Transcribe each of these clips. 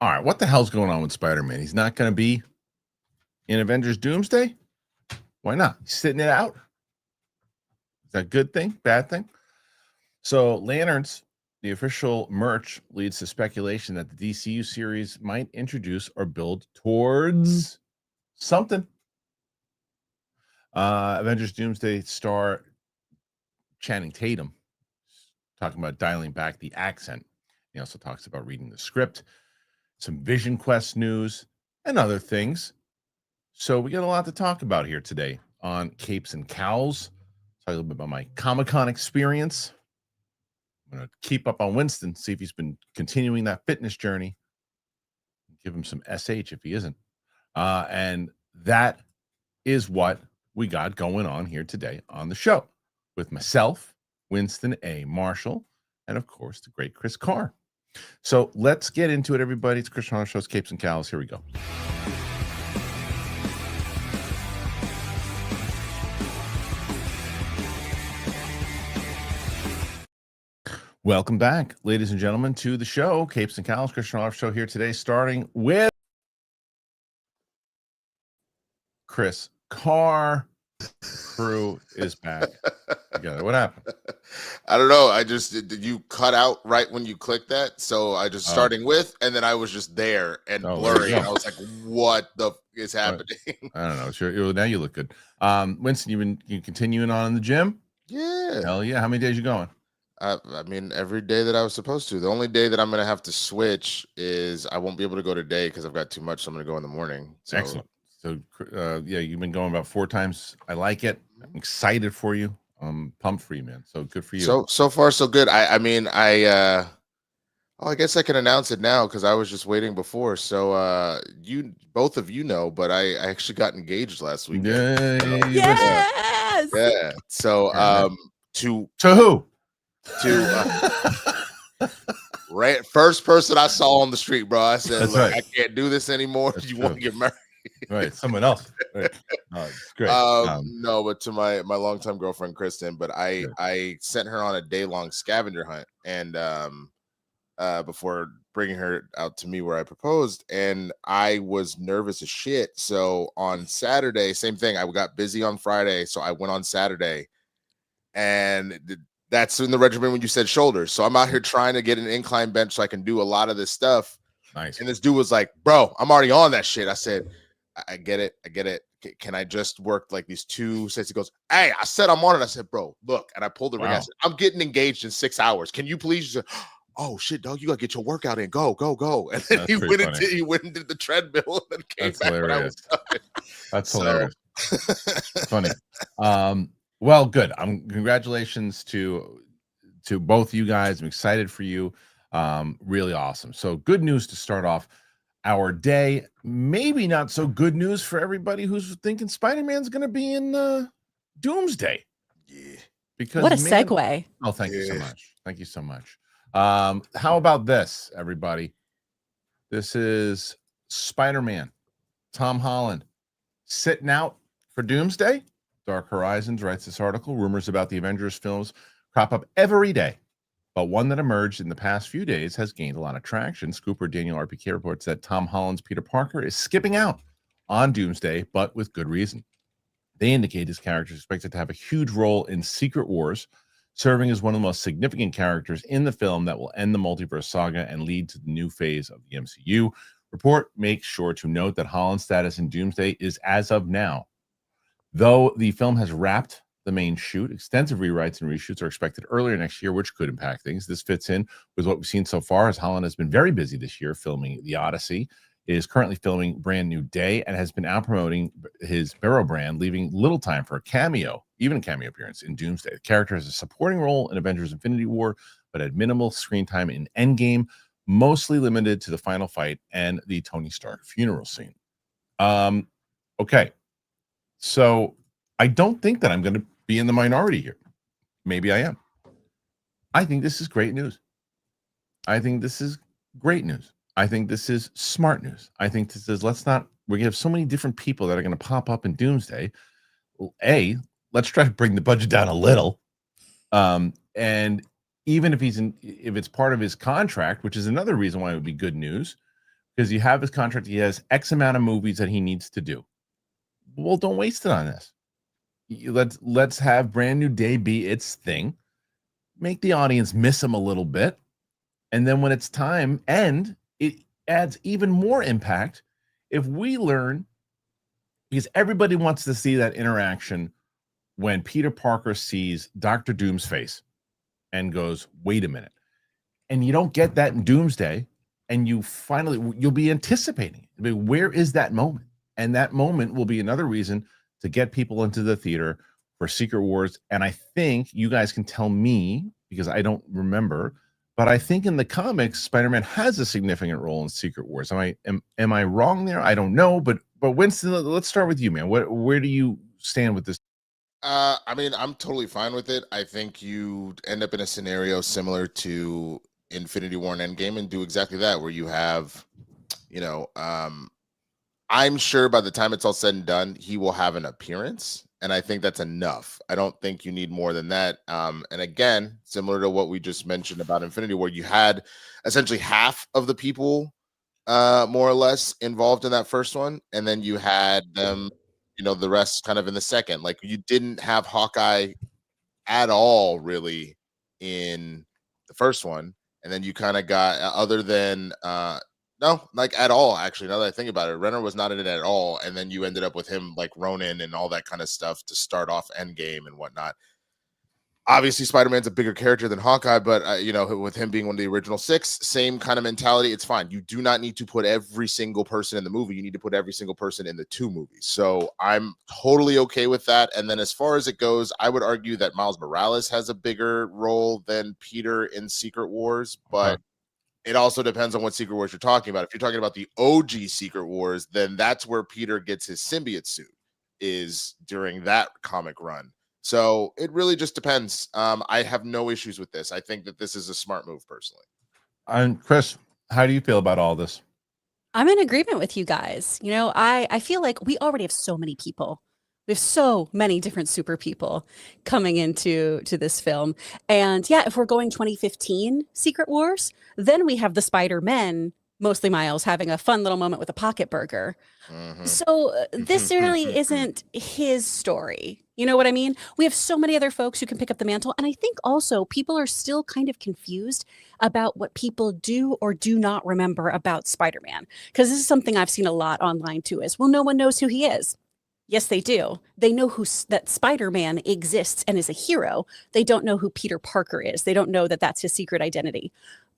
All right, what the hell's going on with Spider-Man? He's not going to be in Avengers Doomsday? Why not? He's sitting it out. Is that a good thing? Bad thing? So, Lanterns, the official merch, leads to speculation that the DCU series might introduce or build towards something. Avengers Doomsday star Channing Tatum talking about dialing back the accent. He also talks about reading the script, some Vision Quest news, and other things. So we got a lot to talk about here today on Capes and Cowls. Talk a little bit about my Comic-Con experience. I'm going to keep up on Winston, see if he's been continuing that fitness journey. Give him some SH if he isn't. And that is what we got going on here today on the show with myself, Winston A. Marshall, and of course, the great Chris Carr. So let's get into it, everybody. It's Kristian Harloff Show's Capes and Cowls. Here we go. Welcome back, ladies and gentlemen, to the show, Capes and Cowls. Kristian Harloff Show here today, starting with Chris Carr. Crew is back together. What happened? I don't know. Did you cut out right when you clicked that? So I just starting with, and then I was just there and blurry. And I was like, what the is happening? I don't know. Sure. Now you look good. Winston, you continuing on in the gym? Yeah. Hell yeah. How many days you going? I mean, every day that I was supposed to. The only day that I'm going to have to switch is I won't be able to go today because I've got too much. So I'm going to go in the morning. So. Excellent. So, yeah, you've been going about 4 times. I like it. I'm excited for you. I'm pumped for you, man. So good for you. So far, so good. I guess I can announce it now because I was just waiting before. So both of you know, but I actually got engaged last weekend. Yes. Yeah. So to who? Right, first person I saw on the street, bro. I said, That's "Look, right. I can't do this anymore. That's you true. want to get married?" Right, someone else. Right. Oh, it's great. No, but to my longtime girlfriend Kristen, but I sent her on a day-long scavenger hunt, and before bringing her out to me where I proposed, and I was nervous as shit. So on Saturday, same thing. I got busy on Friday, so I went on Saturday, and that's in the regimen when you said shoulders. So I'm out here trying to get an incline bench so I can do a lot of this stuff. Nice. And this dude was like, "Bro, I'm already on that shit." I said, I get it. Can I just work like these 2 sets? He goes, "Hey, I said I'm on it." I said, "Bro, look." And I pulled the ring. I said, "I'm getting engaged in 6 hours. Can you please?" He said, "Oh shit, dog, you gotta get your workout in. Go." And then he went into the treadmill and then came That's back hilarious. when I was done. That's hilarious. Funny. Well, good. Congratulations to both you guys. I'm excited for you. Really awesome. So good news to start off our day. Maybe not so good news for everybody who's thinking Spider-Man's going to be in Doomsday. Yeah. Because what a segue. Oh, thank you so much. Thank you so much. How about this, everybody? This is Spider-Man, Tom Holland, sitting out for Doomsday. Dark Horizons writes this article. Rumors about the Avengers films crop up every day, but one that emerged in the past few days has gained a lot of traction. Scooper Daniel RPK reports that Tom Holland's Peter Parker is skipping out on Doomsday, but with good reason. They indicate his character is expected to have a huge role in Secret Wars, serving as one of the most significant characters in the film that will end the multiverse saga and lead to the new phase of the MCU. Report makes sure to note that Holland's status in Doomsday is as of now. Though the film has wrapped the main shoot, extensive rewrites and reshoots are expected earlier next year, which could impact things. This fits in with what we've seen so far, as Holland has been very busy this year filming The Odyssey, is currently filming Brand New Day, and has been out promoting his Barrow brand, leaving little time for a cameo, even a cameo appearance in Doomsday. The character has a supporting role in Avengers Infinity War, but had minimal screen time in Endgame, mostly limited to the final fight and the Tony Stark funeral scene. Okay. So I don't think that I'm going to be in the minority here. Maybe I am. I think this is great news. I think this is great news. I think this is smart news. I think this is, we're going to have so many different people that are going to pop up in Doomsday. Let's try to bring the budget down a little. And even if if it's part of his contract, which is another reason why it would be good news, because you have his contract. He has X amount of movies that he needs to do. Well, don't waste it on this. Let's have Brand New Day be its thing. Make the audience miss him a little bit. And then when it's time, and it adds even more impact if we learn, because everybody wants to see that interaction when Peter Parker sees Dr. Doom's face and goes, wait a minute. And you don't get that in Doomsday, and you'll be anticipating. I mean, where is that moment? And that moment will be another reason to get people into the theater for Secret Wars. And I think you guys can tell me, because I don't remember, but I think in the comics, Spider-Man has a significant role in Secret Wars. Am I wrong there? I don't know, but Winston, let's start with you, man. Where do you stand with this? I mean, I'm totally fine with it. I think you end up in a scenario similar to Infinity War and Endgame and do exactly that, where you have, I'm sure by the time it's all said and done, he will have an appearance. And I think that's enough. I don't think you need more than that. And again, similar to what we just mentioned about Infinity War, you had essentially half of the people more or less involved in that first one. And then you had them, the rest kind of in the second. Like, you didn't have Hawkeye at all really in the first one. And then you kind of got, other than no, like at all, actually, now that I think about it, Renner was not in it at all. And then you ended up with him like Ronin and all that kind of stuff to start off Endgame and whatnot. Obviously, Spider-Man's a bigger character than Hawkeye, but with him being one of the original six, same kind of mentality. It's fine. You do not need to put every single person in the movie. You need to put every single person in the two movies. So I'm totally okay with that. And then as far as it goes, I would argue that Miles Morales has a bigger role than Peter in Secret Wars, but it also depends on what Secret Wars you're talking about. If you're talking about the OG Secret Wars, then that's where Peter gets his symbiote suit, is during that comic run. So it really just depends. I have no issues with this. I think that this is a smart move, personally. And Chris, how do you feel about all this? I'm in agreement with you guys. I feel like we already have so many people. We have so many different super people coming into this film. And yeah, if we're going 2015 Secret Wars, then we have the Spider-Men, mostly Miles, having a fun little moment with a pocket burger. Mm-hmm. So this really isn't his story. You know what I mean? We have so many other folks who can pick up the mantle. And I think also people are still kind of confused about what people do or do not remember about Spider-Man. Because this is something I've seen a lot online too, is, well, no one knows who he is. Yes, they do. They know that Spider-Man exists and is a hero. They don't know who Peter Parker is. They don't know that that's his secret identity.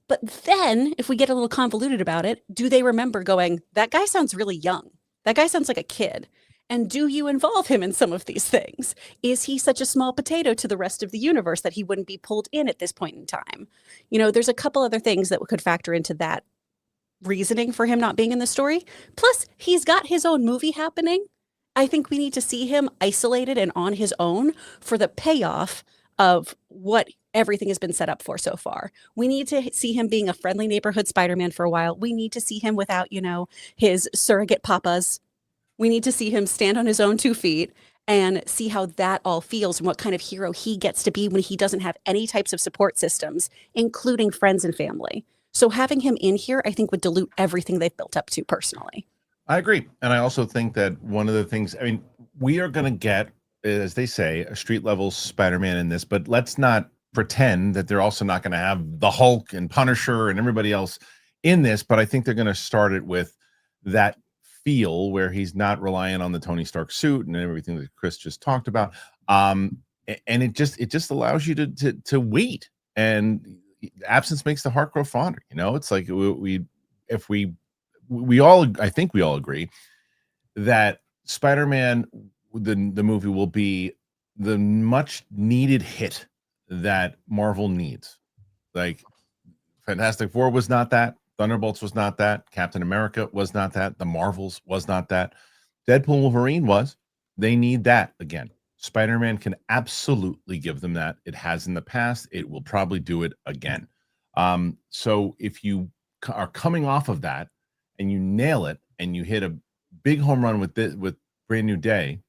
But then, if we get a little convoluted about it, do they remember going, that guy sounds really young. That guy sounds like a kid. And do you involve him in some of these things? Is he such a small potato to the rest of the universe that he wouldn't be pulled in at this point in time? There's a couple other things that could factor into that reasoning for him not being in the story. Plus, he's got his own movie happening. I think we need to see him isolated and on his own for the payoff of what everything has been set up for so far. We need to see him being a friendly neighborhood Spider-Man for a while. We need to see him without, his surrogate papas. We need to see him stand on his own 2 feet and see how that all feels and what kind of hero he gets to be when he doesn't have any types of support systems, including friends and family. So having him in here, I think, would dilute everything they've built up to personally. I agree. And I also think that one of the things, we are going to get, as they say, a street level Spider-Man in this, but let's not pretend that they're also not going to have the Hulk and Punisher and everybody else in this. But I think they're going to start it with that feel where he's not relying on the Tony Stark suit and everything that Chris just talked about. And it just allows you to wait, and absence makes the heart grow fonder. It's like I think we all agree that Spider-Man, the movie, will be the much needed hit that Marvel needs. Like, Fantastic Four was not that. Thunderbolts was not that. Captain America was not that. The Marvels was not that. Deadpool and Wolverine was. They need that again. Spider-Man can absolutely give them that. It has in the past. It will probably do it again. So if you are coming off of that and you nail it and you hit a big home run with Brand New Day,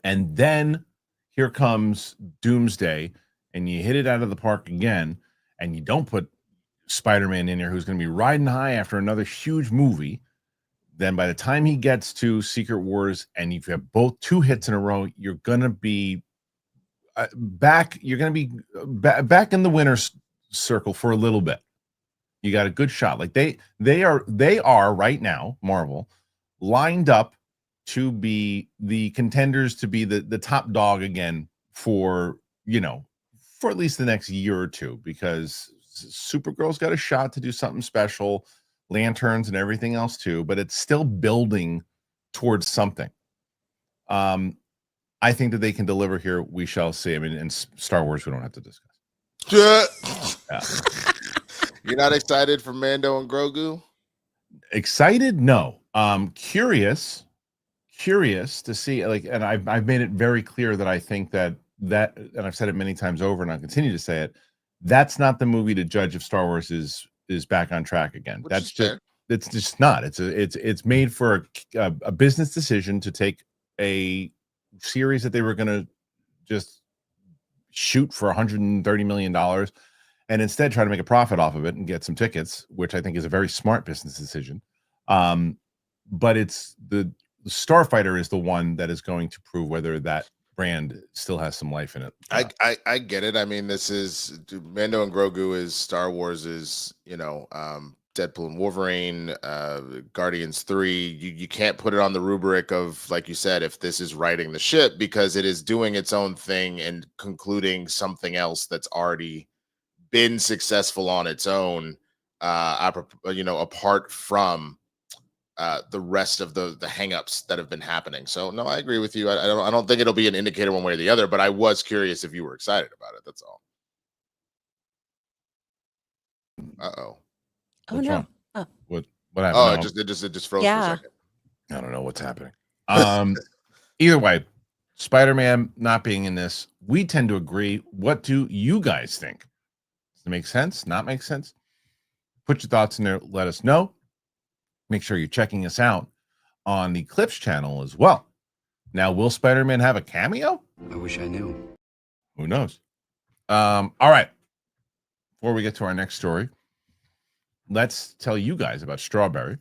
and then here comes Doomsday and you hit it out of the park again, and you don't put Spider-Man in here who's going to be riding high after another huge movie. Then by the time he gets to Secret Wars and you have both 2 hits in a row, you're going to be back. You're going to be back in the winner's circle for a little bit. You got a good shot. Like they are right now, Marvel, lined up to be the contenders, to be the top dog again for at least the next year or two, because Supergirl's got a shot to do something special, Lanterns and everything else too, but it's still building towards something. I think that they can deliver here. We shall see. I mean, in Star Wars, we don't have to discuss. Yeah. You're not excited for Mando and Grogu? Excited? No. Curious to see, like, and I've made it very clear that I think that, and I've said it many times over, and I'll continue to say it, that's not the movie to judge if Star Wars is back on track again. Which That's is just fair. it's just not. It's made for a business decision to take a series that they were going to just shoot for $130 million and instead try to make a profit off of it and get some tickets, which I think is a very smart business decision. But it's the Starfighter is the one that is going to prove whether that brand still has some life in it. I get it. I mean, this is Mando and Grogu is Star Wars is, Deadpool and Wolverine, Guardians 3. You can't put it on the rubric of, like you said, if this is riding the ship, because it is doing its own thing and concluding something else that's already been successful on its own, apart from the rest of the hangups that have been happening. So no, I agree with you. I don't think it'll be an indicator one way or the other, but I was curious if you were excited about it. That's all. Uh-oh. Oh What's no. wrong? Oh. What happened? Oh, No, it just froze Yeah. for a second. I don't know what's happening. Either way, Spider-Man not being in this, we tend to agree. What do you guys think? Does it make sense? Not make sense? Put your thoughts in there. Let us know. Make sure you're checking us out on the Clips channel as well. Now, will Spider-Man have a cameo? I wish I knew. Who knows? All right. Before we get to our next story, let's tell you guys about Strawberry, which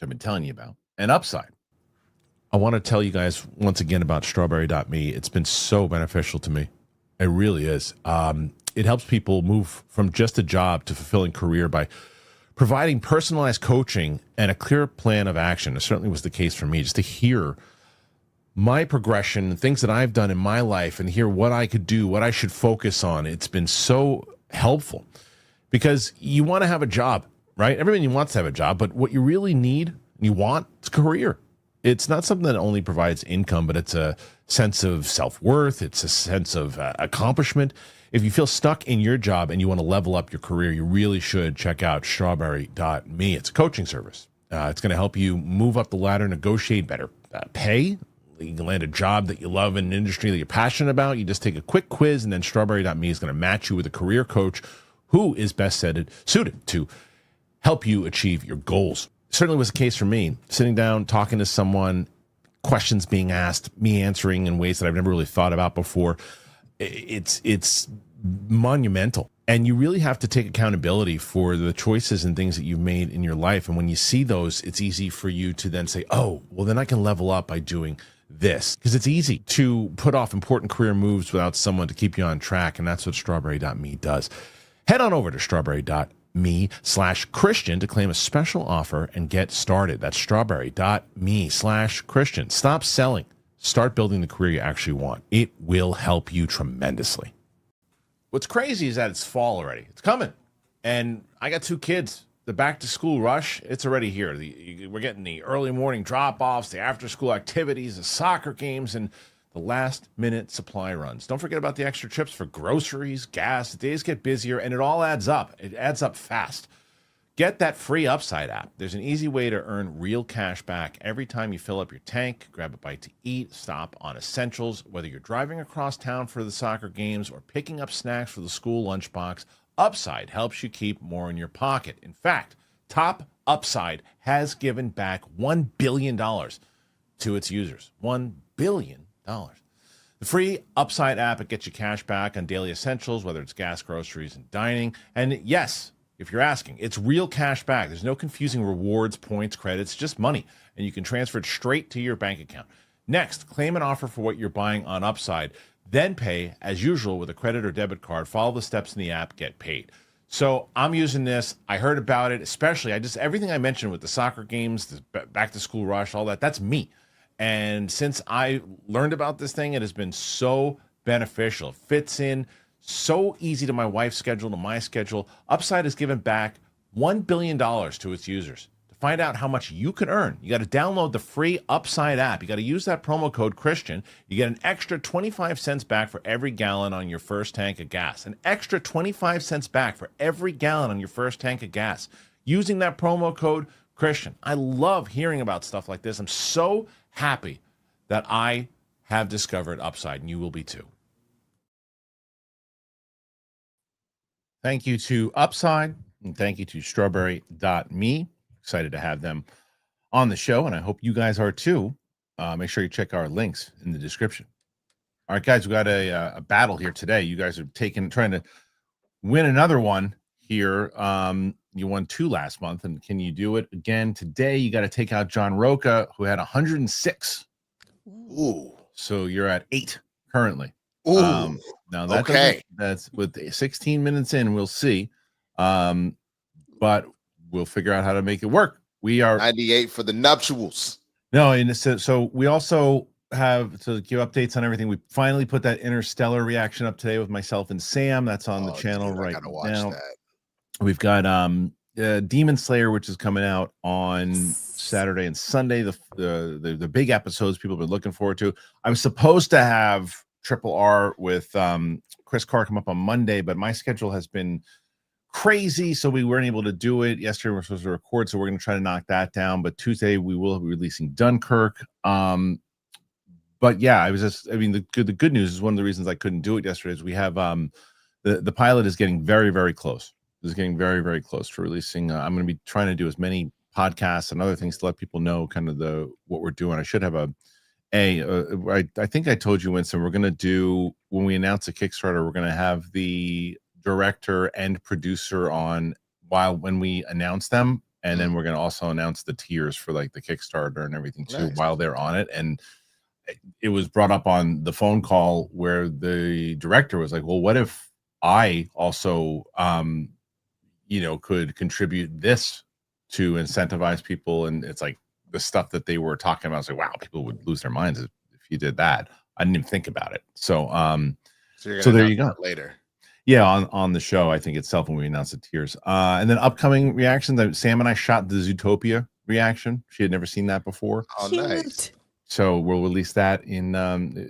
I've been telling you about, and Upside. I want to tell you guys once again about Strawberry.me. It's been so beneficial to me. It really is. It helps people move from just a job to fulfilling career by providing personalized coaching and a clear plan of action. It certainly was the case for me, just to hear my progression, things that I've done in my life, and hear what I could do, what I should focus on. It's been so helpful, because you want to have a job, right? Everybody wants to have a job, but what you really need and you want is a career. It's not something that only provides income, but it's a sense of self-worth. It's a sense of accomplishment. If you feel stuck in your job and you want to level up your career, you really should check out Strawberry.me. It's a coaching service. It's going to help you move up the ladder, negotiate better pay. You can land a job that you love in an industry that you're passionate about. You just take a quick quiz, and then Strawberry.me is going to match you with a career coach who is best suited to help you achieve your goals. Certainly was the case for me. Sitting down, talking to someone, questions being asked, me answering in ways that I've never really thought about before. It's monumental. And you really have to take accountability for the choices and things that you've made in your life. And when you see those, it's easy for you to then say, oh, well, then I can level up by doing this. Because it's easy to put off important career moves without someone to keep you on track. And that's what Strawberry.me does. Head on over to strawberry.me/Christian to claim a special offer and get started. That's strawberry.me/Christian. Stop selling. Start building the career you actually want. It will help you tremendously. What's crazy is that it's fall already. It's coming. And I got 2 kids. The back to school rush, it's already here. We're getting the early morning drop-offs, the after-school activities, the soccer games, and the last-minute supply runs. Don't forget about the extra trips for groceries, gas. The days get busier, and it all adds up. It adds up fast. Get that free Upside app. There's an easy way to earn real cash back every time you fill up your tank, grab a bite to eat, stop on essentials. Whether you're driving across town for the soccer games or picking up snacks for the school lunchbox, Upside helps you keep more in your pocket. In fact, Top Upside has given back $1 billion to its users. $1 billion. The free Upside app, it gets you cash back on daily essentials, whether it's gas, groceries, and dining. And yes, if you're asking. It's real cash back. There's no confusing rewards, points, credits, just money. And you can transfer it straight to your bank account. Next, claim an offer for what you're buying on Upside. Then pay, as usual, with a credit or debit card. Follow the steps in the app, get paid. So I'm using this. I heard about it, especially everything I mentioned with the soccer games, the back to school rush, all that, that's me. And since I learned about this thing, it has been so beneficial. It fits in so easy to my wife's schedule, to my schedule. Upside has given back $1 billion to its users. To find out how much you can earn, you got to download the free Upside app. You got to use that promo code Kristian. You get an extra 25 cents back for every gallon on your first tank of gas. An extra 25 cents back for every gallon on your first tank of gas. Using that promo code Kristian. I love hearing about stuff like this. I'm so happy that I have discovered Upside, and you will be too. Thank you to Upside, and thank you to strawberry.me. Excited to have them on the show, and I hope you guys are too. Make sure you check our links in the description. All right, guys, we got a battle here today. You guys are trying to win another one here. You won 2 last month, and can you do it again today? You got to take out John Roca, who had 106. Ooh. So you're at 8 currently. Ooh. Now that's okay. That's with 16 minutes in. We'll see, but we'll figure out how to make it work. We are 98 for the nuptials. No, and so we also have to give updates on everything. We finally put that Interstellar reaction up today with myself and Sam. That's on the channel right now. We've got Demon Slayer, which is coming out on Saturday and Sunday. The big episodes people have been looking forward to. I was supposed to have Triple R with Chris Carr come up on Monday, but my schedule has been crazy, so we weren't able to do it. Yesterday we were supposed to record, so we're going to try to knock that down. But Tuesday we will be releasing Dunkirk. But yeah, the good news is one of the reasons I couldn't do it yesterday is we have the pilot is getting very, very close. It's getting very, very close to releasing. I'm going to be trying to do as many podcasts and other things to let people know kind of what we're doing. I should have I think I told you, Winston, we're going to do, when we announce a Kickstarter, we're going to have the director and producer on when we announce them. And then we're going to also announce the tiers for like the Kickstarter and everything too, while they're on it. And it was brought up on the phone call where the director was like, well, what if I also, could contribute this to incentivize people? And it's like, the stuff that they were talking about, I was like, wow, people would lose their minds if you did that. I didn't even think about it. So there you go. Later. Yeah, on the show, I think itself when we announce the tiers. And then upcoming reactions. Sam and I shot the Zootopia reaction. She had never seen that before. Oh, nice. So we'll release that in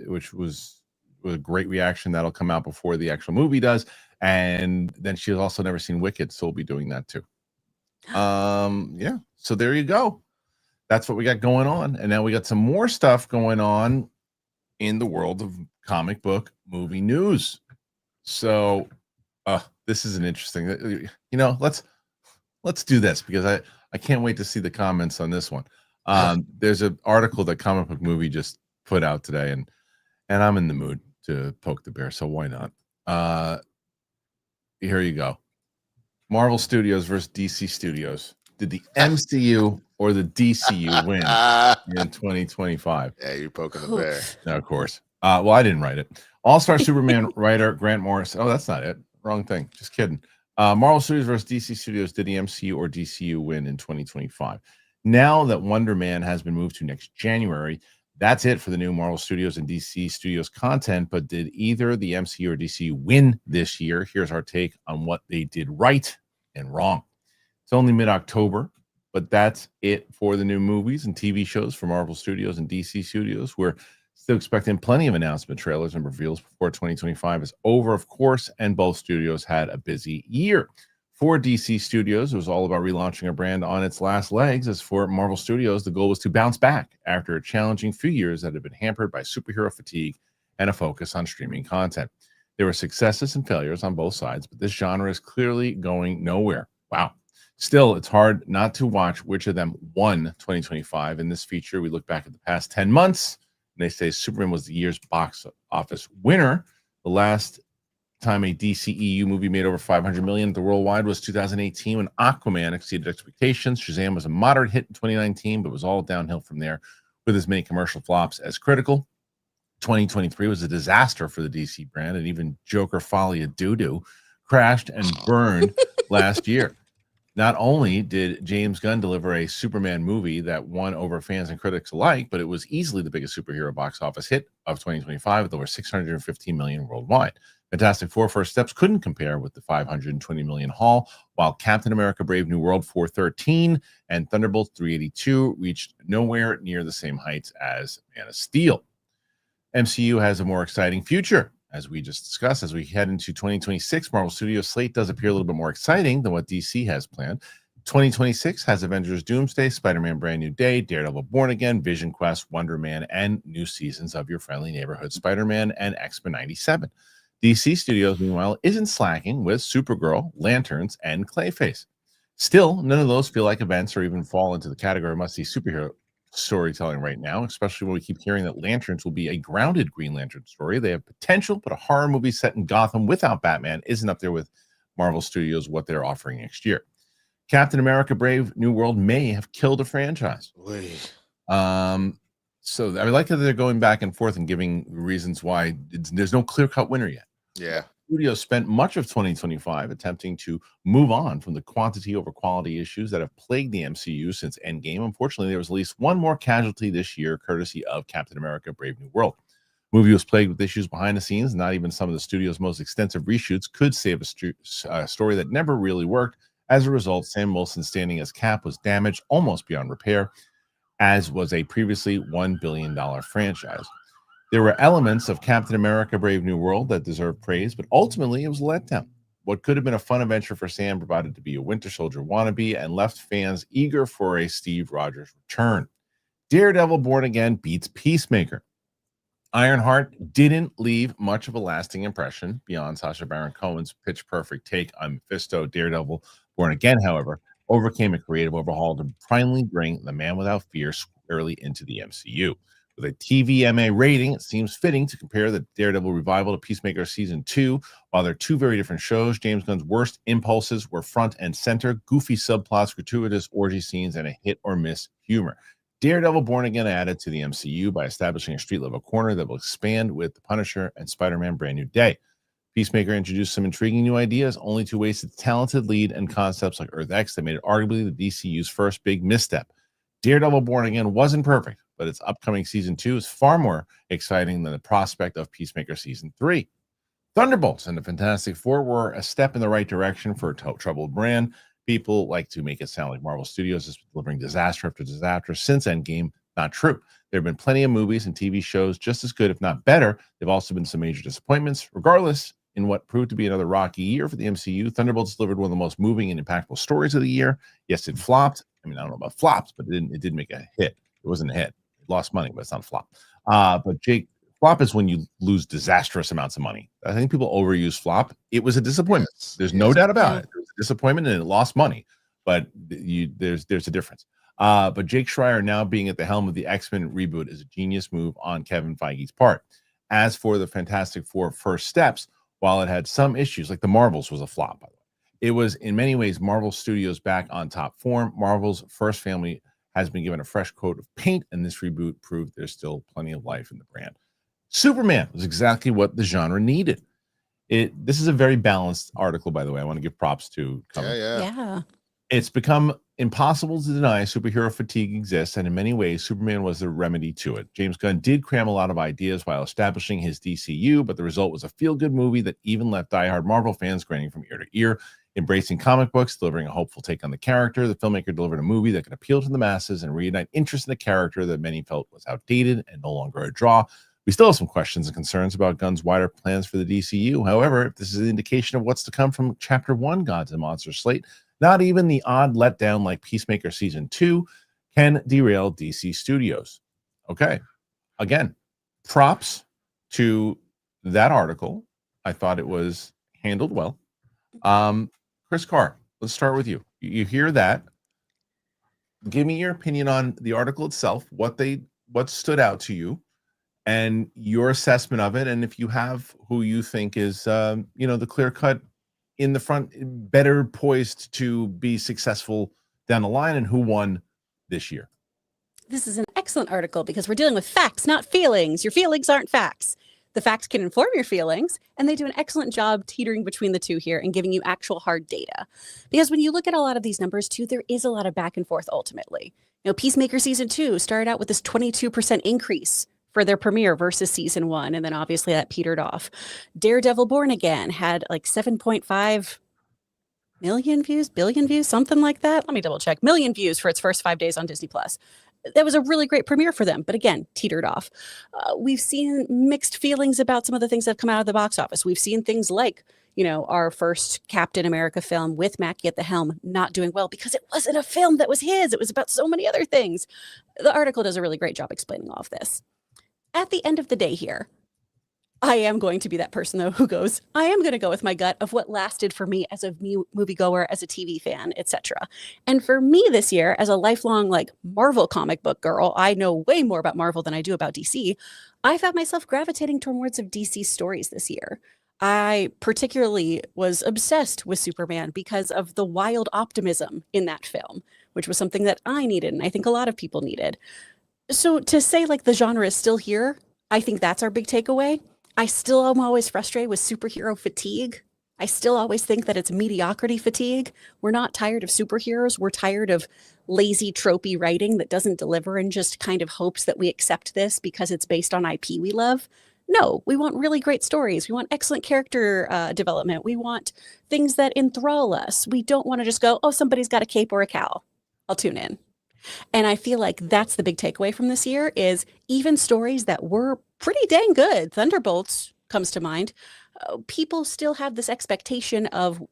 which was a great reaction. That'll come out before the actual movie does. And then she's also never seen Wicked, so we'll be doing that too. Yeah. So there you go. That's what we got going on. And now we got some more stuff going on in the world of comic book movie news. So this is an interesting, let's do this because I can't wait to see the comments on this one. There's an article that Comic Book Movie just put out today, and I'm in the mood to poke the bear, so why not? Here you go. Marvel Studios versus DC Studios. Did the MCU or the DCU win in 2025? Yeah, you're poking the bear. No, of course. Well, I didn't write it. All-Star Superman writer Grant Morrison. Oh, that's not it. Wrong thing. Just kidding. Marvel Studios versus DC Studios. Did the MCU or DCU win in 2025? Now that Wonder Man has been moved to next January, that's it for the new Marvel Studios and DC Studios content. But did either the MCU or DCU win this year? Here's our take on what they did right and wrong. It's only mid-October, but that's it for the new movies and TV shows for Marvel Studios and DC Studios. We're still expecting plenty of announcement trailers and reveals before 2025 is over, of course, and both studios had a busy year. For DC Studios, it was all about relaunching a brand on its last legs. As for Marvel Studios, the goal was to bounce back after a challenging few years that had been hampered by superhero fatigue and a focus on streaming content. There were successes and failures on both sides, but this genre is clearly going nowhere. Wow. Still, it's hard not to watch which of them won 2025. In this feature, we look back at the past 10 months, and they say Superman was the year's box office winner. The last time a DCEU movie made over 500 million at the worldwide was 2018 when Aquaman exceeded expectations. Shazam was a moderate hit in 2019, but was all downhill from there with as many commercial flops as critical. 2023 was a disaster for the DC brand, and even Joker Folia Doo-Doo crashed and burned last year. Not only did James Gunn deliver a Superman movie that won over fans and critics alike, but it was easily the biggest superhero box office hit of 2025 with over 615 million worldwide. Fantastic Four First Steps couldn't compare with the 520 million haul, while Captain America Brave New World 413 and Thunderbolts 382 reached nowhere near the same heights as Man of Steel. MCU has a more exciting future. As we just discussed, as we head into 2026, Marvel Studios slate does appear a little bit more exciting than what DC has planned. 2026 has Avengers Doomsday, Spider-Man Brand New Day, Daredevil Born Again, Vision Quest, Wonder Man, and new seasons of your friendly neighborhood Spider-Man and X-Men 97. DC Studios, meanwhile, isn't slacking with Supergirl, Lanterns, and Clayface. Still, none of those feel like events or even fall into the category must-see superhero storytelling right now, especially when we keep hearing that Lanterns will be a grounded Green Lantern story. They have potential, but a horror movie set in Gotham without Batman isn't up there with Marvel Studios what they're offering next year. Captain America Brave New World may have killed a franchise. So I like that they're going back and forth and giving reasons why there's no clear-cut winner yet. Yeah. Studios spent much of 2025 attempting to move on from the quantity over quality issues that have plagued the MCU since Endgame. Unfortunately, there was at least one more casualty this year, courtesy of Captain America Brave New World. The movie was plagued with issues behind the scenes. Not even some of the studio's most extensive reshoots could save a story that never really worked. As a result, Sam Wilson's standing as Cap was damaged almost beyond repair, as was a previously $1 billion franchise. There were elements of Captain America Brave New World that deserved praise, but ultimately it was a letdown. What could have been a fun adventure for Sam provided to be a Winter Soldier wannabe and left fans eager for a Steve Rogers return. Daredevil Born Again beats Peacemaker. Ironheart didn't leave much of a lasting impression beyond Sacha Baron Cohen's pitch-perfect take on Mephisto. Daredevil Born Again, however, overcame a creative overhaul to finally bring the Man Without Fear squarely into the MCU. With a TVMA rating, it seems fitting to compare the Daredevil revival to Peacemaker Season 2. While they're two very different shows, James Gunn's worst impulses were front and center, goofy subplots, gratuitous orgy scenes, and a hit-or-miss humor. Daredevil Born Again added to the MCU by establishing a street-level corner that will expand with The Punisher and Spider-Man Brand New Day. Peacemaker introduced some intriguing new ideas, only to waste its talented lead and concepts like Earth X that made it arguably the DCU's first big misstep. Daredevil Born Again wasn't perfect, but its upcoming Season 2 is far more exciting than the prospect of Peacemaker Season 3. Thunderbolts and the Fantastic Four were a step in the right direction for a troubled brand. People like to make it sound like Marvel Studios is delivering disaster after disaster since Endgame. Not true. There have been plenty of movies and TV shows just as good, if not better. There have also been some major disappointments. Regardless, in what proved to be another rocky year for the MCU, Thunderbolts delivered one of the most moving and impactful stories of the year. Yes, it flopped. I mean, I don't know about flops, but it did make a hit. It wasn't a hit. It lost money, but it's not a flop. But Jake, flop is when you lose disastrous amounts of money. I think people overuse flop. It was a disappointment. There's no doubt about it. It was a disappointment and it lost money, but there's a difference. But Jake Schreier now being at the helm of the X-Men reboot is a genius move on Kevin Feige's part. As for the Fantastic Four First Steps, while it had some issues, like the Marvels was a flop, by the way, it was in many ways Marvel Studios back on top form. Marvel's first family has been given a fresh coat of paint, and this reboot proved there's still plenty of life in the brand. Superman was exactly what the genre needed. This is a very balanced article, by the way. I want to give props to Cover. Yeah. It's become impossible to deny superhero fatigue exists, and in many ways, Superman was the remedy to it. James Gunn did cram a lot of ideas while establishing his DCU, but the result was a feel-good movie that even left diehard Marvel fans grinning from ear to ear. Embracing comic books, delivering a hopeful take on the character, the filmmaker delivered a movie that could appeal to the masses and reignite interest in the character that many felt was outdated and no longer a draw. We still have some questions and concerns about Gunn's wider plans for the DCU. However, if this is an indication of what's to come from Chapter 1 Gods and Monsters slate, not even the odd letdown like Peacemaker Season 2 can derail DC Studios. Okay. Again, props to that article. I thought it was handled well. Chris Carr, let's start with you. You hear that. Give me your opinion on the article itself, what stood out to you, and your assessment of it, and if you have who you think is the clear cut in the front, better poised to be successful down the line, and who won this year. This is an excellent article because we're dealing with facts, not feelings. Your feelings aren't facts. The facts can inform your feelings, and they do an excellent job teetering between the two here and giving you actual hard data. Because when you look at a lot of these numbers too, there is a lot of back and forth ultimately. Peacemaker season 2 started out with this 22% increase for their premiere versus season 1, and then obviously that petered off. Daredevil Born Again had like 7.5 million views, billion views, something like that. Let me double check. Million views for its first 5 days on Disney Plus. That was a really great premiere for them, but again, teetered off. We've seen mixed feelings about some of the things that have come out of the box office. We've seen things like, our first Captain America film with Mackie at the helm not doing well because it wasn't a film that was his. It was about so many other things. The article does a really great job explaining all of this. At the end of the day here, I am going to be that person, though, who goes, I am going to go with my gut of what lasted for me as a moviegoer, as a TV fan, etc. And for me this year, as a lifelong, Marvel comic book girl, I know way more about Marvel than I do about DC. I found myself gravitating towards of DC stories this year. I particularly was obsessed with Superman because of the wild optimism in that film, which was something that I needed, and I think a lot of people needed. So to say, the genre is still here, I think that's our big takeaway. I still am always frustrated with superhero fatigue. I still always think that it's mediocrity fatigue. We're not tired of superheroes. We're tired of lazy, tropey writing that doesn't deliver and just kind of hopes that we accept this because it's based on IP we love. No, we want really great stories. We want excellent character development. We want things that enthrall us. We don't want to just go, oh, somebody's got a cape or a cowl. I'll tune in. And I feel like that's the big takeaway from this year is even stories that were pretty dang good. Thunderbolts comes to mind. People still have this expectation of,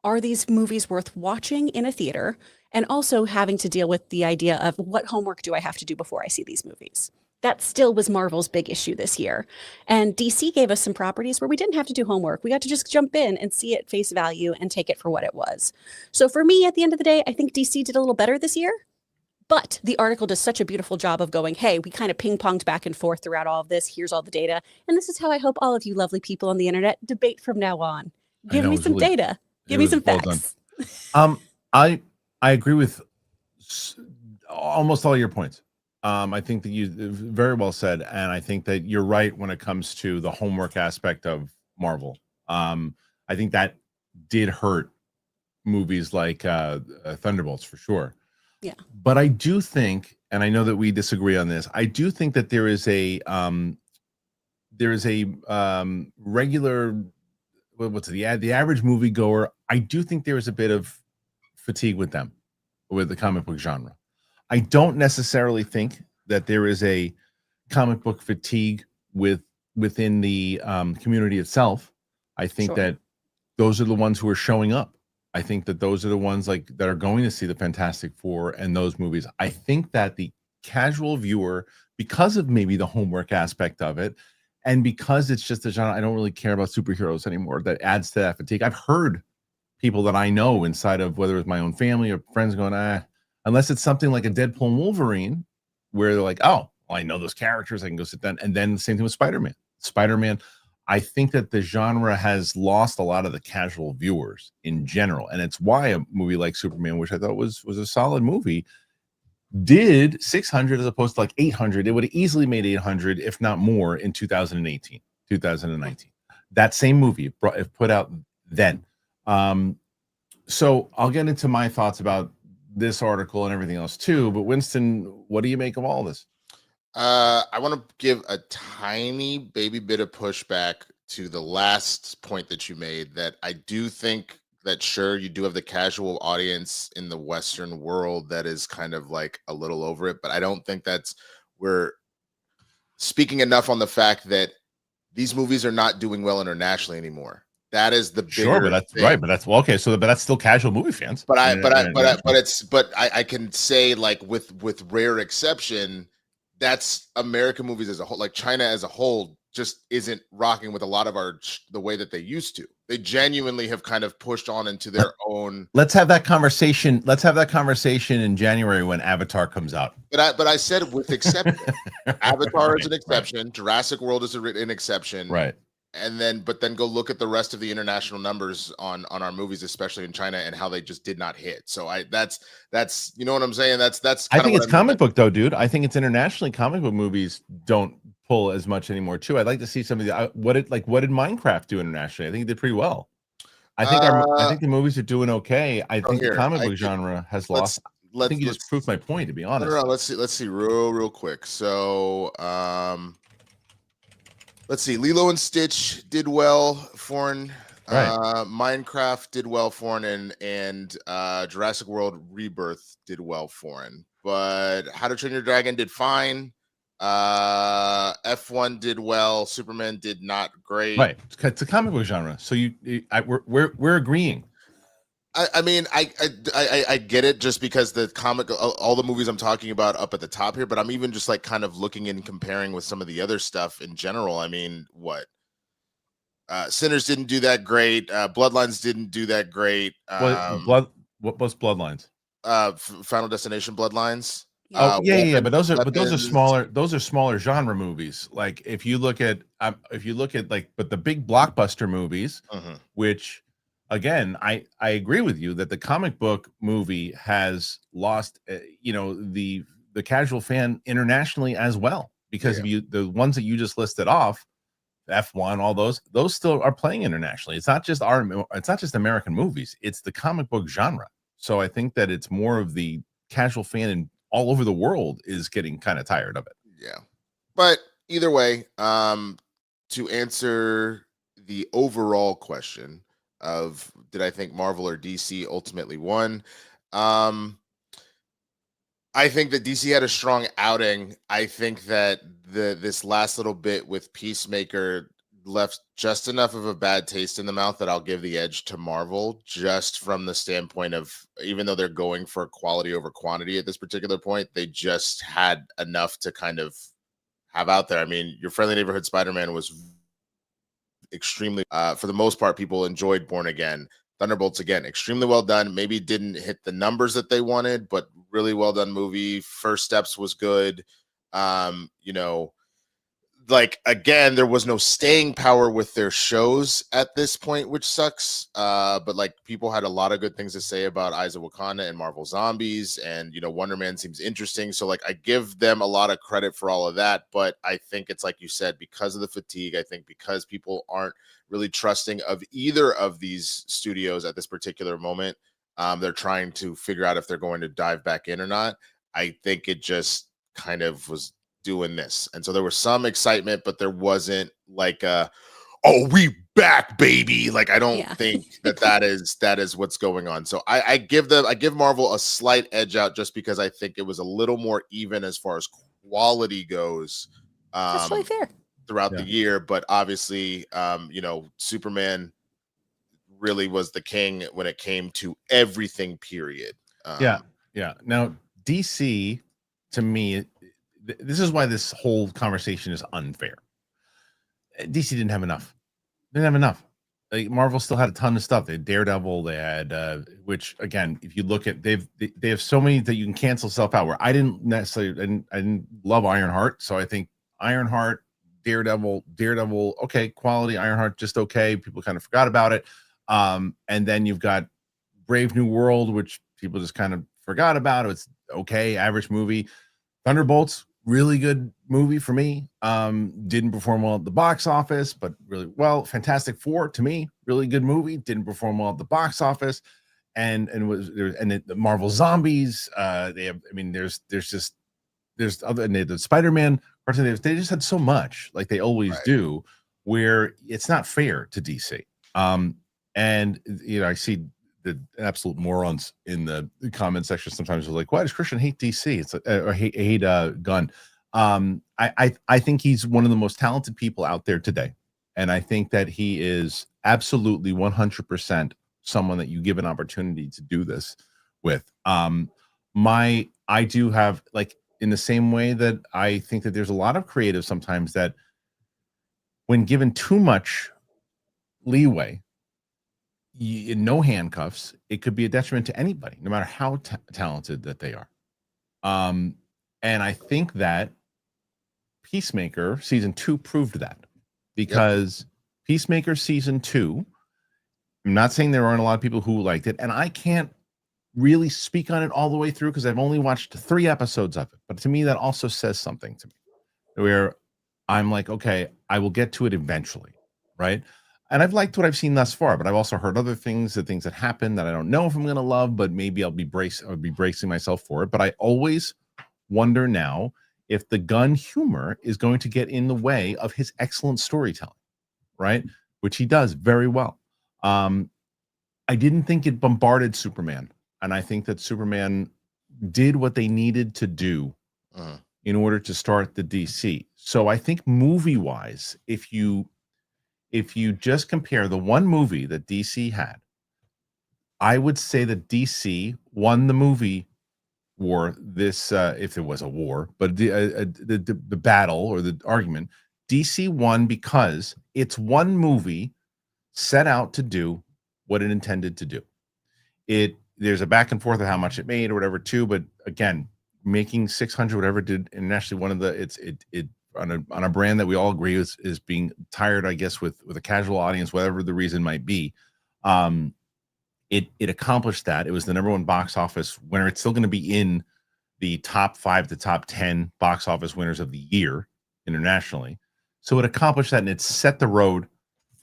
are these movies worth watching in a theater? And also having to deal with the idea of what homework do I have to do before I see these movies? That still was Marvel's big issue this year. And DC gave us some properties where we didn't have to do homework. We got to just jump in and see it face value and take it for what it was. So for me, at the end of the day, I think DC did a little better this year. But the article does such a beautiful job of going, hey, we kind of ping-ponged back and forth throughout all of this. Here's all the data. And this is how I hope all of you lovely people on the internet debate from now on. Give me some data. Give me some facts. I agree with almost all your points. I think that you very well said. And I think that you're right when it comes to the homework aspect of Marvel. I think that did hurt movies like Thunderbolts for sure. Yeah. But I do think, and I know that we disagree on this, I do think that there is a regular, the average moviegoer, I do think there is a bit of fatigue with them, with the comic book genre. I don't necessarily think that there is a comic book fatigue within the community itself. I think that those are the ones who are showing up. I think that those are the ones that are going to see the Fantastic Four and those movies. I think that the casual viewer, because of maybe the homework aspect of it, and because it's just a genre, I don't really care about superheroes anymore, that adds to that fatigue. I've heard people that I know inside of, whether it's my own family or friends, going, unless it's something like a Deadpool and Wolverine, where they're like, oh, well, I know those characters, I can go sit down. And then the same thing with Spider-Man. Spider-Man, I think that the genre has lost a lot of the casual viewers in general. And it's why a movie like Superman, which I thought was a solid movie, did 600 as opposed to 800. It would have easily made 800, if not more, in 2018, 2019. That same movie put out then. So I'll get into my thoughts about this article and everything else too. But Winston, what do you make of all this? I want to give a tiny baby bit of pushback to the last point that you made, that I do think that, sure, you do have the casual audience in the Western world that is kind of a little over it, but I don't think we're speaking enough on the fact that these movies are not doing well internationally anymore. That is the bigger but that's thing. Right. But that's okay. So, but that's still casual movie fans. But I can say, with rare exception, that's American movies as a whole. China as a whole just isn't rocking with a lot of the way that they used to. They genuinely have kind of pushed on into their own. Let's have that conversation. Let's have that conversation in January when Avatar comes out. But I said with exception. Avatar is an exception. Right. Jurassic World is an exception. Right. And then go look at the rest of the international numbers on our movies, especially in China, and how they just did not hit. So that's you know what I'm saying. That's I think it's comic book though, dude. I think it's internationally comic book movies don't pull as much anymore too. I'd like to see some of the what did Minecraft do internationally? I think it did pretty well. I think the movies are doing okay. I think the comic book genre has lost. I think you just proved my point, to be honest. No, let's see real quick. So let's see. Lilo and Stitch did well foreign. Right. Minecraft did well foreign, and Jurassic World Rebirth did well foreign. But How to Train Your Dragon did fine. F1 did well. Superman did not great. Right. It's a comic book genre, so we're agreeing. I mean, I get it, just because the comic, all the movies I'm talking about up at the top here, but I'm even just like kind of looking and comparing with some of the other stuff in general. I mean, what? Sinners didn't do that great. Bloodlines didn't do that great. What was Bloodlines? Final Destination Bloodlines. Yeah. But those are smaller. Those are smaller genre movies. Like if you look at but the big blockbuster movies, which. Again, I agree with you that the comic book movie has lost, the casual fan internationally as well, because the ones that you just listed off, F1, all those still are playing internationally. It's not just American movies; it's the comic book genre. So I think that it's more of the casual fan and all over the world is getting kind of tired of it. Yeah, but either way, to answer the overall question of did I think Marvel or DC ultimately won? I think that DC had a strong outing. I think that this last little bit with Peacemaker left just enough of a bad taste in the mouth that I'll give the edge to Marvel, just from the standpoint of, even though they're going for quality over quantity at this particular point, they just had enough to kind of have out there. I mean, Your Friendly Neighborhood Spider-Man was extremely for the most part, people enjoyed Born Again. Thunderbolts, again, extremely well done. Maybe didn't hit the numbers that they wanted, but really well done movie. First Steps was good. Like, again, there was no staying power with their shows at this point, which sucks. But like, people had a lot of good things to say about Eyes of Wakanda and Marvel Zombies, and Wonder Man seems interesting. So like, I give them a lot of credit for all of that. But I think it's like you said, because of the fatigue. I think because people aren't really trusting of either of these studios at this particular moment. They're trying to figure out if they're going to dive back in or not. I think it just kind of was doing this, and so there was some excitement, but there wasn't like we back, baby. Like, I don't think that is what's going on. So I give Marvel a slight edge out, just because I think it was a little more even as far as quality goes. That's really fair. Throughout the year, but obviously, Superman really was the king when it came to everything. Period. Now DC, to me, this is why this whole conversation is unfair. DC didn't have enough. Like, Marvel still had a ton of stuff. They had Daredevil. They had, which again, if you look at, they have so many that you can cancel stuff out. Where I didn't love Ironheart, so I think Ironheart, Daredevil, okay, quality. Ironheart, just okay. People kind of forgot about it. And then you've got Brave New World, which people just kind of forgot about. It's okay, average movie. Thunderbolts, really good movie for me. Didn't perform well at the box office, but really well. Fantastic Four, to me, really good movie. Didn't perform well at the box office, and the Marvel Zombies. There's other, and the Spider-Man. They just had so much, like they always do, where it's not fair to DC. And I see the absolute morons in the comment section sometimes are like, why does Kristian hate DC? It's like, or hate Gunn. I think he's one of the most talented people out there today, and I think that he is absolutely 100% someone that you give an opportunity to do this with. I do have, like, in the same way that I think that there's a lot of creatives sometimes that when given too much leeway, no handcuffs, it could be a detriment to anybody, no matter how talented that they are. And I think that Peacemaker season 2 proved that, because Peacemaker season 2, I'm not saying there aren't a lot of people who liked it, and I can't really speak on it all the way through because I've only watched 3 episodes of it. But to me, that also says something to me, where I'm like, okay, I will get to it eventually, right? And I've liked what I've seen thus far, but I've also heard other things, the things that happen that I don't know if I'm going to love, but maybe I'll be bracing myself for it. But I always wonder now if the gun humor is going to get in the way of his excellent storytelling, right? Which he does very well. I didn't think it bombarded Superman, and I think that Superman did what they needed to do in order to start the DC. So I think movie-wise, if you just compare the one movie that DC had, I would say that DC won the movie war. This, if there was a war, but the battle or the argument, DC won because it's one movie set out to do what it intended to do. There's a back and forth of how much it made or whatever too, but again, making 600 whatever it did internationally, one of the on a brand that we all agree is being tired, I guess, with a casual audience, whatever the reason might be. It accomplished that. It was the #1 box office winner. It's still going to be in the top 5 to top 10 box office winners of the year internationally. So it accomplished that, and it set the road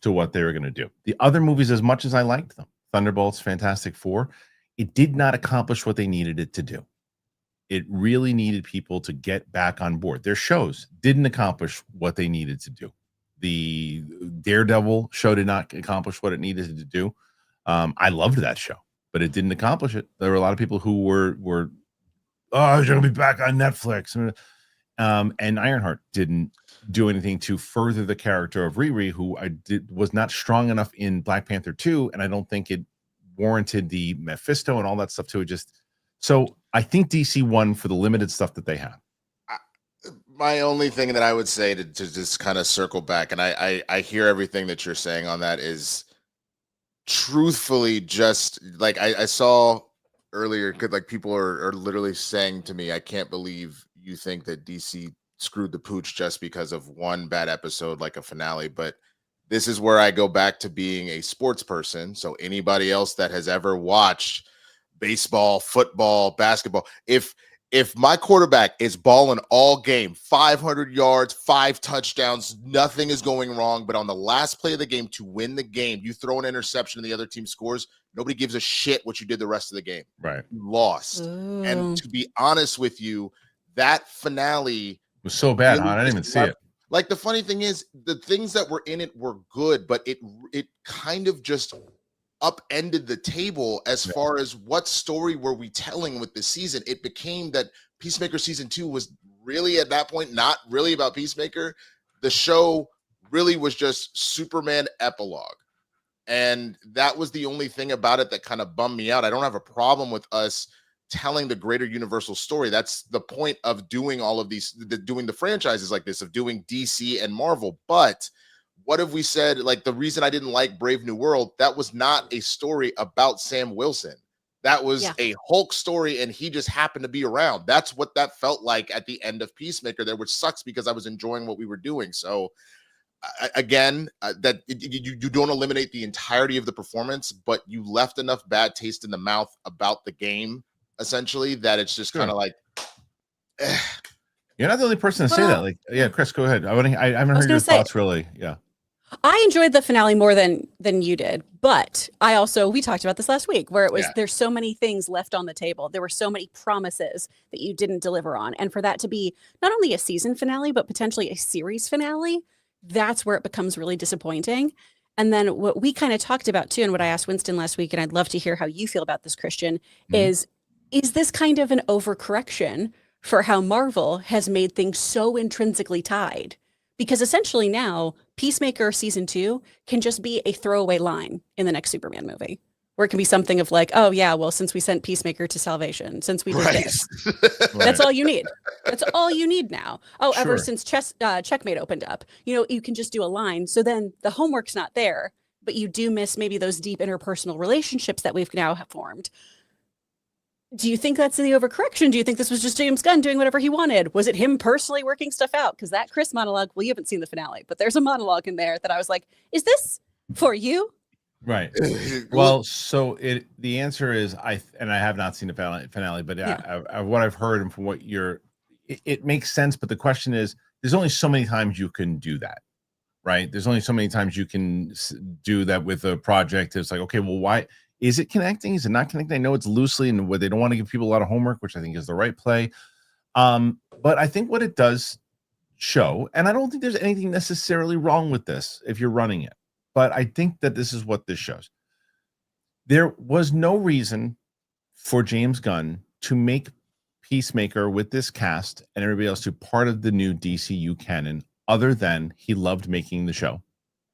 to what they were going to do. The other movies, as much as I liked them, Thunderbolts, Fantastic Four, it did not accomplish what they needed it to do. It really needed people to get back on board. Their shows didn't accomplish what they needed to do. The Daredevil show did not accomplish what it needed to do. I loved that show, but it didn't accomplish it. There were a lot of people who were it's going to be back on Netflix. And Ironheart didn't do anything to further the character of Riri, who was not strong enough in Black Panther 2, and I don't think it warranted the Mephisto and all that stuff too. So I think DC won for the limited stuff that they had. My only thing that I would say to just kind of circle back, and I hear everything that you're saying on that, is truthfully, just like I saw earlier, like people are literally saying to me, I can't believe you think that DC screwed the pooch just because of one bad episode, like a finale. But this is where I go back to being a sports person. So anybody else that has ever watched baseball, football, basketball, if my quarterback is balling all game, 500 yards, 5 touchdowns, nothing is going wrong, but on the last play of the game to win the game, you throw an interception and the other team scores, nobody gives a shit what you did the rest of the game. Right. You lost. Ooh. And to be honest with you, that finale was so bad, really huh? I didn't even see it. Like, the funny thing is, the things that were in it were good, but it kind of just upended the table as far as what story were we telling with this season. It became that Peacemaker season 2 was really at that point not really about Peacemaker. The show really was just Superman epilogue, and that was the only thing about it that kind of bummed me out. I don't have a problem with us telling the greater universal story. That's the point of doing all of these, doing the franchises like this, of doing DC and Marvel. But what have we said? Like, the reason I didn't like Brave New World, that was not a story about Sam Wilson. That was a Hulk story, and he just happened to be around. That's what that felt like at the end of Peacemaker there, which sucks because I was enjoying what we were doing. So that you don't eliminate the entirety of the performance, but you left enough bad taste in the mouth about the game, essentially, that it's just kind of like, You're not the only person to say that. Like, yeah, Chris, go ahead. I haven't heard your thoughts really. Yeah. I enjoyed the finale more than you did, but we talked about this last week, where it was there's so many things left on the table. There were so many promises that you didn't deliver on, and for that to be not only a season finale but potentially a series finale, that's where it becomes really disappointing. And then what we kind of talked about too, and what I asked Winston last week, and I'd love to hear how you feel about this, Kristian, is this kind of an overcorrection for how Marvel has made things so intrinsically tied? Because essentially now Peacemaker season 2 can just be a throwaway line in the next Superman movie, where it can be something of like, oh yeah, well, since we sent Peacemaker to Salvation, since we did this, that's all you need. That's all you need now. Oh, ever since Checkmate opened up, you can just do a line. So then the homework's not there, but you do miss maybe those deep interpersonal relationships that we've now formed. Do you think that's the overcorrection? Do you think this was just James Gunn doing whatever he wanted? Was it him personally working stuff out? Because that Chris monologue, well, you haven't seen the finale, but there's a monologue in there that I was like, is this for you? Right. Well, so the answer is I have not seen the finale, but what I've heard and from what it makes sense. But the question is, there's only so many times you can do that, right? There's only so many times you can do that with a project. It's like, okay, well, why is it connecting? Is it not connecting? I know it's loosely, and where they don't want to give people a lot of homework, which I think is the right play. But I think what it does show, and I don't think there's anything necessarily wrong with this if you're running it. But I think that this is what this shows. There was no reason for James Gunn to make Peacemaker with this cast and everybody else to part of the new DCU canon, other than he loved making the show.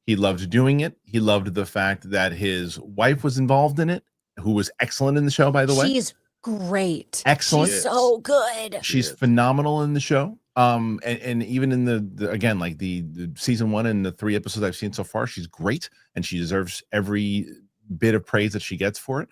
He loved doing it. He loved the fact that his wife was involved in it, who was excellent in the show, by the way. She's great. Excellent. She's so good. She's phenomenal in the show. And even in the again, like the season 1 and the 3 episodes I've seen so far, she's great, and she deserves every bit of praise that she gets for it.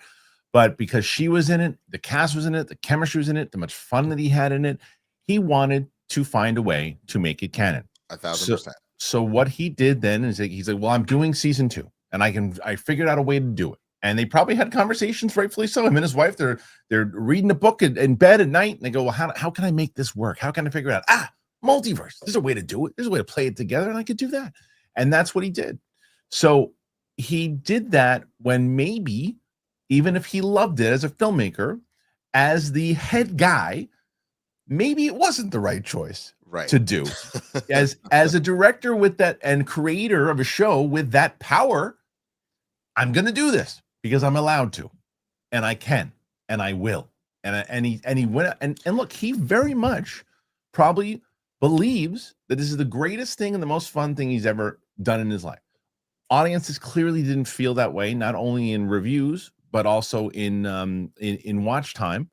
But because she was in it, the cast was in it, the chemistry was in it, the much fun that he had in it, he wanted to find a way to make it canon. 1,000%. So what he did then is he's like, well, I'm doing season 2, and I figured out a way to do it. And they probably had conversations, rightfully so. Him and his wife, they're reading a book in bed at night, and they go, well, how can I make this work? How can I figure it out? Multiverse. There's a way to do it. There's a way to play it together, and I could do that. And that's what he did. So he did that when maybe, even if he loved it as a filmmaker, as the head guy, maybe it wasn't the right choice to do. as a director with that and creator of a show with that power, I'm going to do this because I'm allowed to, and I can, and I will. And he went, and look, he very much probably believes that this is the greatest thing and the most fun thing he's ever done in his life. Audiences clearly didn't feel that way, not only in reviews, but also in watch time.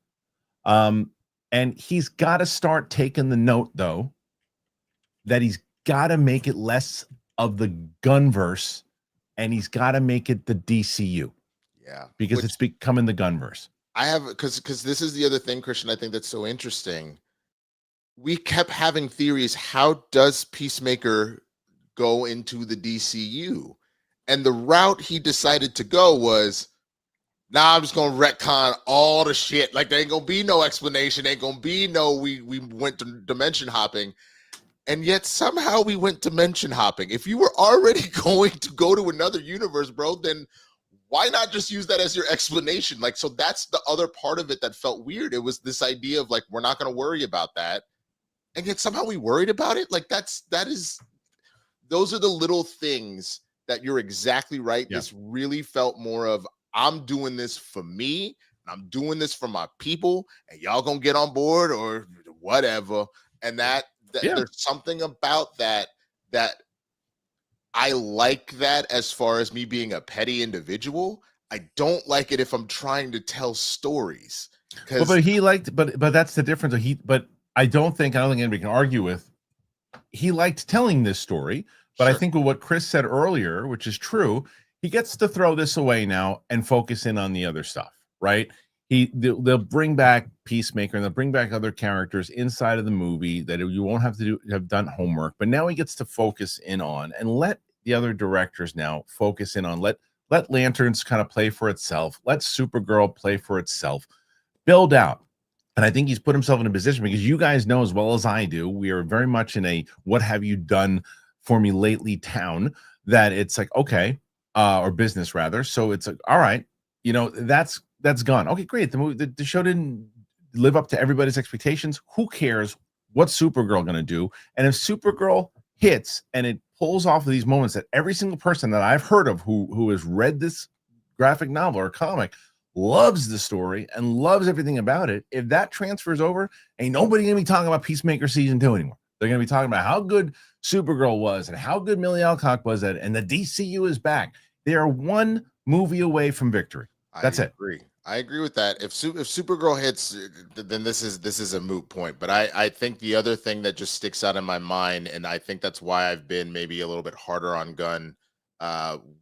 And he's got to start taking the note, though, that he's got to make it less of the Gunverse, and he's got to make it the DCU. Yeah, because it's becoming the Gunverse. I have because this is the other thing, Kristian, I think that's so interesting. We kept having theories. How does Peacemaker go into the DCU? And the route he decided to go was, nah, I'm just gonna retcon all the shit. Like, there ain't gonna be no explanation. Ain't gonna be no we went to dimension hopping. And yet somehow we went dimension hopping. If you were already going to go to another universe, bro, then why not just use that as your explanation? Like, so that's the other part of it that felt weird. It was this idea of like, we're not going to worry about that. And yet somehow we worried about it. Like, those are the little things that you're exactly right. Yeah. This really felt more of, I'm doing this for me. I'm doing this for my people, and y'all going to get on board or whatever. And there's something about that I like that as far as me being a petty individual. I don't like it if I'm trying to tell stories. But he liked, but that's the difference. But I don't think anybody can argue with. He liked telling this story, but sure. I think with what Chris said earlier, which is true, he gets to throw this away now and focus in on the other stuff, right? They'll bring back Peacemaker and they'll bring back other characters inside of the movie that you won't have to have done homework. But now he gets to focus in on and let the other directors now focus in on let Lanterns kind of play for itself. Let Supergirl play for itself. Build out. And I think he's put himself in a position, because you guys know as well as I do, we are very much in a what have you done for me lately town, that it's like, okay, or business rather. So it's like, all right, that's gone. Okay, great. The show didn't live up to everybody's expectations. Who cares? What's Supergirl going to do? And if Supergirl hits and it pulls off of these moments that every single person that I've heard of who has read this graphic novel or comic loves the story and loves everything about it, if that transfers over, ain't nobody going to be talking about Peacemaker season 2 anymore. They're going to be talking about how good Supergirl was and how good Millie Alcock was at it, and the DCU is back. They are one movie away from victory. That's it. I agree with that. If Supergirl hits, then this is a moot point. But I think the other thing that just sticks out in my mind, and I think that's why I've been maybe a little bit harder on Gunn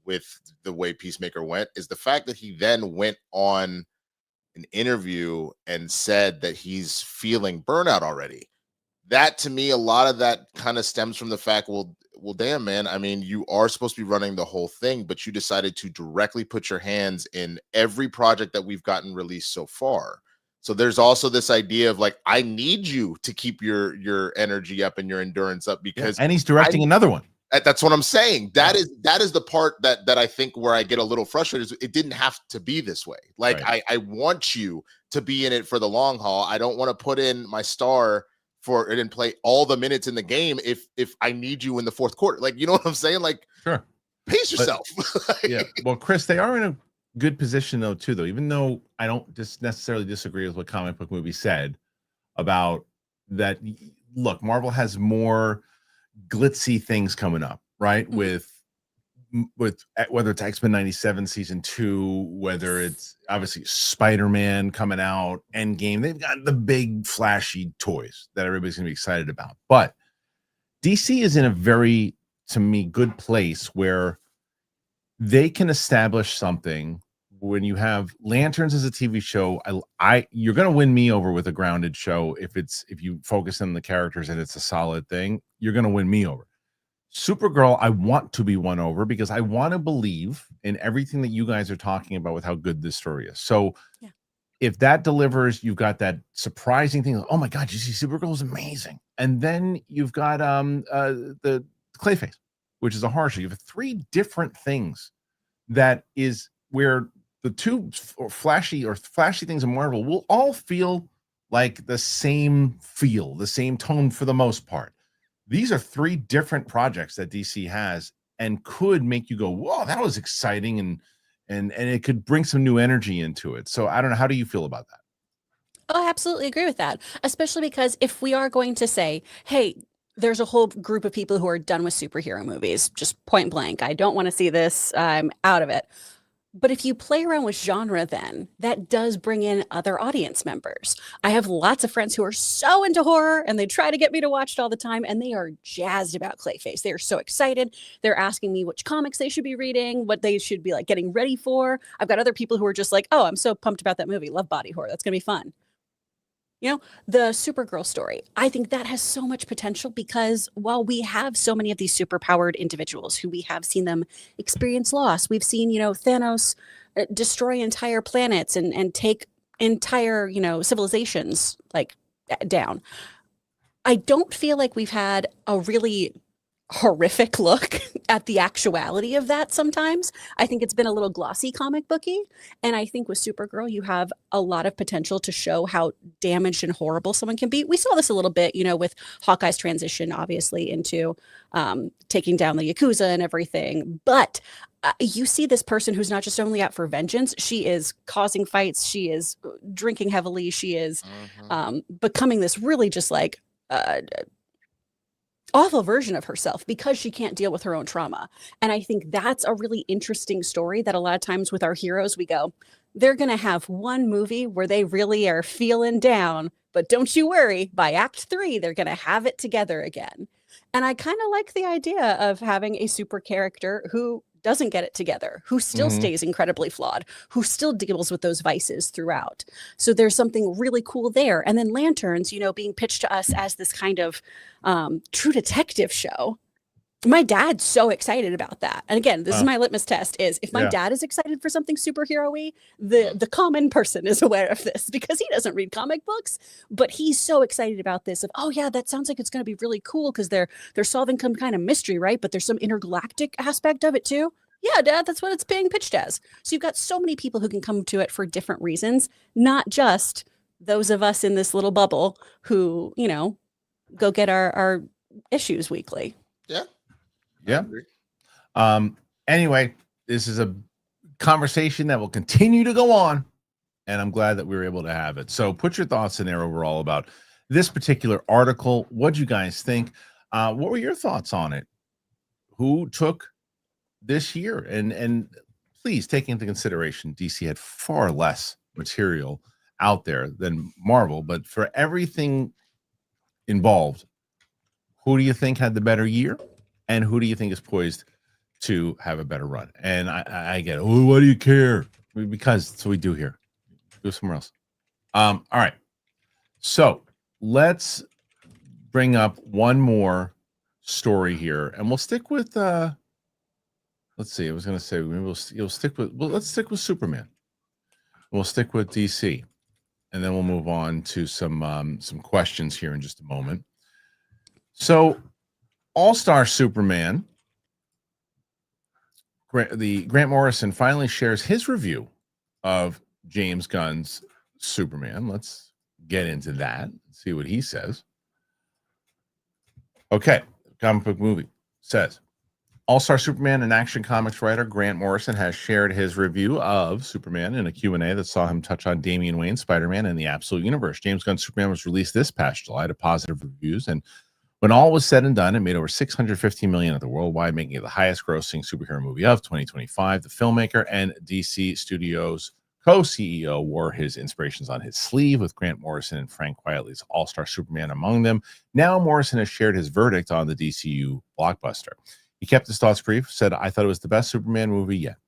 with the way Peacemaker went, is the fact that he then went on an interview and said that he's feeling burnout already. That, to me, a lot of that kind of stems from the fact, well, damn, man. I mean, you are supposed to be running the whole thing, but you decided to directly put your hands in every project that we've gotten released so far. So there's also this idea of like, I need you to keep your energy up and your endurance up, because and he's directing another one. That's what I'm saying. That is the part that I think where I get a little frustrated. Is it didn't have to be this way. Like, right. I want you to be in it for the long haul. I don't want to put in my star for it and play all the minutes in the game if I need you in the fourth quarter. Like, you know what I'm saying? Like, sure, pace yourself. Yeah. Well, Chris, they are in a good position though, too, though, even though I don't just necessarily disagree with what Comic Book Movie said about that. Look, Marvel has more glitzy things coming up, right? Mm-hmm. with whether it's X-Men 97 season 2, whether it's obviously Spider-Man coming out, Endgame, they've got the big flashy toys that everybody's gonna be excited about. But DC is in a very, to me, good place where they can establish something. When you have Lanterns as a TV show, you're gonna win me over with a grounded show. If you focus on the characters and it's a solid thing, you're gonna win me over. Supergirl, I want to be won over because I want to believe in everything that you guys are talking about with how good this story is. So yeah. If that delivers, you've got that surprising thing. Like, oh my God, you see Supergirl is amazing. And then you've got the Clayface, which is a horror show. You have 3 different things that is where the 2 flashy things in Marvel will all feel like the same feel, the same tone for the most part. These are 3 different projects that DC has and could make you go, whoa, that was exciting. And it could bring some new energy into it. So I don't know. How do you feel about that? Oh, I absolutely agree with that. Especially because if we are going to say, hey, there's a whole group of people who are done with superhero movies, just point blank, I don't want to see this, I'm out of it. But if you play around with genre, then that does bring in other audience members. I have lots of friends who are so into horror and they try to get me to watch it all the time. And they are jazzed about Clayface. They are so excited. They're asking me which comics they should be reading, what they should be like getting ready for. I've got other people who are just like, oh, I'm so pumped about that movie. Love body horror. That's going to be fun. You know, the Supergirl story, I think that has so much potential because while we have so many of these superpowered individuals who we have seen them experience loss, we've seen, Thanos destroy entire planets and take entire, civilizations like down. I don't feel like we've had a really horrific look at the actuality of that sometimes. I think it's been a little glossy comic booky. And I think with Supergirl, you have a lot of potential to show how damaged and horrible someone can be. We saw this a little bit, with Hawkeye's transition, obviously, into taking down the Yakuza and everything. But you see this person who's not just only out for vengeance, she is causing fights, she is drinking heavily, she is becoming this really just like awful version of herself because she can't deal with her own trauma. And I think that's a really interesting story that a lot of times with our heroes, we go, they're going to have one movie where they really are feeling down, but don't you worry, by act 3, they're going to have it together again. And I kind of like the idea of having a super character who doesn't get it together, who still stays incredibly flawed, who still deals with those vices throughout. So there's something really cool there. And then Lanterns, being pitched to us as this kind of true detective show. My dad's so excited about that. And again, this is my litmus test is if my dad is excited for something superhero-y, the common person is aware of this because he doesn't read comic books, but he's so excited about this of, oh yeah, that sounds like it's going to be really cool because they're solving some kind of mystery, right? But there's some intergalactic aspect of it too. Yeah, Dad, that's what it's being pitched as. So you've got so many people who can come to it for different reasons, not just those of us in this little bubble who, go get our issues weekly. Yeah. Yeah. Anyway, this is a conversation that will continue to go on, and I'm glad that we were able to have it. So put your thoughts in there overall about this particular article. What do you guys think? What were your thoughts on it? Who took this year? And please take into consideration DC had far less material out there than Marvel, but for everything involved, who do you think had the better year, and who do you think is poised to have a better run? And I get, oh, why do you care? Because that's what we do here. Go somewhere else. All right. So let's bring up one more story here, and we'll stick with let's see. I was going to say maybe let's stick with Superman. We'll stick with DC, and then we'll move on to some questions here in just a moment. So, All-Star Superman, Grant Morrison finally shares his review of James Gunn's Superman. Let's get into that and see what he says. Okay, comic book movie says, All-Star Superman and Action Comics writer Grant Morrison has shared his review of Superman in a Q&A that saw him touch on Damian Wayne's Spider-Man and the Absolute Universe. James Gunn's Superman was released this past July to positive reviews, and when all was said and done, it made over $650 million at the worldwide, making it the highest-grossing superhero movie of 2025. The filmmaker and DC Studios co-CEO wore his inspirations on his sleeve, with Grant Morrison and Frank Quietly's All-Star Superman among them. Now Morrison has shared his verdict on the DCU blockbuster. He kept his thoughts brief, said, I thought it was the best Superman movie yet.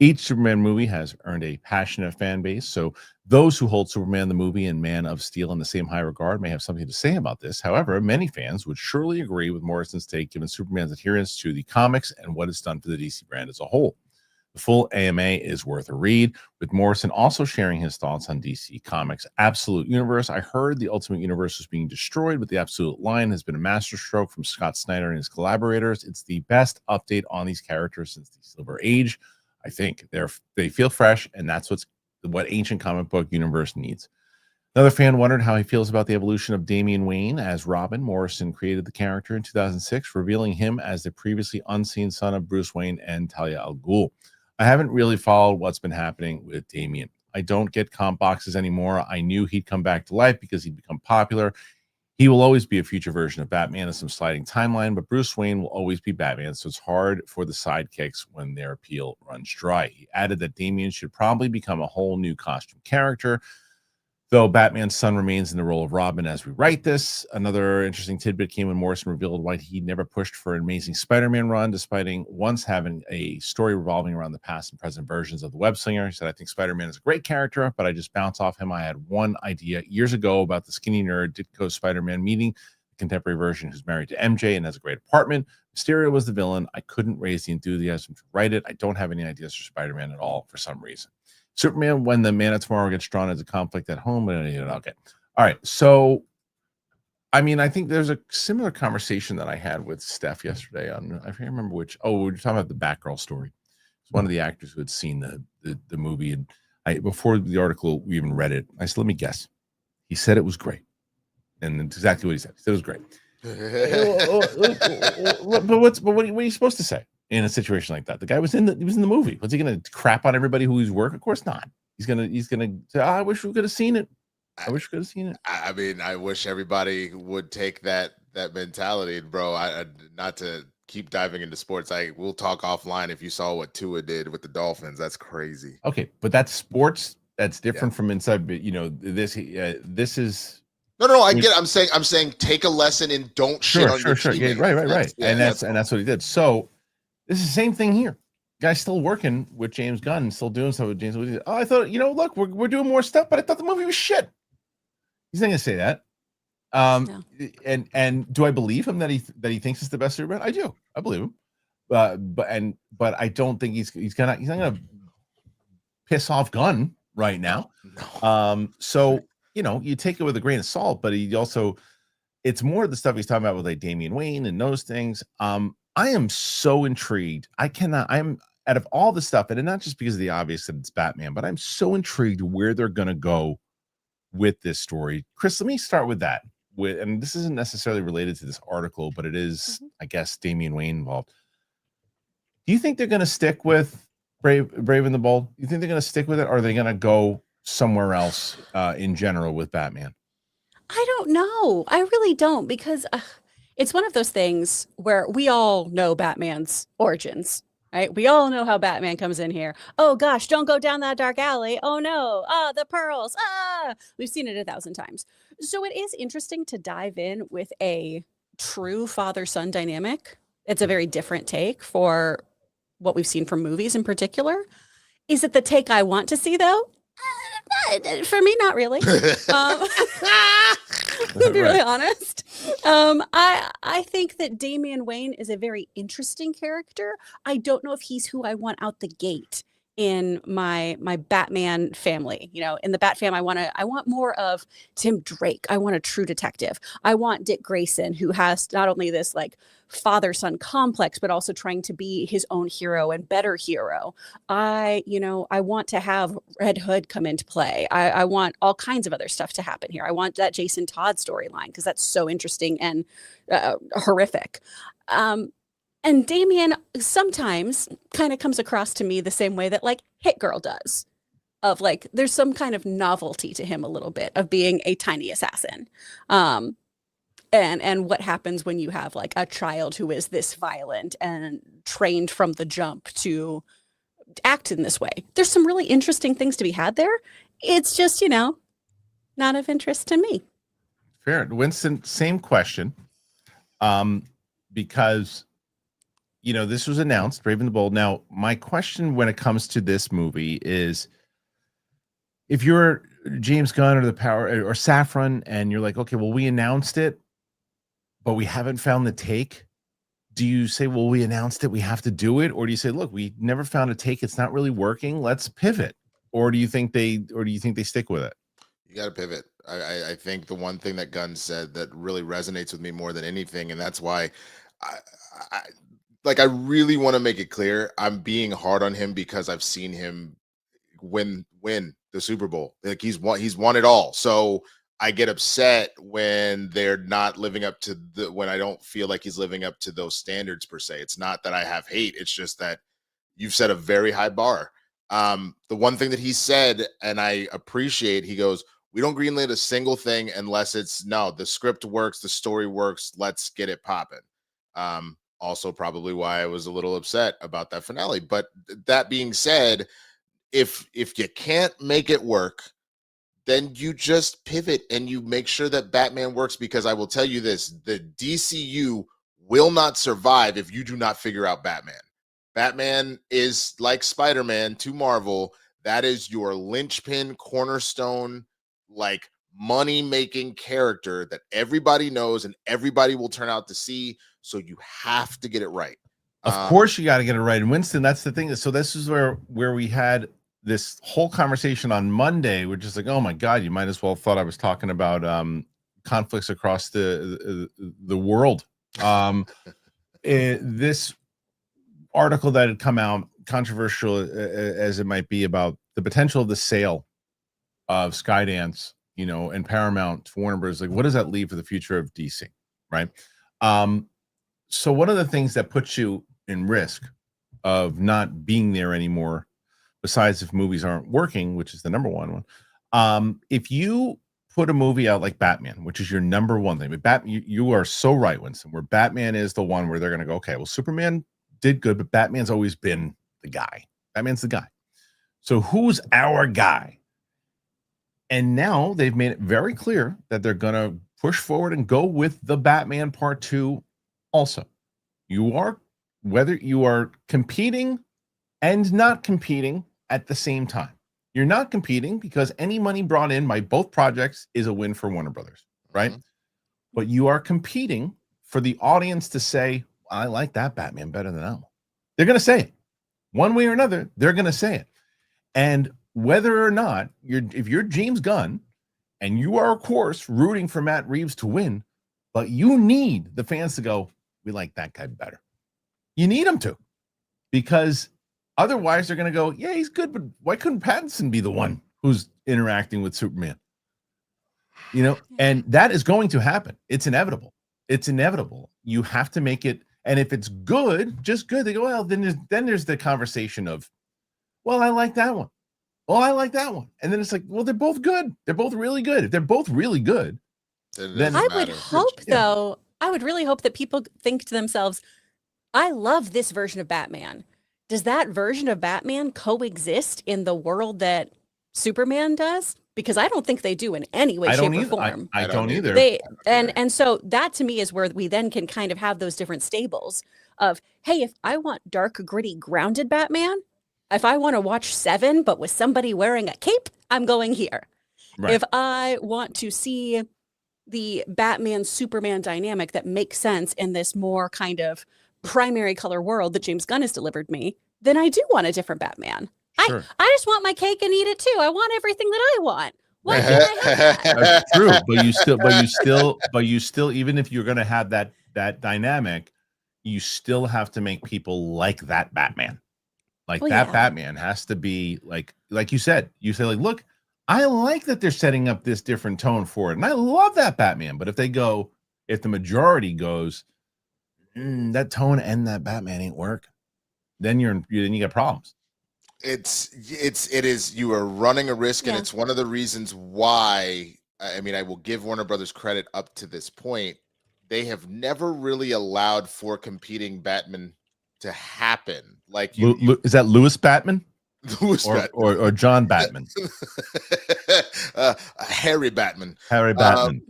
Each Superman movie has earned a passionate fan base, so those who hold Superman the movie and Man of Steel in the same high regard may have something to say about this. However, many fans would surely agree with Morrison's take, given Superman's adherence to the comics and what it's done for the DC brand as a whole. The full AMA is worth a read, with Morrison also sharing his thoughts on DC Comics' Absolute Universe. I heard the Ultimate Universe was being destroyed, but the Absolute line has been a masterstroke from Scott Snyder and his collaborators. It's the best update on these characters since the Silver Age. I think they feel fresh, and that's what ancient comic book universe needs. Another fan wondered how he feels about the evolution of Damian Wayne as Robin. Morrison created the character in 2006, revealing him as the previously unseen son of Bruce Wayne and Talia al Ghul. I haven't really followed what's been happening with Damian. I don't get comp boxes anymore. I knew he'd come back to life because he'd become popular. He will always be a future version of Batman in some sliding timeline, but Bruce Wayne will always be Batman, so it's hard for the sidekicks when their appeal runs dry. He added that Damian should probably become a whole new costume character, though Batman's son remains in the role of Robin as we write this. Another interesting tidbit came when Morrison revealed why he never pushed for an Amazing Spider-Man run, despite once having a story revolving around the past and present versions of the web slinger. He said, I think Spider-Man is a great character, but I just bounce off him. I had one idea years ago about the skinny nerd Ditko Spider-Man meeting the contemporary version who's married to MJ and has a great apartment. Mysterio was the villain. I couldn't raise the enthusiasm to write it. I don't have any ideas for Spider-Man at all for some reason. Superman, when the Man of Tomorrow gets drawn as a conflict at home. Okay. All right. So, I mean, I think there's a similar conversation that I had with Steph yesterday on, I can't remember which. Oh, we were talking about the Batgirl story. It's one of the actors who had seen the movie. And before the article, we even read it. I said, let me guess. He said it was great. And that's exactly what he said. He said it was great. But what are you supposed to say in a situation like that? The guy was in the movie. Was he going to crap on everybody who he's working? Of course not. He's gonna say, I wish we could have seen it. I wish we could have seen it. I mean, I wish everybody would take that mentality, bro. Not to keep diving into sports. We'll talk offline. If you saw what Tua did with the Dolphins, that's crazy. Okay, but that's sports. That's different from inside. But this is. No, I get it. I'm saying take a lesson and don't shit on your team. Yeah, right. And that's what he did. So this is the same thing here. Guy's still working with James Gunn, still doing stuff with James Gunn. Oh, I thought, look, we're doing more stuff, but I thought the movie was shit. He's not gonna say that. No. And do I believe him that he thinks it's the best Superman? I do. I believe him. But I don't think he's not gonna piss off Gunn right now. No. So you take it with a grain of salt, but it's more of the stuff he's talking about with like Damian Wayne and those things. I am so intrigued. I'm out of all the stuff, and not just because of the obvious that it's Batman, but I'm so intrigued where they're going to go with this story. Chris, let me start with that. And this isn't necessarily related to this article, but it is, I guess, Damian Wayne involved. Do you think they're going to stick with Brave and the Bold? You think they're going to stick with it, or are they going to go somewhere else in general with Batman? I don't know. I really don't, because it's one of those things where we all know Batman's origins. right? We all know how Batman comes in here. Oh gosh, don't go down that dark alley. Oh no, the pearls. We've seen it 1,000 times. So it is interesting to dive in with a true father-son dynamic. It's a very different take for what we've seen from movies in particular. Is it the take I want to see though? For me, not really. To be really honest, I think that Damian Wayne is a very interesting character. I don't know if he's who I want out the gate in my Batman family. You know, in the Bat fam, I want more of Tim Drake. I want a true detective. I want Dick Grayson, who has not only this like father-son complex, but also trying to be his own hero and better hero. I want to have Red Hood come into play. I want all kinds of other stuff to happen here. I want that Jason Todd storyline because that's so interesting and horrific. And Damien sometimes kind of comes across to me the same way that like Hit Girl does, of like there's some kind of novelty to him a little bit of being a tiny assassin. And what happens when you have like a child who is this violent and trained from the jump to act in this way. There's some really interesting things to be had there. It's just, not of interest to me. Fair. Winston, same question. Because this was announced, Brave and the Bold. Now, my question when it comes to this movie is, if you're James Gunn or or Safran, and you're like, okay, well, we announced it, but we haven't found the take. Do you say, well, we announced it, we have to do it? Or do you say, look, we never found a take, it's not really working, let's pivot? Or do you think they stick with it? You got to pivot. I think the one thing that Gunn said that really resonates with me more than anything, and that's why I really want to make it clear, I'm being hard on him because I've seen him win the Super Bowl. Like he's won it all. So I get upset when they're not living up to when I don't feel like he's living up to those standards per se. It's not that I have hate. It's just that you've set a very high bar. The one thing that he said, and I appreciate, he goes, we don't greenlight a single thing unless the script works, the story works, let's get it popping. Also probably why I was a little upset about that finale. But that being said, if you can't make it work, then you just pivot and you make sure that Batman works, because I will tell you this, the DCU will not survive if you do not figure out Batman. Batman is like Spider-Man to Marvel. That is your linchpin, cornerstone, like money-making character that everybody knows and everybody will turn out to see. So you have to get it right. Of course you got to get it right. And Winston, that's the thing. So this is where we had this whole conversation on Monday, which is like, oh my God, you might as well thought I was talking about conflicts across the world. This article that had come out, controversial as it might be, about the potential of the sale of Skydance, and Paramount to Warner Bros. Like, what does that leave for the future of DC, right? So one of the things that puts you in risk of not being there anymore, besides if movies aren't working, which is the number one, if you put a movie out like Batman, which is your number one thing, but you are so right, Winston, where Batman is the one where they're going to go, okay, well, Superman did good, but Batman's always been the guy. Batman's the guy. So who's our guy? And now they've made it very clear that they're going to push forward and go with the Batman Part 2 also. Whether you are competing and not competing at the same time. You're not competing because any money brought in by both projects is a win for Warner Brothers, right? Mm-hmm. But you are competing for the audience to say, I like that Batman better than that one. They're going to say it. One way or another, they're going to say it. And whether or not if you're James Gunn and you are, of course, rooting for Matt Reeves to win, but you need the fans to go, we like that guy better. You need them to, because otherwise they're going to go, yeah, he's good, but why couldn't Pattinson be the one who's interacting with Superman? And that is going to happen. It's inevitable. It's inevitable. You have to make it. And if it's good, just good, they go, well, then there's the conversation of, well, I like that one. Well, I like that one. And then it's like, well, they're both good. They're both really good. If they're both really good, then I would hope, though, I would really hope that people think to themselves, I love this version of Batman. does that version of Batman coexist in the world that Superman does? Because I don't think they do in any way, I don't shape, or either. form. I don't either. They and so that to me is where we then can kind of have those different stables of, hey, if I want dark, gritty, grounded Batman, if I want to watch Seven but with somebody wearing a cape, I'm going here. Right. If I want to see the Batman Superman dynamic that makes sense in this more kind of primary color world that James Gunn has delivered me, then I do want a different Batman. Sure. I just want my cake and eat it too. I want everything that I want. Why can't I have that? That's true, but you still, even if you're going to have that dynamic, you still have to make people like that Batman. Like that Batman has to be like you said. You say like, look, I like that they're setting up this different tone for it, and I love that Batman. But if the majority goes, that tone and that Batman ain't work, then you got problems. It is, you are running a risk, and it's one of the reasons why, I mean, I will give Warner Brothers credit up to this point. They have never really allowed for competing Batman to happen. Like, is that Louis Batman? Louis Batman. Or John Batman? Harry Batman. Harry Batman.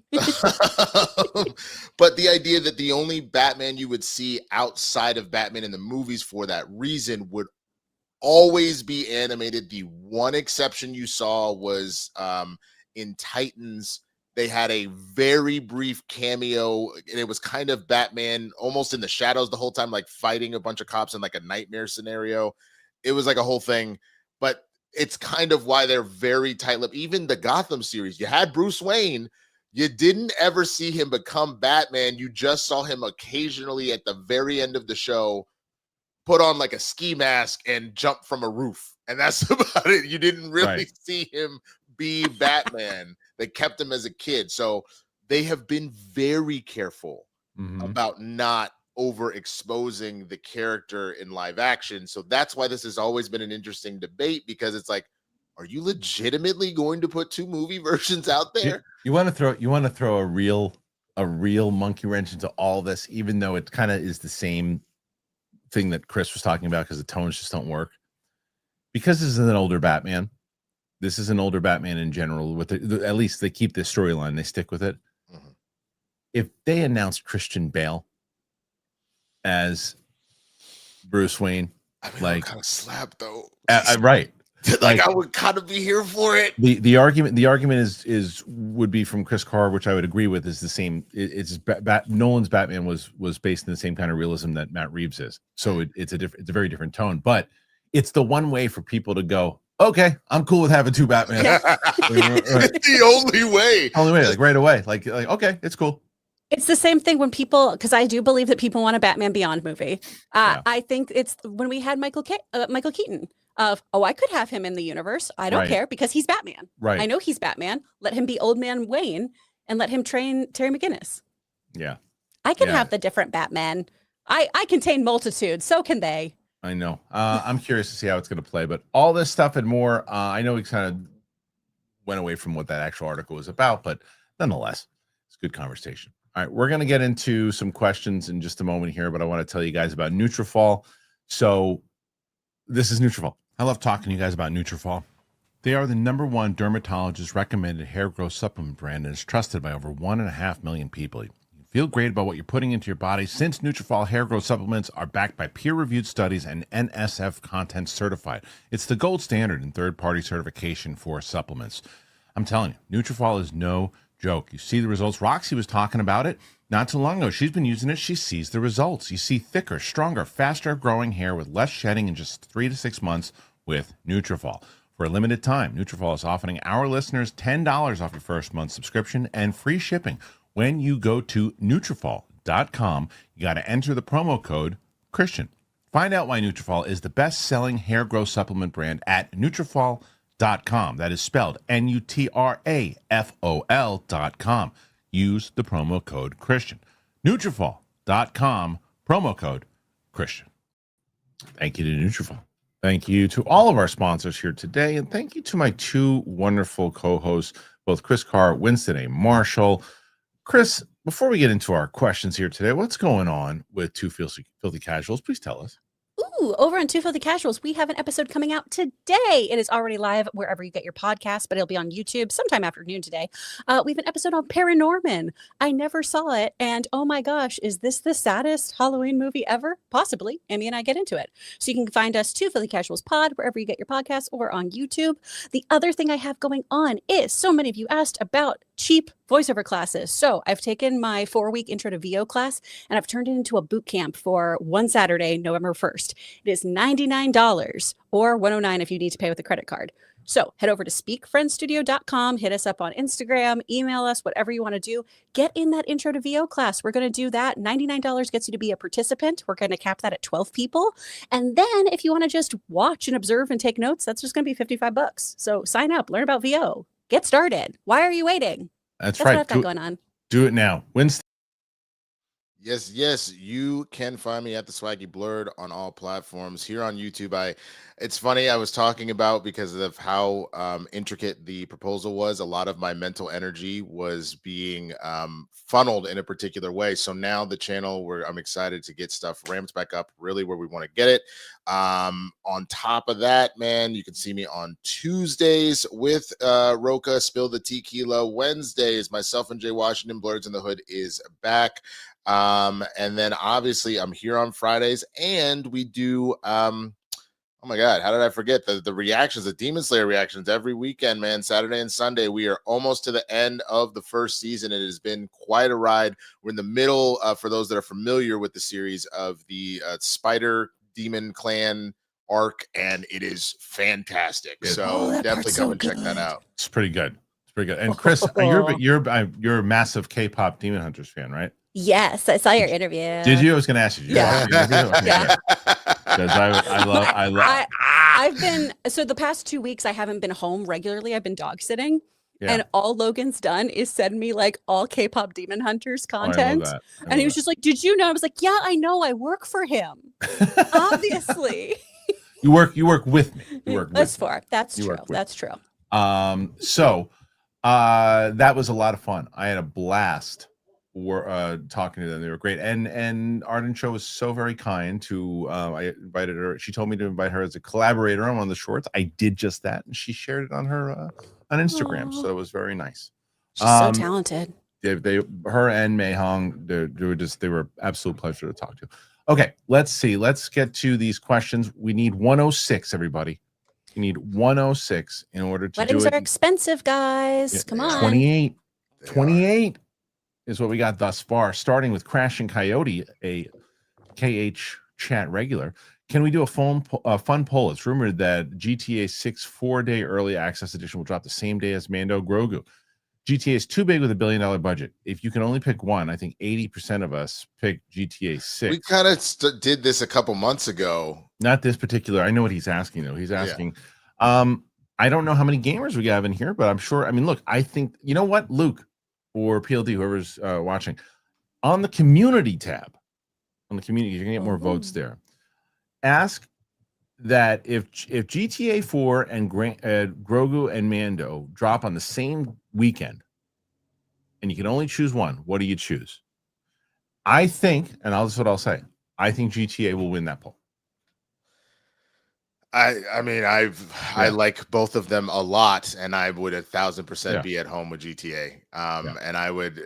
But the idea that the only Batman you would see outside of Batman in the movies for that reason would always be animated. The one exception you saw was in Titans. They had a very brief cameo, and it was kind of Batman almost in the shadows the whole time, like fighting a bunch of cops in like a nightmare scenario. It was like a whole thing, but it's kind of why they're very tight-lipped. Even the Gotham series, you had Bruce Wayne. You didn't ever see him become Batman. You just saw him occasionally at the very end of the show put on like a ski mask and jump from a roof. And that's about it. You didn't really see him be Batman. They kept him as a kid. So they have been very careful about not overexposing the character in live action. So that's why this has always been an interesting debate, because it's like, are you legitimately going to put two movie versions out there? You want to throw a real monkey wrench into all this, even though it kind of is the same thing that Chris was talking about, because the tones just don't work. Because this is an older Batman. This is an older Batman in general. With at least they keep this storyline. They stick with it. If they announced Christian Bale as Bruce Wayne, I mean, like kind of slap though. Right. Like I would kind of be here for it. The argument would be from Chris Carr, which I would agree with, is the same. Nolan's Batman was based in the same kind of realism that Matt Reeves is. So it's a very different tone, but it's the one way for people to go, okay, I'm cool with having two Batman. It's the only way. Like right away. Like okay, it's cool. It's the same thing when people, because I do believe that people want a Batman Beyond movie. I think it's when we had Michael Keaton. I could have him in the universe. I don't care, because he's Batman. Right. I know he's Batman. Let him be Old Man Wayne and let him train Terry McGinnis. Yeah. I can have the different Batman. I contain multitudes. So can they. I know. I'm curious to see how it's going to play, but all this stuff and more, I know we kind of went away from what that actual article was about, but nonetheless, it's a good conversation. All right, we're going to get into some questions in just a moment here, but I want to tell you guys about Nutrafol. So this is Nutrafol. I love talking to you guys about Nutrafol. They are the #1 dermatologist recommended hair growth supplement brand and is trusted by over 1.5 million people. You feel great about what you're putting into your body, since Nutrafol hair growth supplements are backed by peer-reviewed studies and NSF content certified. It's the gold standard in third-party certification for supplements. I'm telling you, Nutrafol is no joke. You see the results. Roxy was talking about it not too long ago. She's been using it. She sees the results. You see thicker, stronger, faster growing hair with less shedding in just 3 to 6 months with Nutrafol. For a limited time, Nutrafol is offering our listeners $10 off your first month subscription and free shipping. When you go to Nutrafol.com, you got to enter the promo code Christian. Find out why Nutrafol is the best-selling hair growth supplement brand at Nutrafol.com. That is spelled Nutrafol.com. Use the promo code Christian. Nutrafol.com, promo code Christian. Thank you to Nutrafol. Thank you to all of our sponsors here today, and thank you to my two wonderful co-hosts, both Chris Carr, Winston A. Marshall. Chris, before we get into our questions here today, what's going on with Two Filthy Casuals? Please tell us. Ooh, over on Two Filthy Casuals, we have an episode coming out today. It is already live wherever you get your podcast, but it'll be on YouTube sometime afternoon today. We have an episode on Paranorman. I never saw it, and oh my gosh, is this the saddest Halloween movie ever? Possibly. Amy and I get into it. So you can find us Two Filthy Casuals Pod wherever you get your podcasts or on YouTube. The other thing I have going on is so many of you asked about cheap voiceover classes. So I've taken my 4-week intro to VO class and I've turned it into a boot camp for one Saturday, November 1st. It is $99 or $109 if you need to pay with a credit card. So head over to speakfriendstudio.com, hit us up on Instagram, email us, whatever you want to do. Get in that intro to VO class. We're going to do that. $99 gets you to be a participant. We're going to cap that at 12 people. And then if you want to just watch and observe and take notes, that's just going to be $55. So sign up, learn about VO. Get started. Why are you waiting? That's What right. I've got going on. Do it now. Winston. Yes, you can find me at the Swaggy Blurred on all platforms. Here on YouTube, it's funny, I was talking about, because of how intricate the proposal was, a lot of my mental energy was being funneled in a particular way. So now the channel, where I'm excited to get stuff ramped back up really where we want to get it. On top of that, man, you can see me on Tuesdays with Roca, Spill the Tequila. Wednesdays, myself and Jay Washington, Blurs in the Hood is back. And then obviously I'm here on Fridays, and we do oh my god, how did I forget the reactions, the Demon Slayer reactions every weekend, man. Saturday and Sunday. We are almost to the end of the first season. It has been quite a ride. We're in the middle, for those that are familiar with the series, of the Spider Demon Clan arc, and it is fantastic. So definitely go and check that out. It's pretty good. It's pretty good. And Chris, you're a massive K-pop Demon Hunters fan, right? Yes, I saw your interview. Did you? I was going to ask you. Yeah. Yeah. Because I love. I've been, so the past 2 weeks I haven't been home regularly. I've been dog sitting, and all Logan's done is send me like all K-pop Demon Hunters content. And he was just like, "Did you know?" I was like, "Yeah, I know. I work for him, obviously." You work with me. That's true. That's true. So that was a lot of fun. I had a blast. Talking to them. They were great, and Arden Cho was so very kind to I invited her. She told me to invite her as a collaborator on one of the shorts. I did just that, and she shared it on her on Instagram. So it was very nice. She's so talented. Her and Mei Hong, they were absolute pleasure to talk to. Okay, let's see. Let's get to these questions. We need 106, everybody. We need 106 in order to Weddings do it. are expensive, guys. Come on. 28 is what we got thus far, starting with Crashing Coyote, a KH chat regular. Can we do a fun poll? It's rumored that GTA 6 4-day early access edition will drop the same day as Mando Grogu. GTA is too big with $1 billion budget. If you can only pick one, I think 80% of us picked GTA 6. We kind of did this a couple months ago. Not this particular. I know what he's asking, though. He's asking, I don't know how many gamers we have in here, but I'm sure. I mean, look, I think, you know what, Luke, or PLD, whoever's watching, on the community tab, on the community, you can get more votes there. Ask that if GTA 4 and Grogu and Mando drop on the same weekend, and you can only choose one, what do you choose? I think, and that's what I'll say, I think GTA will win that poll. I mean, I like both of them a lot, and I would 1,000% be at home with GTA. And I would,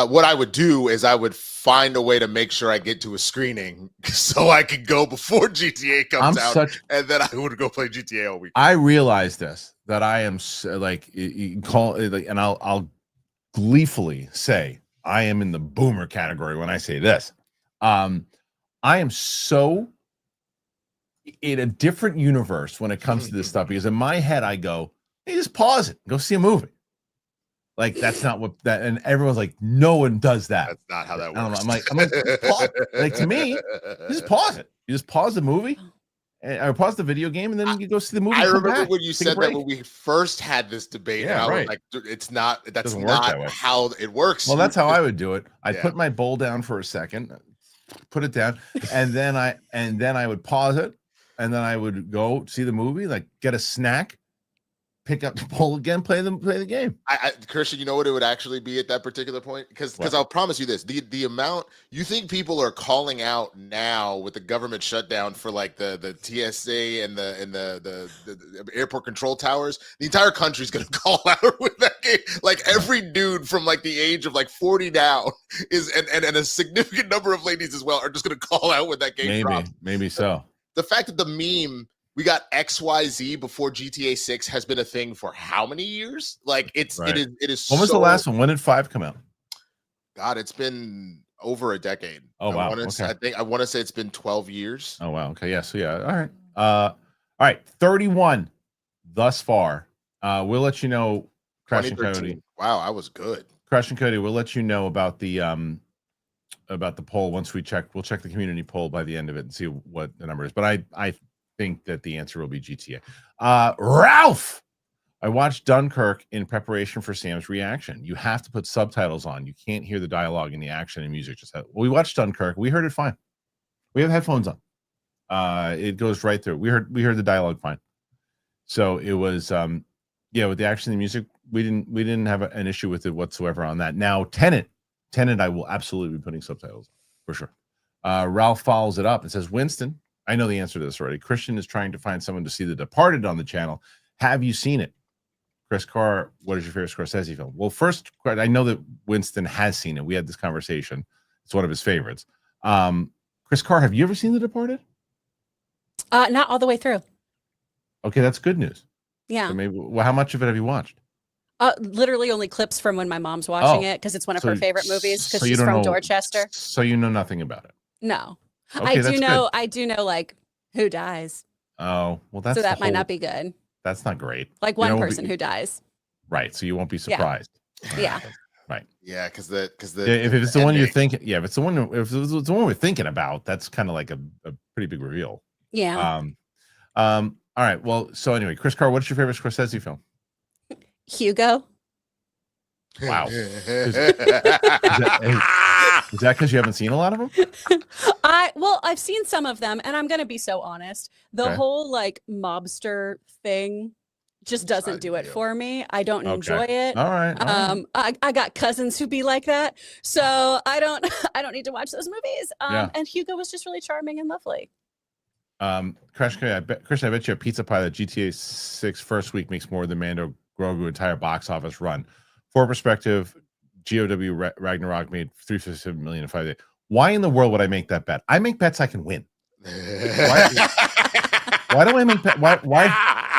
what I would do is I would find a way to make sure I get to a screening so I could go before GTA comes out, and then I would go play GTA all week. I realize this, that I am and I'll gleefully say I am in the boomer category when I say this. I am so in a different universe when it comes to this stuff, because in my head I go, hey, just pause it, go see a movie. Like, that's not what that, and everyone's like, no one does that. That's not how that works. I'm like like, to me, you just pause it. You just pause the movie, or pause the video game, and then you go see the movie. I remember when you said that when we first had this debate, and I was like, that's not how it works. Well, that's how I would do it. I'd put my bowl down for a second, put it down, and then I would pause it. And then I would go see the movie, like get a snack, pick up the poll again, play the game. Kristian, you know what it would actually be at that particular point? Because I'll promise you this: the amount you think people are calling out now with the government shutdown for like the TSA and the airport control towers, the entire country's gonna call out with that game. Like every dude from like the age of like 40 down is, and a significant number of ladies as well are just gonna call out when that game drops. Maybe so. The fact that the meme, we got XYZ before GTA 6 has been a thing for how many years? Like it is. When was the last one? When did 5 come out? God, it's been over a decade. Oh wow. I want to say it's been 12 years. Oh wow. Okay. Yeah. So yeah. All right. 31 thus far. We'll let you know. Crash and Cody. Wow, I was good. Crash and Cody. We'll let you know about the poll once we check. We'll check the community poll by the end of it and see what the number is. But I think that the answer will be GTA. Ralph, I watched Dunkirk in preparation for Sam's reaction. You have to put subtitles on. You can't hear the dialogue and the action and music. We watched Dunkirk. We heard it fine. We have headphones on. It goes right through. We heard the dialogue fine. So it was with the action and the music, we didn't have an issue with it whatsoever on that. Now Tenet, I will absolutely be putting subtitles for sure. Ralph follows it up and says, Winston, I know the answer to this already. Kristian is trying to find someone to see The Departed on the channel. Have you seen it? Chris Carr, what is your favorite Scorsese film? Well, first, I know that Winston has seen it. We had this conversation. It's one of his favorites. Chris Carr, have you ever seen The Departed? Not all the way through. Okay, that's good news. Yeah. So maybe. Well, how much of it have you watched? Literally only clips from when my mom's watching it because it's one of her favorite movies because she's from Dorchester. So you know nothing about it. No. Okay, I do know like who dies. Oh, well, that's so that might not be good. That's not great. Like one person who dies. Right. So you won't be surprised. Yeah. Right. Yeah, because if it's the one you're thinking, if it's the one we're thinking about, that's kind of like a pretty big reveal. Yeah. All right. Well, so anyway, Chris Carr, what's your favorite Scorsese film? Hugo. Wow. Is that because you haven't seen a lot of them? I've seen some of them, and I'm gonna be so honest. The whole like mobster thing just doesn't do it for me. I don't enjoy it. All right. I got cousins who be like that, so I don't need to watch those movies. And Hugo was just really charming and lovely. Kristian, I bet you a pizza pie that GTA 6 first week makes more than Mando Grogu entire box office run. For perspective, GOW Ragnarok made $357 million in 5 days. Why in the world would I make that bet? I make bets I can win. Why do I make bet? Why?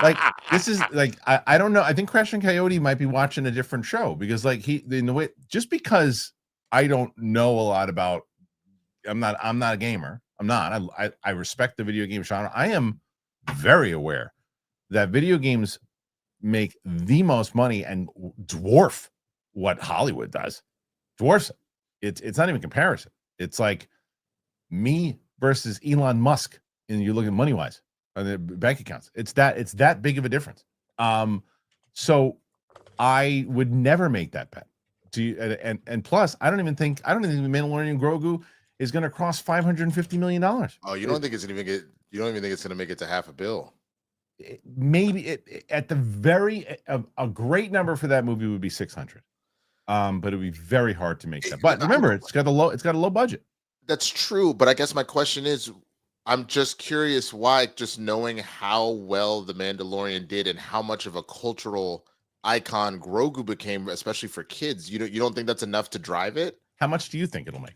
Like this is like I don't know. I think Crash and Coyote might be watching a different show because like in the way just because I don't know a lot about. I'm not a gamer. I'm not. I respect the video game genre. I am very aware that video games make the most money and dwarf what Hollywood does. Dwarfs it. It's not even comparison. It's like me versus Elon Musk, and you look at money wise on the bank accounts. It's that big of a difference. So I would never make that bet. And plus, I don't even think the Mandalorian Grogu is going to cross $550 million. Oh, you don't think it's going to get? You don't even think it's going to make it to $500 million? Maybe at the very a great number for that movie would be 600. But it'd be very hard to make that. But remember, it's got a low budget. That's true, but I guess my question is, I'm just curious why, just knowing how well The Mandalorian did and how much of a cultural icon Grogu became, especially for kids. You don't think that's enough to drive it? How much do you think it'll make?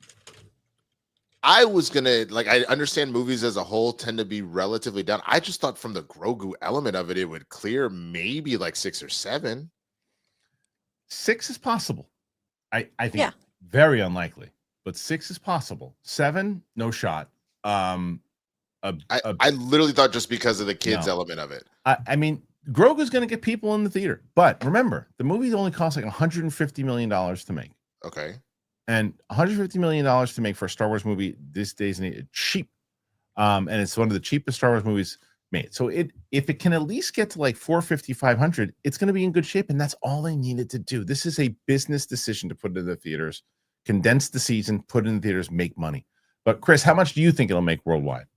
I understand movies as a whole tend to be relatively down. I just thought from the Grogu element of it, it would clear maybe like 6 or 7. 6 is possible. I think very unlikely, but 6 is possible. 7, no shot. I literally thought just because of the kids element of it. I mean, Grogu's going to get people in the theater, but remember, the movie only cost like $150 million to make. Okay. And $150 million to make for a Star Wars movie these days is cheap. And it's one of the cheapest Star Wars movies made. So if it can at least get to like 450, 500, it's going to be in good shape. And that's all they needed to do. This is a business decision to put it in the theaters, condense the season, put it in the theaters, make money. But Chris, how much do you think it'll make worldwide?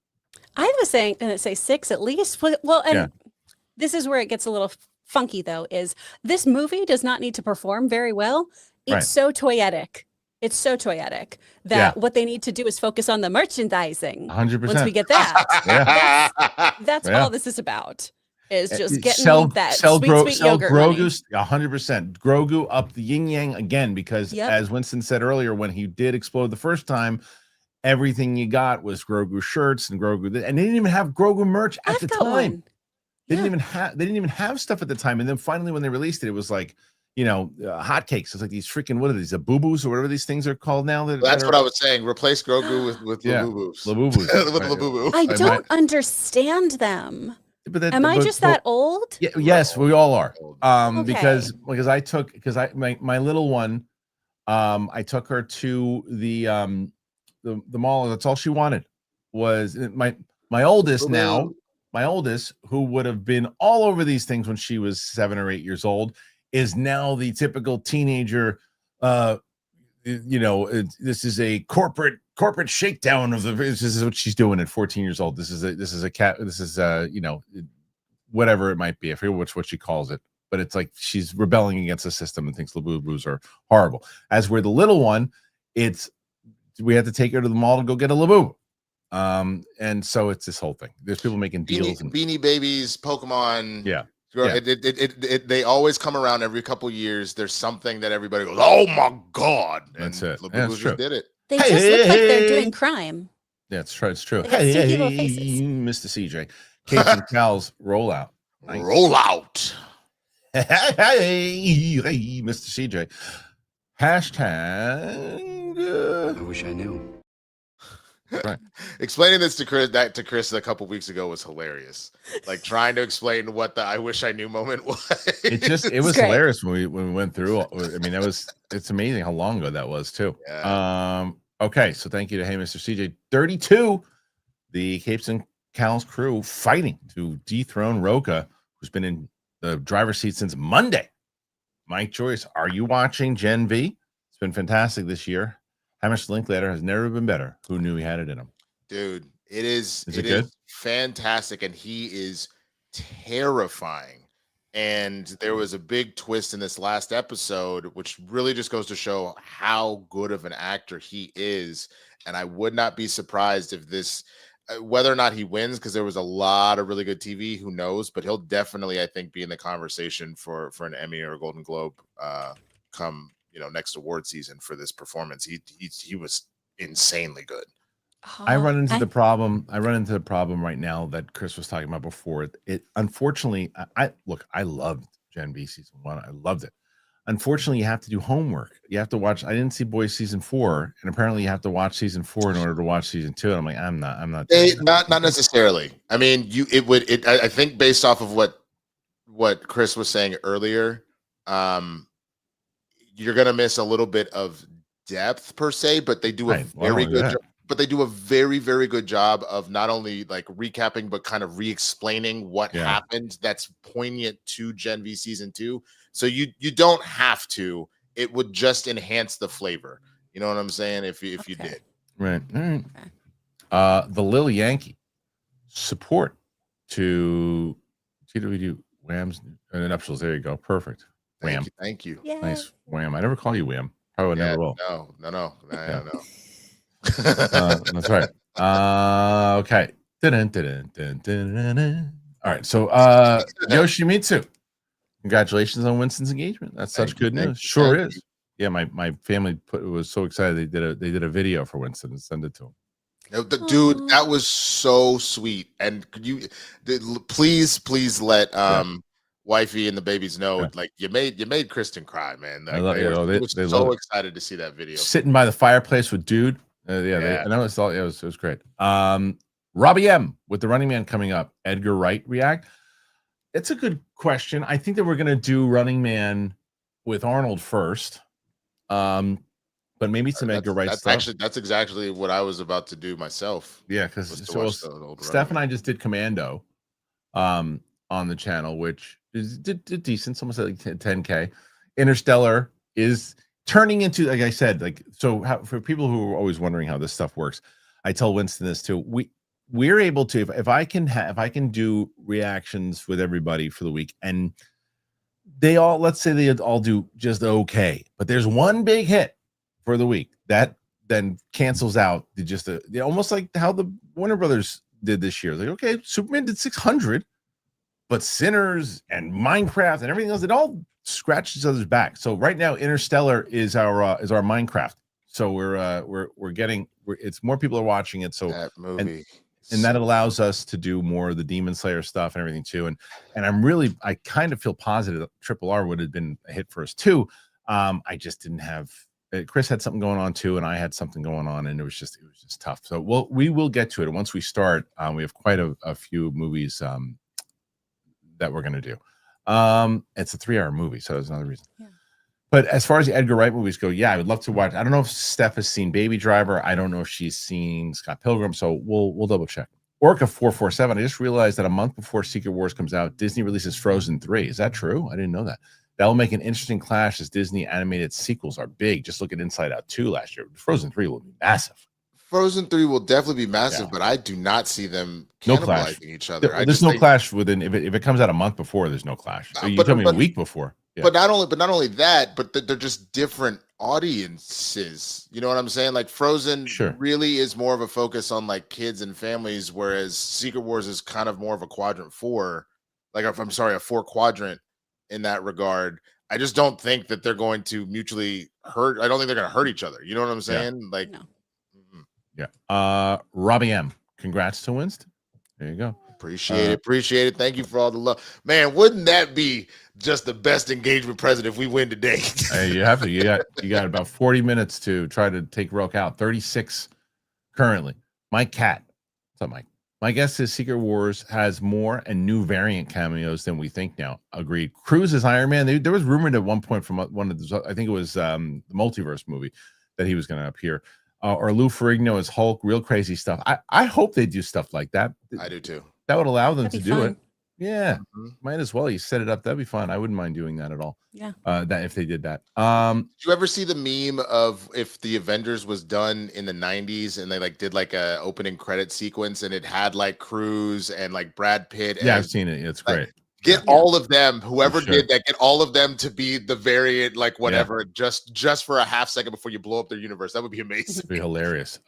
I was saying, and say 6 at least. Well, and this is where it gets a little funky though is this movie does not need to perform very well. It's Right. so toyetic. It's so toyetic that what they need to do is focus on the merchandising. 100%. Once we get that, that's Yeah. all this is about. Is just getting sell that sweet yogurt money. Grogu 100%. Grogu up the yin yang again, because as Winston said earlier, when he did explode the first time, everything you got was Grogu shirts and Grogu, and they didn't even have Grogu merch at the time. They didn't even have stuff at the time. And then finally, when they released it, it was like, hotcakes. It's like these freaking, what are these, Labubus or whatever these things are called now? That's what I was saying. Replace Grogu with Labubus. Labubus. With Labubu. I don't understand them. Am I just that old? Yes, we all are. Okay. Because my little one, I took her to the mall. That's all she wanted was my oldest now. My oldest, who would have been all over these things when she was 7 or 8 years old, is now the typical teenager. This is a corporate shakedown of this is what she's doing at 14 years old. This is a cat. This is whatever it might be. I forget what she calls it, but it's like she's rebelling against the system and thinks Labubus are horrible. As we're the little one, we have to take her to the mall to go get a Labubu. And so it's this whole thing. There's people making deals. Beanie Babies, Pokemon. Yeah. They always come around every couple years. There's something that everybody goes, "Oh my god!" And that's it. Labubu just did it. They just look like they're doing crime. Yeah, it's true. It's true. They got stinky little faces. Mr. CJ, Capes and Cowls roll out. Nice. Roll out. Hey, Mr. CJ. Hashtag. I wish I knew. Right. Explaining this to Chris a couple weeks ago was hilarious. Like trying to explain what the "I wish I knew" moment was. It was great. hilarious when we went through. I mean, it's amazing how long ago that was too. Yeah. Okay, so thank you to Mr. CJ. 32, the Capes and Cowls crew fighting to dethrone Roka, who's been in the driver's seat since Monday. Mike Joyce, are you watching Gen V? It's been fantastic this year. Hamish Linklater has never been better. Who knew he had it in him? Dude, it is good? fantastic, and he is terrifying. And there was a big twist in this last episode, which really just goes to show how good of an actor he is. And I would not be surprised if this, whether or not he wins, because there was a lot of really good TV, who knows, but he'll definitely, I think, be in the conversation for an Emmy or a Golden Globe come next award season for this performance. He was insanely good. I run into the problem right now that Chris was talking about before. It unfortunately, I loved Gen V season 1. I loved it. Unfortunately, you have to do homework. You have to watch. I didn't see Boys season 4, and apparently you have to watch season 4 in order to watch season 2. And I'm like, I'm not. Not necessarily. I mean, I think based off of what Chris was saying earlier, you're gonna miss a little bit of depth per se, but they do a very good job. But they do a very, very good job of not only like recapping, but kind of re-explaining what happened that's poignant to Gen V season 2. So you don't have to. It would just enhance the flavor. You know what I'm saying? If you did. Right. All right. The Lil Yankee support to TWD Wham's nuptials. There you go. Perfect. Wham. Thank you. Yay. Nice. Wham. I never call you Wham. Probably never will. No. That's right. Okay. All right. So Yoshimitsu, congratulations on Winston's engagement. That's such good news. Sure is. Yeah, my family was so excited they did a video for Winston and send it to him. Dude, that was so sweet. And could you please let wifey and the babies know, like you made Kristian cry, man. Like, they were so excited to see that video. Sitting by the fireplace with dude. I know it was great. Robbie M with the Running Man coming up. Edgar Wright react. It's a good question. I think that we're gonna do Running Man with Arnold first. But maybe some Edgar Wright stuff. That's exactly what I was about to do myself. Yeah, because Steph and I just did Commando on the channel, which did decent, almost like 10K. Interstellar is turning into, like I said, for people who are always wondering how this stuff works, I tell Winston this too. We're able to, if I can do reactions with everybody for the week, and they all, let's say they all do just okay, but there's one big hit for the week that then cancels out almost like how the Warner Brothers did this year. Like, okay, Superman did 600, but Sinners and Minecraft and everything else, it all scratched each other's back. So right now, Interstellar is our Minecraft. So it's more people are watching it. So that movie. And that allows us to do more of the Demon Slayer stuff and everything too. And I kind of feel positive that Triple R would have been a hit for us too. I just didn't have. Chris had something going on too, and I had something going on, and it was just tough. So we will get to it. And once we start, we have quite a few movies that we're going to do. It's a 3-hour movie, so that's another reason. Yeah. But as far as the Edgar Wright movies go, yeah, I would love to watch. I don't know if Steph has seen Baby Driver. I don't know if she's seen Scott Pilgrim. So we'll double check. Orca 447. I just realized that a month before Secret Wars comes out, Disney releases Frozen 3. Is that true? I didn't know that. That will make an interesting clash as Disney animated sequels are big. Just look at Inside Out 2 last year. Frozen 3 will be massive. Frozen 3 will definitely be massive, but I do not see them cannibalizing each other. There's no clash within. If it comes out a month before, there's no clash. So you told me a week before. Yeah. But not only that, but they're just different audiences. You know what I'm saying? Like Frozen really is more of a focus on like kids and families, whereas Secret Wars is kind of more of a quadrant 4. Like a 4 quadrant in that regard. I just don't think that they're going to mutually hurt. I don't think they're going to hurt each other. You know what I'm saying? Yeah. Like, no. Yeah. Robbie M. Congrats to Winston. There you go. Appreciate it. Thank you for all the love, man. Wouldn't that be just the best engagement present if we win today? Hey, you have to. You got about 40 minutes to try to take Roke out. 36 currently. Mike Cat. What's up, Mike? My guess is Secret Wars has more and new variant cameos than we think now. Agreed. Cruise is Iron Man. There was rumored at one point from one of the, I think it was the multiverse movie, that he was going to appear. Or Lou Ferrigno as Hulk. Real crazy stuff. I hope they do stuff like that. I do too. That would allow them to do fun. it. Yeah, might as well. You set it up. That'd be fun. I wouldn't mind doing that at all. Yeah. That if they did that. Did you ever see the meme of if the Avengers was done in the 90s and they like did like a opening credit sequence and it had like Cruise and like Brad Pitt? Yeah, I've seen it. It's great. Get all of them, whoever did that, get all of them to be the variant, like whatever, just for a half second before you blow up their universe. That would be amazing. It'd be hilarious.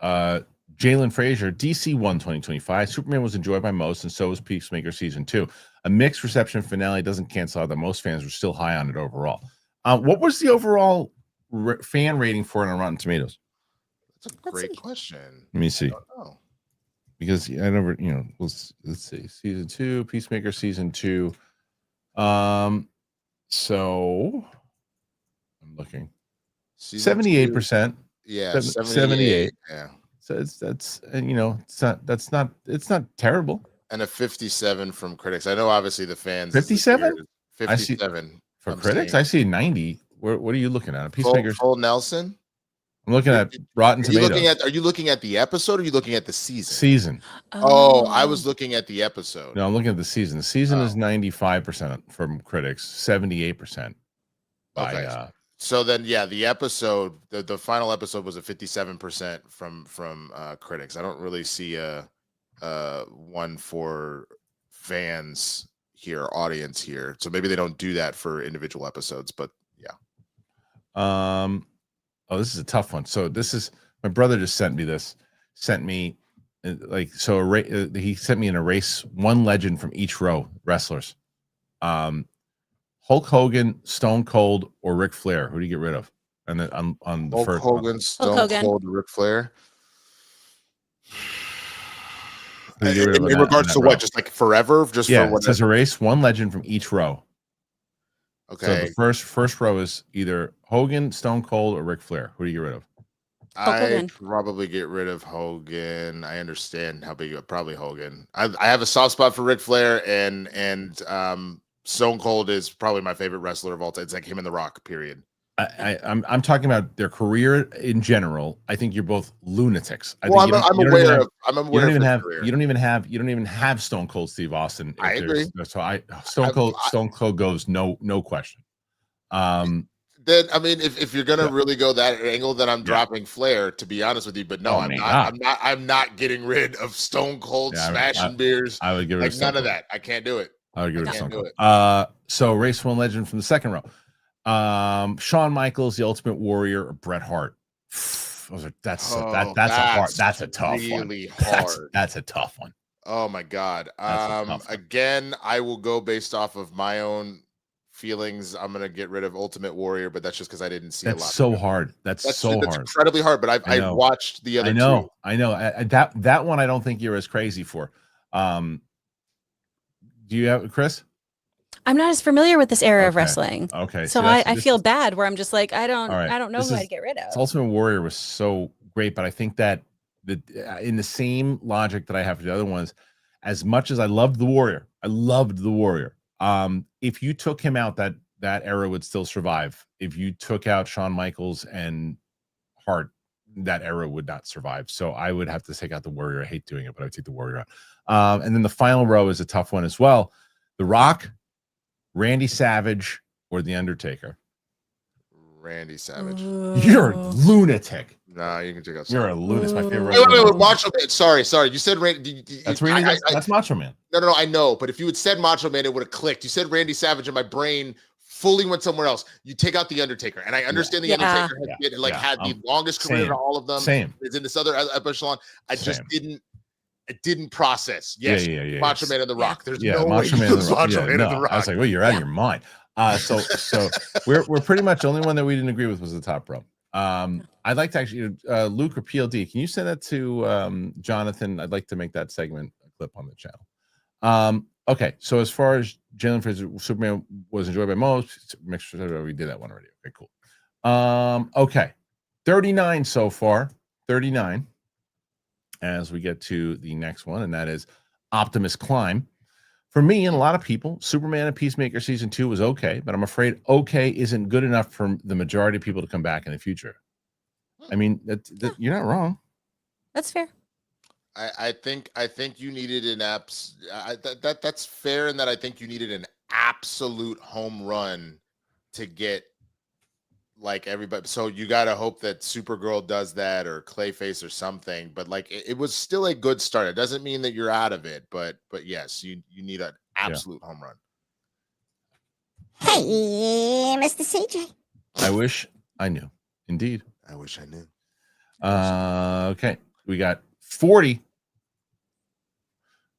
Jalen Frazier, DC won 2025. Superman was enjoyed by most, and so was Peacemaker Season 2. A mixed reception finale doesn't cancel out that most fans were still high on it overall. What was the overall fan rating for it on Rotten Tomatoes? That's a great question. Let me see. I don't know. Because I never, let's see. Season 2, Peacemaker Season 2. So I'm looking. 78%. Yeah, 78. Yeah. So it's not terrible. And a 57 from critics. I know obviously the fans. 57? 57 for critics. I see 90. What are you looking at? A Peacemaker. Full Nelson. I'm looking at Rotten Tomatoes. Are you looking at the episode or are you looking at the season? Season. Oh, I was looking at the episode. No, I'm looking at the season. The season is 95% from critics, 78% by So then, yeah, the episode, the final episode was a 57% from critics. I don't really see a one for fans here, audience here. So maybe they don't do that for individual episodes, but yeah. Oh, this is a tough one. So this is my brother just sent me this. He sent me in a race, one legend from each row wrestlers. Hulk Hogan, Stone Cold, or Ric Flair. Who do you get rid of? And then on the Hulk first Hogan, Stone Cold, Ric Flair. In regards to what? Just like forever? Just for what? It says erase one legend from each row. Okay. So the first row is either Hogan, Stone Cold, or Ric Flair. Who do you get rid of? I probably get rid of Hogan. I understand how big. Probably Hogan. I have a soft spot for Ric Flair, and Stone Cold is probably my favorite wrestler of all time. It's like him and The Rock. Period. I'm talking about their career in general. I think you're both lunatics. I'm aware of. You don't even have Stone Cold Steve Austin. I agree. So Stone Cold goes no question. Then I mean, if you're gonna really go that angle, then I'm dropping Flair. To be honest with you, but no, I'm not getting rid of Stone Cold smashing beers. I would give it none of that. I can't do it. I would give it Stone Cold. So race one legend from the second row. Shawn Michaels, the Ultimate Warrior, or Bret Hart. That's a tough really one. hard. That's a tough one. Oh my God. That's a tough one. Again, I will go based off of my own feelings. I'm gonna get rid of Ultimate Warrior, but that's just because I didn't see a lot. That's so hard. That's so hard. Incredibly hard. But I've watched the other two. I know. That one I don't think you're as crazy for. Do you have Chris? I'm not as familiar with this era of wrestling. Okay. So I feel bad where I'm just like, I don't know who I'd get rid of. Ultimate Warrior was so great, but I think that in the same logic that I have for the other ones, as much as I loved the Warrior, if you took him out, that era would still survive. If you took out Shawn Michaels and Hart, that era would not survive. So I would have to take out the Warrior. I hate doing it, but I would take the Warrior out. And then the final row is a tough one as well. The Rock, Randy Savage, or The Undertaker. Randy Savage. You're a lunatic. Nah, you can check out. You're a lunatic. My favorite. Wait, Macho Man. Sorry. You said Randy. That's Macho Man. No, I know. But if you had said Macho Man, it would have clicked. You said Randy Savage, and my brain fully went somewhere else. You take out the Undertaker, and I understand the Undertaker had the longest career of all of them. Same. It's in this other echelon. I just didn't process. Yes, Macho Man and the Rock. There's no Macho way Man and the Rock. I was like, well, you're out of your mind. So we're pretty much the only one that we didn't agree with was the top row. I'd like to actually Luke or PLD, can you send that to Jonathan? I'd like to make that segment a clip on the channel. Okay, so as far as Jalen Fraser Superman was enjoyed by most, make sure we did that one already. Okay, cool. Okay, 39 so far. 39 as we get to the next one, and that is Optimus Climb. For me and a lot of people, Superman and Peacemaker season 2 was okay, but I'm afraid okay isn't good enough for the majority of people to come back in the future. I mean, you're not wrong. That's fair. I think you needed an that's fair in that I think you needed an absolute home run to get like everybody. So you got to hope that Supergirl does that or Clayface or something, but like it was still a good start. It doesn't mean that you're out of it, but yes, you need an absolute home run. Hey, Mr. CJ. I wish I knew. Indeed. I wish I knew. Okay. We got 40.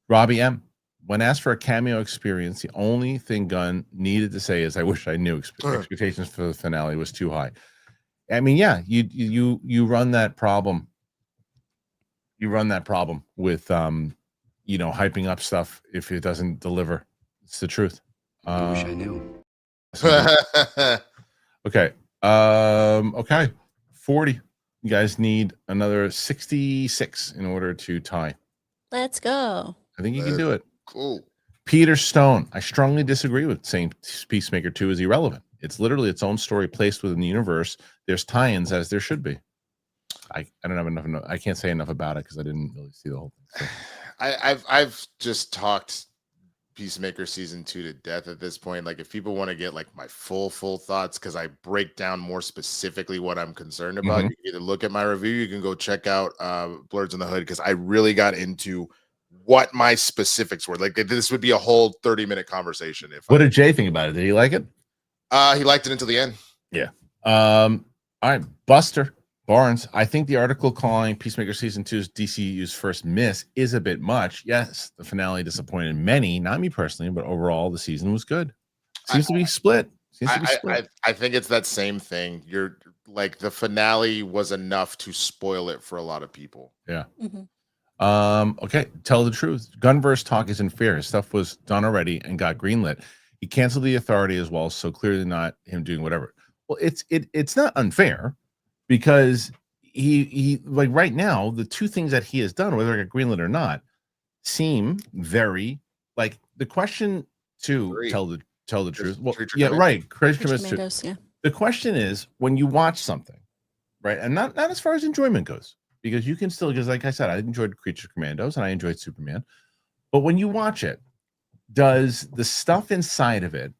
Robbie M. When asked for a cameo experience, the only thing Gunn needed to say is, "I wish I knew." Expectations for the finale was too high. I mean, yeah, you run that problem. You run that problem with hyping up stuff if it doesn't deliver. It's the truth. I wish I knew. Okay. Okay. 40. You guys need another 66 in order to tie. Let's go. I think you can do it. Cool. Peter Stone. I strongly disagree with saying Peacemaker 2 is irrelevant. It's literally its own story placed within the universe. There's tie-ins as there should be. I don't have enough. I can't say enough about it because I didn't really see the whole thing. So. I've just talked Peacemaker season 2 to death at this point. Like if people want to get like my full thoughts, because I break down more specifically what I'm concerned about, you can either look at my review, you can go check out Blurs in the Hood, because I really got into what my specifics were. Like this would be a whole 30-minute conversation. What did Jay think about it? Did he like it? He liked it until the end. Yeah. All right, Buster Barnes. I think the article calling Peacemaker season 2's DCU's first miss is a bit much. Yes, the finale disappointed many, not me personally, but overall the season was good. Seems to be split. I think it's that same thing. You're like the finale was enough to spoil it for a lot of people. Yeah. Okay, tell the truth. Gunverse talk isn't fair. His stuff was done already and got greenlit. He canceled the Authority as well, so clearly not him doing whatever. Well, it's not unfair, because he like right now the two things that he has done, whether it got greenlit or not, seem very like the question to tell the truth. Well, yeah, right. Yeah. The question is, when you watch something, right, and not as far as enjoyment goes, because you can still, because like I said, I enjoyed Creature Commandos and I enjoyed Superman, but when you watch it, does the stuff inside of it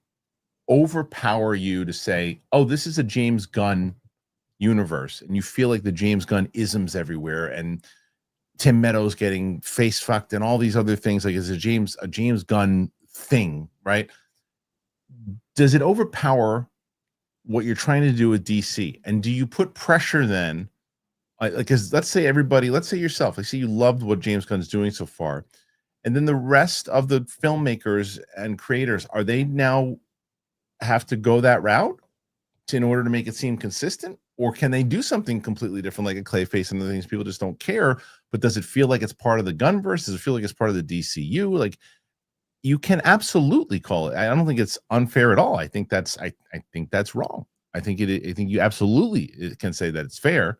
overpower you to say, oh, this is a James Gunn universe, and you feel like the James Gunn isms everywhere, and Tim Meadows getting face fucked and all these other things, like it's a James Gunn thing, right? does it overpower what you're trying to do with DC? And do you put pressure then? Because let's say yourself, let's say you loved what James Gunn's doing so far, and then the rest of the filmmakers and creators, are they now have to go that route in order to make it seem consistent? Or can they do something completely different, like a Clayface and other things people just don't care? But does it feel like it's part of the Gunverse? Does it feel like it's part of the DCU? Like, you can absolutely call it. I don't think it's unfair at all. I think that's wrong. I think you absolutely can say that it's fair,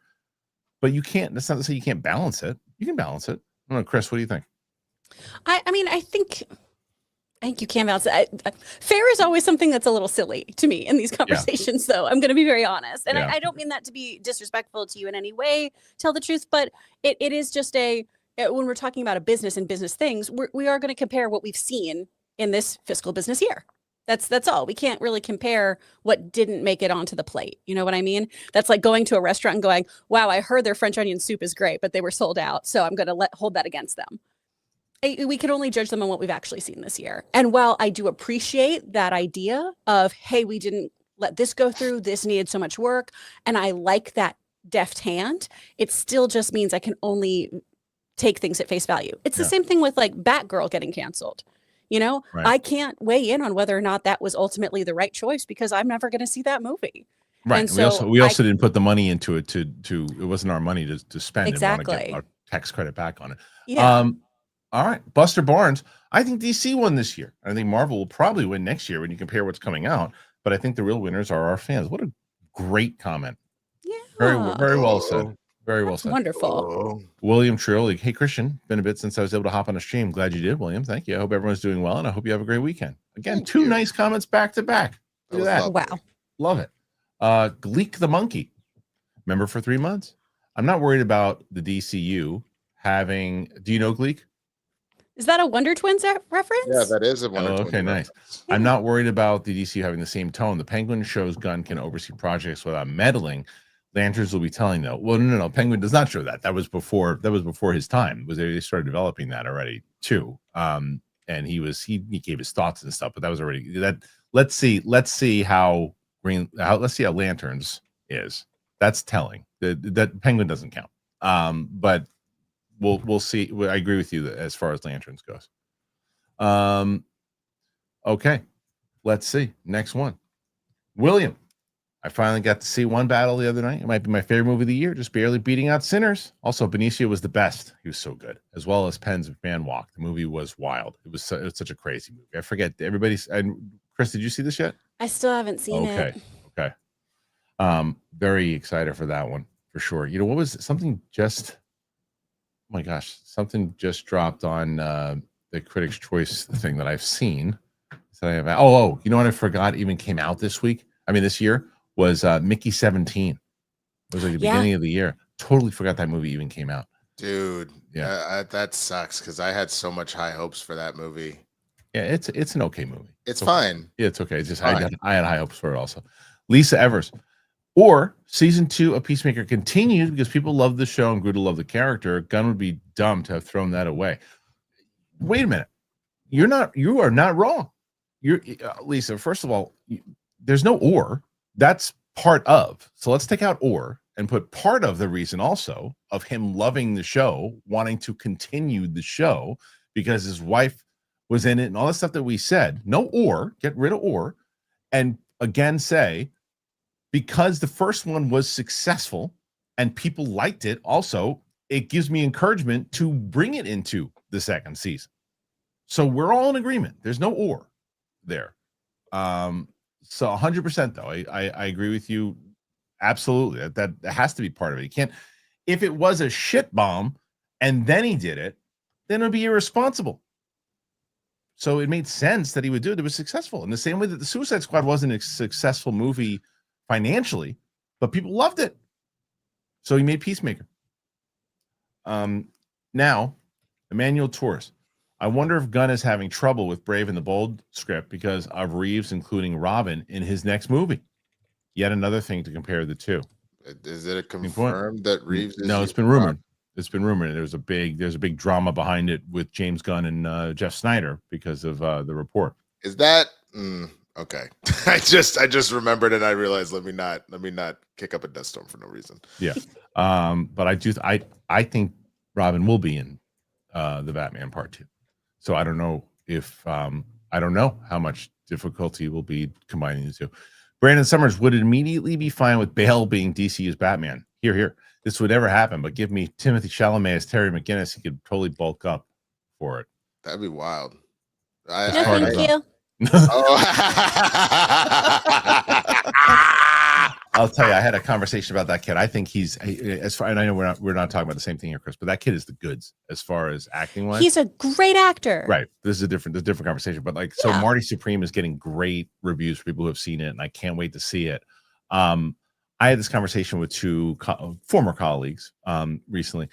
but you can't. That's not to say you can't balance it. You can balance it. I don't know, Chris, what do you think? I mean, I think you can balance it. Fair is always something that's a little silly to me in these conversations, though. I'm going to be very honest. And I don't mean that to be disrespectful to you in any way, tell the truth, but it is just when we're talking about a business and business things, we are going to compare what we've seen in this fiscal business year. That's all. We can't really compare what didn't make it onto the plate. You know what I mean? That's like going to a restaurant and going, wow, I heard their French onion soup is great, but they were sold out. So I'm going to hold that against them. We can only judge them on what we've actually seen this year. And while I do appreciate that idea of, hey, we didn't let this go through, this needed so much work, and I like that deft hand, it still just means I can only take things at face value. It's the same thing with like Batgirl getting canceled. You know, right. I can't weigh in on whether or not that was ultimately the right choice because I'm never going to see that movie. Right. And so we also didn't put the money into it to it wasn't our money to spend. Exactly. And want to get our tax credit back on it. Yeah. All right, Buster Barnes. I think DC won this year. I think Marvel will probably win next year when you compare what's coming out. But I think the real winners are our fans. What a great comment. Yeah. Very well said. Very well said. Wonderful. William Trioli. Hey, Kristian, been a bit since I was able to hop on a stream. Glad you did, William. Thank you. I hope everyone's doing well, and I hope you have a great weekend. Again, two nice comments back to back. Look at that. Wow. Love it. Gleek the Monkey. Member for 3 months. I'm not worried about the DCU having. Do you know Gleek? Is that a Wonder Twins reference? Yeah, that is a Wonder Twins. Okay, nice. I'm not worried about the DCU having the same tone. The Penguin shows Gunn can oversee projects without meddling. Lanterns will be telling though. Well, no. Penguin does not show that. That was before his time. They started developing that already too. And he gave his thoughts and stuff, but that was already that. Let's see how Lanterns is. That's telling. That Penguin doesn't count. But we'll see. I agree with you as far as Lanterns goes. Okay, let's see. Next one, William. I finally got to see one battle the other night. It might be my favorite movie of the year, just barely beating out Sinners. Also, Benicio was the best. He was so good, as well as Penn's Man Walk. The movie was wild. It was such a crazy movie. I forget everybody's. And Chris, did you see this yet? I still haven't seen it. Okay. Very excited for that one for sure. You know what was something just? Oh my gosh, something just dropped on the Critics' Choice thing that I've seen. So I have. You know what I forgot even came out this week. I mean, this year. Was Mickey 17. It was like the beginning of the year. Totally forgot that movie even came out. Dude, that sucks because I had so much high hopes for that movie. Yeah, it's an okay movie. It's fine. Yeah, it's okay. It's just I had high hopes for it also. Lisa Evers. Or season 2 of Peacemaker continued because people love the show and grew to love the character. Gunn would be dumb to have thrown that away. Wait a minute. You are not wrong. You're Lisa, first of all, there's no or. That's part of. So let's take out or and put part of the reason also of him loving the show, wanting to continue the show because his wife was in it and all the stuff that we said. No or, get rid of or. And again, say, because the first one was successful and people liked it, also, it gives me encouragement to bring it into the second season. So we're all in agreement. There's no or there. So 100% though, I agree with you. Absolutely. That has to be part of it. You can't, if it was a shit bomb and then he did it, then it would be irresponsible. So it made sense that he would do it. It was successful in the same way that the Suicide Squad wasn't a successful movie financially, but people loved it. So he made Peacemaker. Now, Emmanuel Torres. I wonder if Gunn is having trouble with Brave and the Bold script because of Reeves including Robin in his next movie. Yet another thing to compare the two. Is it confirmed that Reeves is? No, it's been rumored. It's been rumored. There's a big drama behind it with James Gunn and Jeff Snyder because of the report. Is that Okay. I just remembered and I realized let me not kick up a dust storm for no reason. Yeah. But I think Robin will be in the Batman Part 2. So I don't know if I don't know how much difficulty will be combining the two. Brandon Summers would immediately be fine with Bale being DC's Batman. Here. This would never happen, but give me Timothy Chalamet as Terry McGinnis. He could totally bulk up for it. That'd be wild. No, thank you. I'll tell you, I had a conversation about that kid. I think as far, and I know we're not talking about the same thing here, Chris, but that kid is the goods as far as acting wise. He's a great actor. Right. This is a different conversation, but so Marty Supreme is getting great reviews for people who have seen it, and I can't wait to see it. I had this conversation with two former colleagues recently.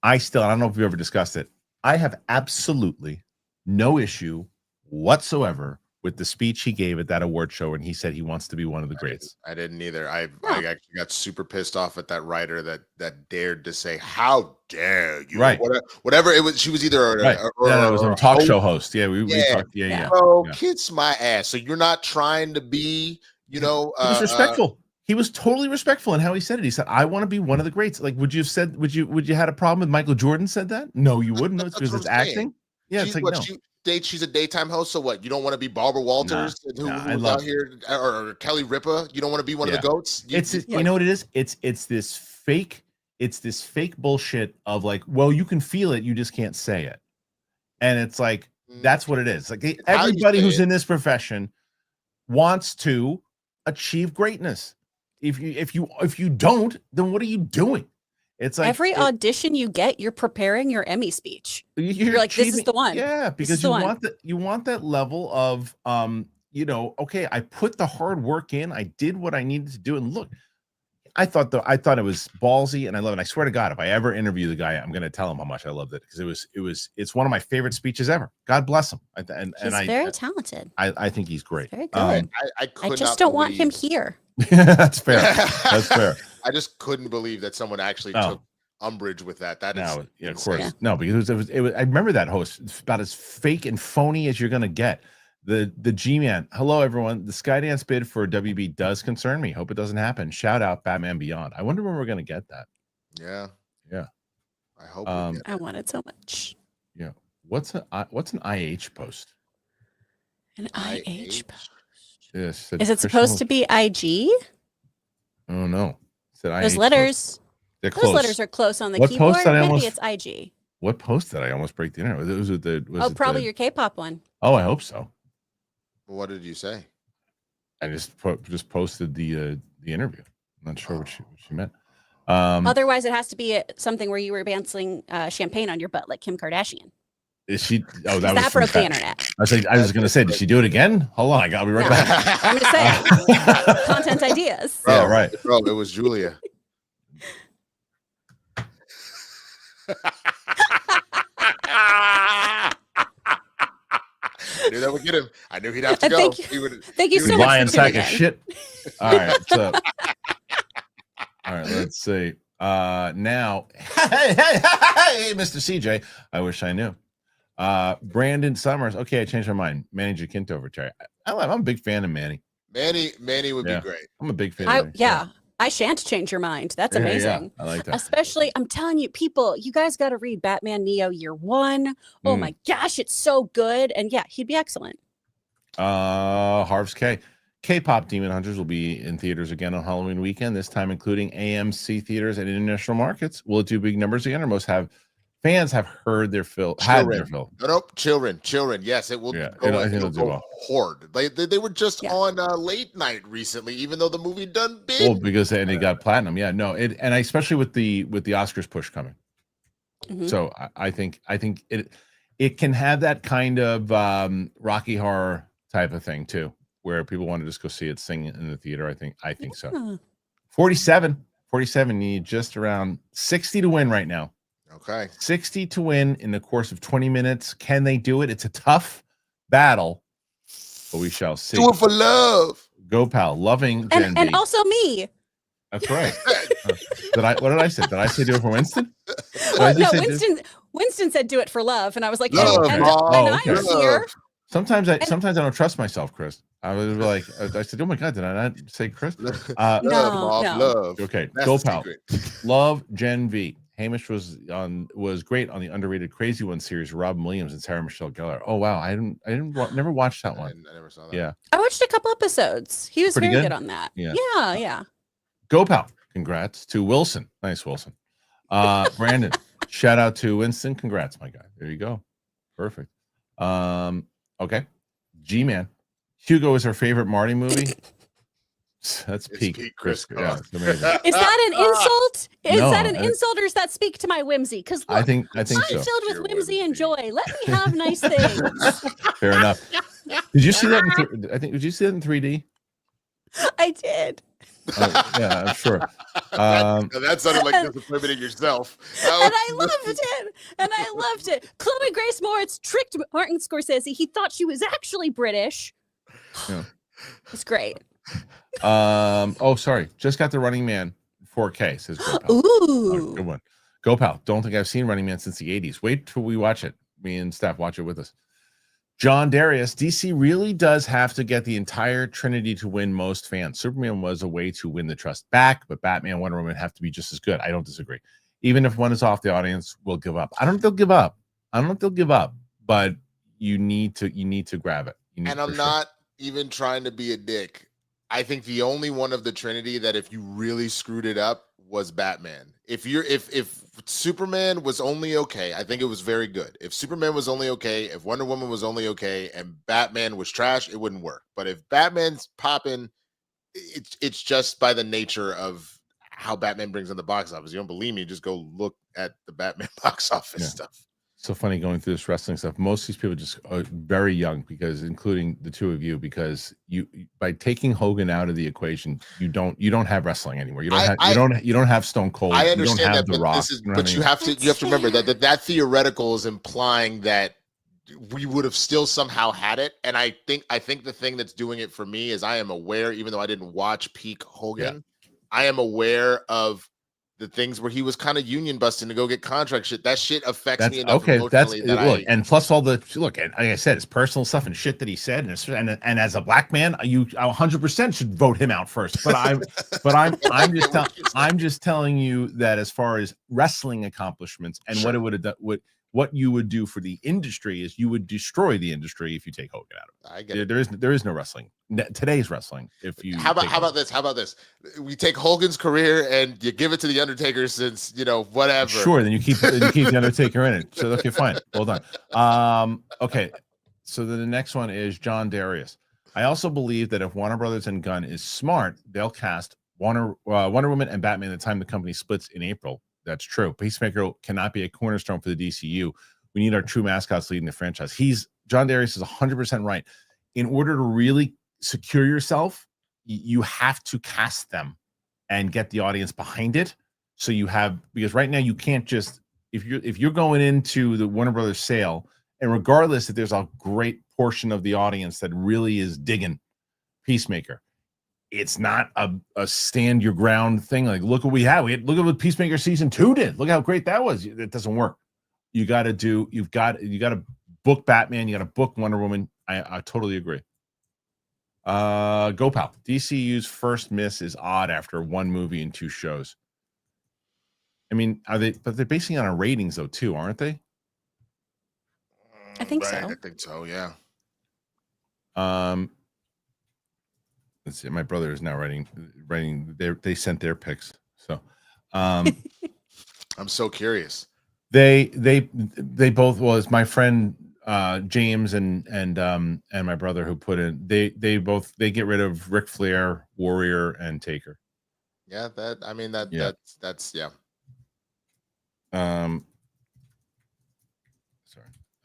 I don't know if we've ever discussed it. I have absolutely no issue whatsoever with the speech he gave at that award show, and he said he wants to be one of the greats. I didn't either. I actually got super pissed off at that writer that dared to say, "How dare you?" Right. Whatever it was. She was either it was a talk show host. Yeah, we talked. Yeah. Oh, kiss my ass. So you're not trying to be, he was respectful. He was totally respectful in how he said it. He said, "I want to be one of the greats." Like, would you had a problem with Michael Jordan said that? No, you wouldn't. No, it's because it's acting. Yeah, she's, it's like no. She's a daytime host, so what? You don't want to be Barbara Walters, who's out here, or Kelly Ripa? You don't want to be one of the goats? You know what it is? It's this fake bullshit of like, well, you can feel it, you just can't say it, and it's like that's what it is. Like everybody who's in this profession wants to achieve greatness. If you don't, then what are you doing? It's like every audition you get, you're preparing your Emmy speech. You're like, this is the one. Yeah, because you want that level of okay, I put the hard work in, I did what I needed to do, and look, I thought it was ballsy, and I love it. I swear to God, if I ever interview the guy, I'm going to tell him how much I loved it because it's one of my favorite speeches ever. God bless him. He's very talented. I think he's great. Very good. I just don't want him here. That's fair. That's fair. I just couldn't believe that someone actually took umbrage with that. That is of course. Yeah. No, because it was I remember that host. It's about as fake and phony as you're gonna get. The G-Man. Hello, everyone. The Skydance bid for WB does concern me. Hope it doesn't happen. Shout out Batman Beyond. I wonder when we're gonna get that. Yeah. I hope I want it so much. Yeah. What's an IH post? An IH post. Yes. Is it supposed to be IG? Oh no. Those letters. They're close. Those letters are close on the What keyboard. Post did I Maybe it's IG. What post did I almost break the internet? Was probably your K-pop one. Oh, I hope so. What did you say? I just posted the interview. I'm not sure what she meant. Otherwise, it has to be something where you were bouncing champagne on your butt like Kim Kardashian. Is she? Oh, that broke the internet. I was going to say, did she do it again? Hold on, I'll be right back. I'm just saying, content ideas. Yeah, right. Bro, it was Julia. I knew that would get him. I knew he'd have to go. Thank you so much. Lying sack of shit. All right, so all right, let's see. Now, hey, Mr. CJ. I wish I knew. Brandon Summers. Okay, I changed my mind. Manny Jacinto over Terry. I'm a big fan of Manny. Manny would be great. I'm a big fan of Manny. I shan't change your mind. That's amazing. Yeah, I like that. Especially, I'm telling you, people, you guys got to read Batman Neo Year One. Oh my gosh, it's so good. And yeah, he'd be excellent. Harv's K-pop Demon Hunters will be in theaters again on Halloween weekend, this time including AMC theaters and international markets. Will it do big numbers again, or fans have heard their fill? Nope. Children. Yes, it will. Yeah, it'll do well. Horde. They were just on late night recently, even though the movie done big. Well, because it got platinum. Yeah, no, and especially with the Oscars push coming. Mm-hmm. So I think it can have that kind of Rocky Horror type of thing too, where people want to just go see it sing in the theater. I think so. 47. You need just around 60 to win right now. Okay. 60 to win in the course of 20 minutes. Can they do it? It's a tough battle, but we shall see. Do it for love. Go, pal. Loving Gen B. And also me. That's right. What did I say? Did I say do it for Winston? No, Winston said do it for love. And I was like, love, and I'm here. Sometimes I don't trust myself, Chris. I was like, I said, "Oh my god, did I not say Chris?" Love, No, Mom, no. love. Okay, That's go the pal. secret. Love Gen V. Hamish was great on the underrated Crazy One series. Robin Williams and Sarah Michelle Gellar. Oh wow, never watched that one. I never saw that. Yeah, I watched a couple episodes. He was Pretty very good? good on that. Yeah. Yeah. go pal. Congrats to Wilson. Nice Wilson. Brandon. Shout out to Winston. Congrats, my guy. There you go. Perfect. Okay. G-Man. Hugo is her favorite Marty movie. That's It's peak Chris. Yeah, it's amazing. Is that an insult? Is No, that an insult, or does that speak to my whimsy? Because I think I'm so. filled with Your whimsy and whimsy. joy. Let me have nice things. Fair enough. Did you see that? Did you see that in 3D? I did. Yeah, I'm sure. That sounded like disappointment in yourself. And I loved it. Chloe Grace Moritz tricked Martin Scorsese. He thought she was actually British. Yeah. It's great. Sorry. Just got the Running Man 4K, says Go Pal. Ooh. Good one. Go Pal. Don't think I've seen Running Man since the 80s. Wait till we watch it. Me and Steph watch it with us. John Darius, DC really does have to get the entire Trinity to win most fans. Superman was a way to win the trust back, but Batman and Wonder Woman have to be just as good. I don't disagree. Even if one is off, the audience will give up. I don't know if they'll give up. But you need to grab it. And I'm not even trying to be a dick. I think the only one of the Trinity that if you really screwed it up was Batman. If Superman was only okay, I think it was very good. If Superman was only okay, if Wonder Woman was only okay, and Batman was trash, it wouldn't work. But if Batman's popping, it's just by the nature of how Batman brings in the box office. You don't believe me? Just go look at the Batman box office stuff. So funny going through this wrestling stuff. Most of these people just are very young, because including the two of you, because you by taking Hogan out of the equation, you don't have wrestling anymore. You don't have Stone Cold. I understand you don't have that, The but Rock. you have to remember that theoretical is implying that we would have still somehow had it. And I think the thing that's doing it for me is I am aware, even though I didn't watch peak Hogan, I am aware of the things where he was kind of union busting to go get contract shit. That shit affects me enough emotionally and plus all the look, and like I said, it's personal stuff and shit that he said, and as a black man, you 100% should vote him out first. But I'm just telling you that as far as wrestling accomplishments and what it would have done, what you would do for the industry is you would destroy the industry if you take Hogan out of it. I get it. There is no wrestling. Today's wrestling. If you how about this? We take Hogan's career and you give it to the Undertaker, since whatever. Sure, then you keep the Undertaker in it. So okay, fine. Hold on. Okay. So the next one is John Darius. I also believe that if Warner Brothers and Gunn is smart, they'll cast Wonder Woman and Batman at the time the company splits in April. That's true. Peacemaker cannot be a cornerstone for the DCU. We need our true mascots leading the franchise. John Darius is 100% right. In order to really secure yourself, you have to cast them and get the audience behind it. So because right now you can't just, if you're going into the Warner Brothers sale, and regardless if there's a great portion of the audience that really is digging Peacemaker, it's not a stand your ground thing. Like, look what we have. Look at what Peacemaker season 2 did. Look how great that was. It doesn't work. You've got to book Batman. You got to book Wonder Woman. I totally agree. Go Pal. DCU's first miss is odd after one movie and 2 shows. I mean, but they're basing it on ratings though too, aren't they? I think so. I think so. Yeah. Let's see. My brother is now writing. They sent their picks. So, I'm so curious. They both. Well, it's my friend James and my brother who put in. They get rid of Ric Flair, Warrior, and Taker. Yeah, that's yeah.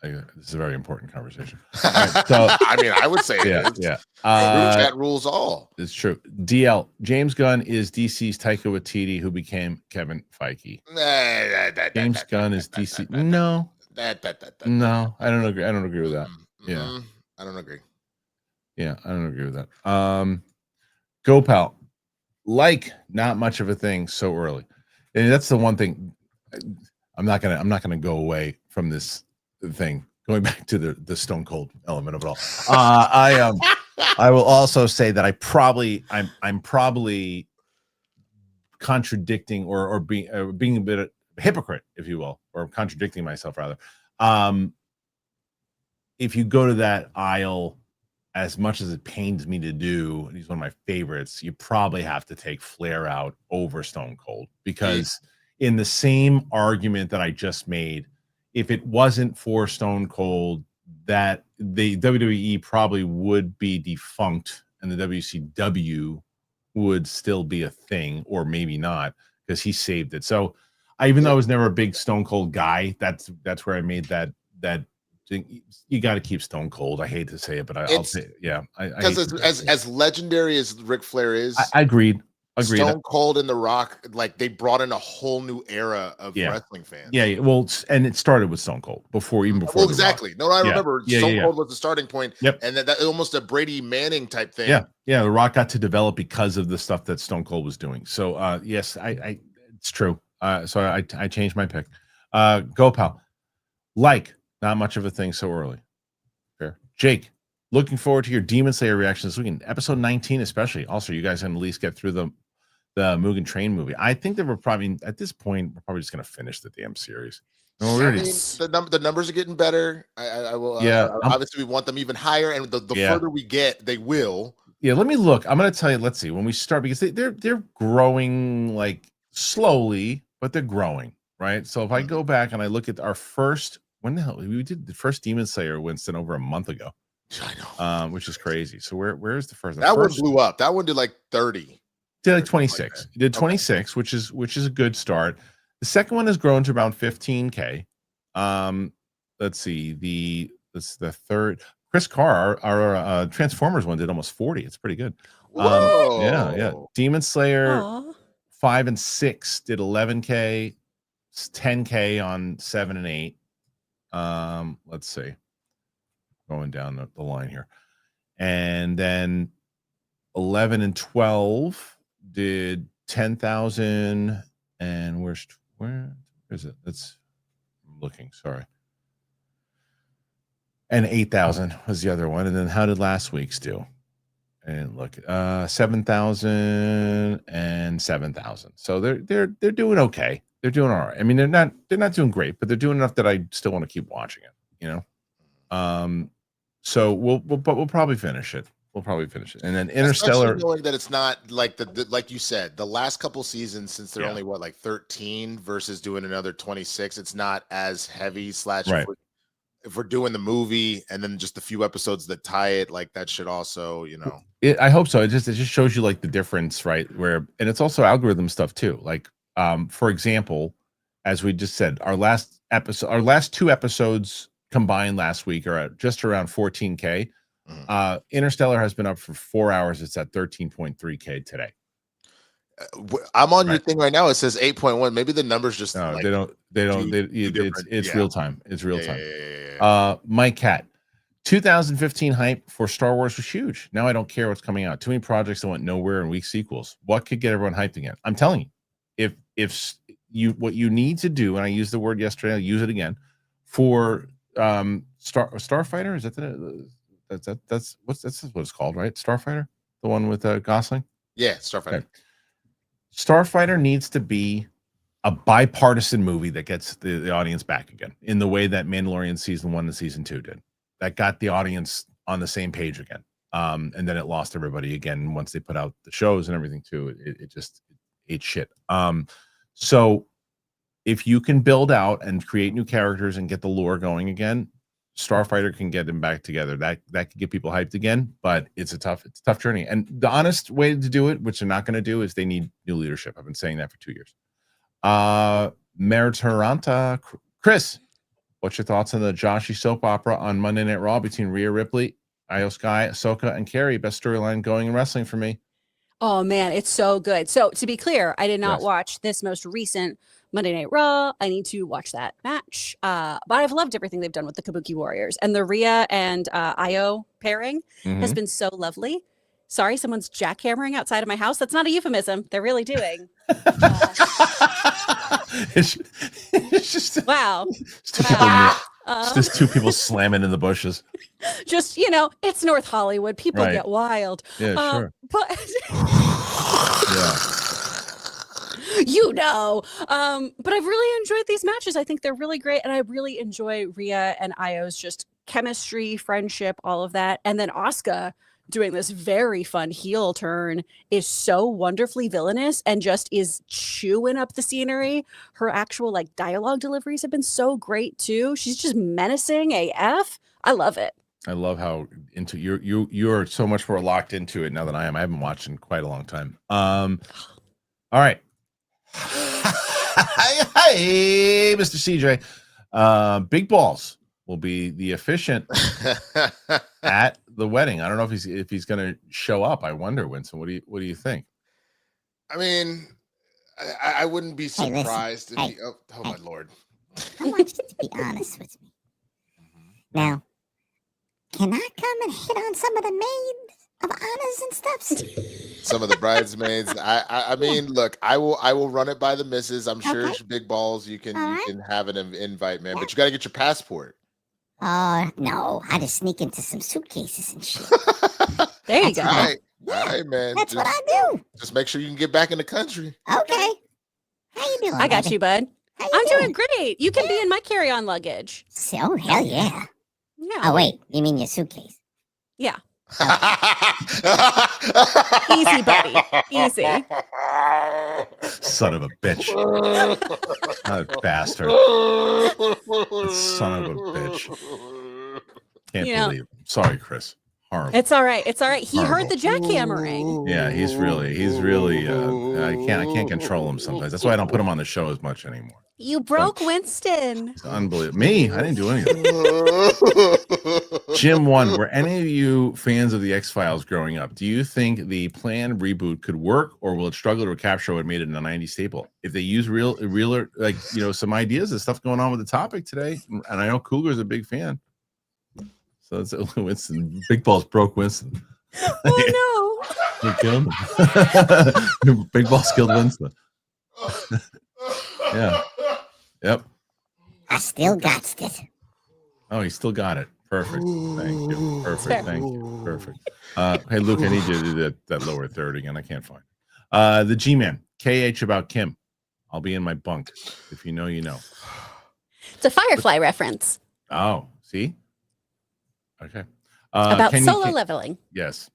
Sorry, this is a very important conversation. Right, so I mean, I would say yeah. Chat rules all. It's true. DL James Gunn is DC's Taika Waititi, who became Kevin Feige. James Gunn is DC. No, no, I don't agree. I don't agree with that. Yeah, I don't agree. Yeah, I don't agree with that. Go Pal, like not much of a thing so early, and that's the one thing. I'm not gonna go away from this thing. going back to the Stone Cold element of it all. I will also say that I'm probably contradicting or being a bit of a hypocrite, if you will, or contradicting myself rather. If you go to that aisle, as much as it pains me to do, and he's one of my favorites, you probably have to take Flair out over Stone Cold, because in the same argument that I just made, if it wasn't for Stone Cold, that the WWE probably would be defunct and the WCW would still be a thing, or maybe not, because he saved it. So even though I was never a big Stone Cold guy, that's where I made that thing. You got to keep Stone Cold. I hate to say it, but I'll say it. Yeah. Because as legendary as Ric Flair is, I agreed. Stone Cold and The Rock, like, they brought in a whole new era of wrestling fans. Yeah, well, and it started with Stone Cold before. Well, exactly. No, I remember Stone Cold was the starting point. Yep. And that almost a Brady Manning type thing. Yeah. The Rock got to develop because of the stuff that Stone Cold was doing. So yes, I it's true. So I changed my pick. Go pal. Not much of a thing so early. Fair. Jake, looking forward to your Demon Slayer reaction this weekend. Episode 19 especially. Also, you guys can at least get through the Mugen Train movie. I think that we're probably, at this point, we're probably just going to finish the damn series. The numbers are getting better. I will. Obviously, we want them even higher, and the further we get, they will. Yeah, let me look. I'm going to tell you. Let's see when we start, because they're growing, like, slowly, but they're growing, right? So if I go back and I look at our first, when the hell we did the first Demon Slayer, Winston, over a month ago. I know, which is crazy. So where's the first? That one blew up. That one did like 30. Did like 26. It did 26, which is a good start. The second one has grown to around 15K. Let's see. That's the third. Chris Carr, our Transformers one, did almost 40. It's pretty good. Yeah. Demon Slayer 5 and 6 did 11K, 10K on 7 and 8. Let's see. Going down the line here. And then 11 and 12 did 10,000, and where is it? That's looking, sorry. And 8,000 was the other one. And then how did last week's do? And look, 7,000 and 7,000. So they're doing okay. They're doing all right. I mean, they're not doing great, but they're doing enough that I still want to keep watching it, you know? So we'll probably finish it. And then Interstellar, especially knowing that it's not like like you said, the last couple seasons, since they're only like 13 versus doing another 26, it's not as heavy / right. If we're doing the movie and then just a few episodes that tie it, like that should also, you know. I hope so. It just shows you like the difference, right? And it's also algorithm stuff too. Like, for example, as we just said, our last 2 episodes combined last week are at just around 14K. Interstellar has been up for 4 hours. It's at 13.3K today. I'm on your thing right now. It says 8.1. Maybe the numbers just no, like, they don't. It's real time. It's real time. Mike Cat, 2015 hype for Star Wars was huge. Now I don't care what's coming out. Too many projects that went nowhere and weak sequels. What could get everyone hyped again? I'm telling you, if what you need to do, and I used the word yesterday, I'll use it again for Starfighter. Is that's what it's called, right? Starfighter, the one with Gosling. Yeah, Starfighter. Okay. Starfighter needs to be a bipartisan movie that gets the audience back again, in the way that Mandalorian season 1 and season 2 did. That got the audience on the same page again. And then it lost everybody again once they put out the shows and everything too. It just ate shit. So if you can build out and create new characters and get the lore going again, Starfighter can get them back together. That could get people hyped again, but it's a tough journey. And the honest way to do it, which they're not going to do, is they need new leadership. I've been saying that for 2 years. Meritoranta, Chris, what's your thoughts on the Joshi soap opera on Monday Night Raw between Rhea Ripley, Io Sky, Ahsoka, and Carrie? Best storyline going in wrestling for me. Oh man, it's so good. So to be clear, I did not watch this most recent Monday Night Raw. I need to watch that match. But I've loved everything they've done with the Kabuki Warriors, and the Rhea and Io pairing has been so lovely. Sorry, someone's jackhammering outside of my house. That's not a euphemism. They're really doing. It's just wow. It's just two people slamming in the bushes. Just, it's North Hollywood. People Right. get wild. Yeah, sure. But Yeah. But I've really enjoyed these matches. I think they're really great. And I really enjoy Rhea and Io's just chemistry, friendship, all of that. And then Asuka doing this very fun heel turn is so wonderfully villainous and just is chewing up the scenery. Her actual dialogue deliveries have been so great too. She's just menacing AF. I love it. I love how into you're so much more locked into it now than I am. I haven't watched in quite a long time. All right. Hey, Mr. CJ. Big Balls will be the officiant at the wedding. I don't know if he's going to show up. I wonder, Winston. What do you think? I mean, I wouldn't be Hey, listen. surprised if Hey. oh my lord. I want you to be honest with me. Now, can I come and hit on some of the maids of honors and stuff? Some of the bridesmaids. I mean, look, I will run it by the missus. I'm sure Okay. it's Big Balls. You can All right. have an invite, man, Yeah. but you got to get your passport. Oh, no. I just sneak into some suitcases and shit. There you That's go. All right. right, all right, man. That's what just, I do. just make sure you can get back in the country. Okay. How you doing? I got baby? you, bud. How you I'm doing great. You can be in my carry-on luggage. So, hell yeah. Yeah. Oh, wait. You mean your suitcase? Yeah. Easy, buddy. Easy. Son of a bitch. That bastard. Son of a bitch. Can't believe it. Sorry, Chris. Horrible. It's all right. It's all right. He Horrible. heard the jackhammering. Yeah, he's really I can't control him sometimes. That's why I don't put him on the show as much anymore. You broke Winston. It's unbelievable. Me? I didn't do anything. Jim 1, were any of you fans of the X-Files growing up? Do you think the planned reboot could work, or will it struggle to recapture what made it a 90s staple? If they use realer some ideas and stuff going on with the topic today, and I know Cougar's a big fan. So it's Winston. Big Balls broke Winston. Oh He killed him. Big Balls killed Winston. Yeah. Yep. I still got it. Oh, he still got it. Perfect. Thank you. Fair. Perfect. Thank you. Perfect. Hey, Luke, I need you to do that lower third again. I can't find the G-Man. KH about Kim. I'll be in my bunk. If you know, you know. It's a Firefly reference Oh, see? Okay. about Kenya solo King- leveling. Yes.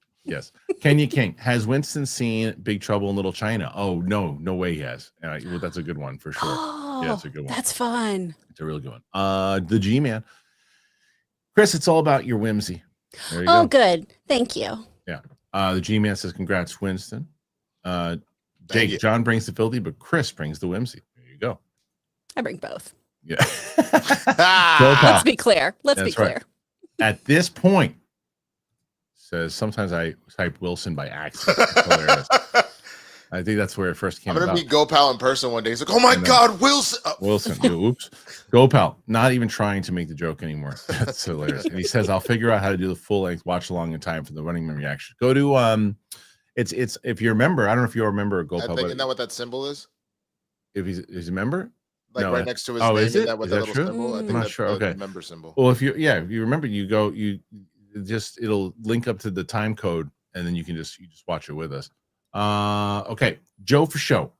Kenya King. Has Winston seen Big Trouble in Little China? Oh, no way he has. Well, that's a good one for sure. Oh, Yeah, it's a good one. That's fun. It's a really good one. The G-Man. Chris, it's all about your whimsy. There you Oh, go. good. Thank you. The G-Man says, congrats, Winston. Thank Jake, you. John brings the filthy, but Chris brings the whimsy. There you go. I bring both. Yeah. Ah, Let's be clear. Let's be That's right. clear. At this point, says, sometimes I type Wilson by accident. That's hilarious. I think that's where it first came I'm gonna about. meet Gopal in person one day. He's like, "Oh my And then- God, Wilson!" Oh. Wilson, oops. Gopal, not even trying to make the joke anymore. That's hilarious. And he says, I'll figure out how to do the full length watch along in time for the Running Man reaction. Go to it's if you remember, I don't know if you remember I Gopal, think, but isn't that what that symbol is? if he's a member, Like No, right next to his oh, name, is it? that what Is that that little true? symbol? I I'm think not that's sure. the Okay. member symbol. well, if you remember, it'll link up to the time code, and then you just watch it with us. Okay, Joe for show.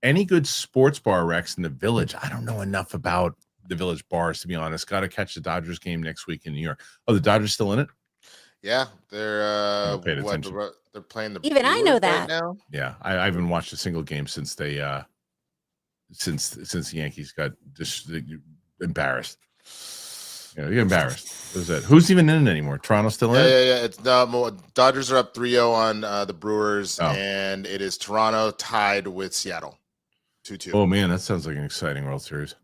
Any good sports bar recs in the Village? I don't know enough about the Village bars, to be honest. Got to catch the Dodgers game next week in New York. Oh, the Dodgers still in it? Yeah, they're Haven't paid attention. they're playing the Even I know Brewers right that. now. Yeah, I haven't watched a single game since they since the Yankees got just embarrassed. You're embarrassed. What is that? Who's even in it anymore? Toronto still in it? Yeah. It's Dodgers are up 3-0 on the Brewers, Oh. and it is Toronto tied with Seattle, 2-2. Oh man, that sounds like an exciting World Series.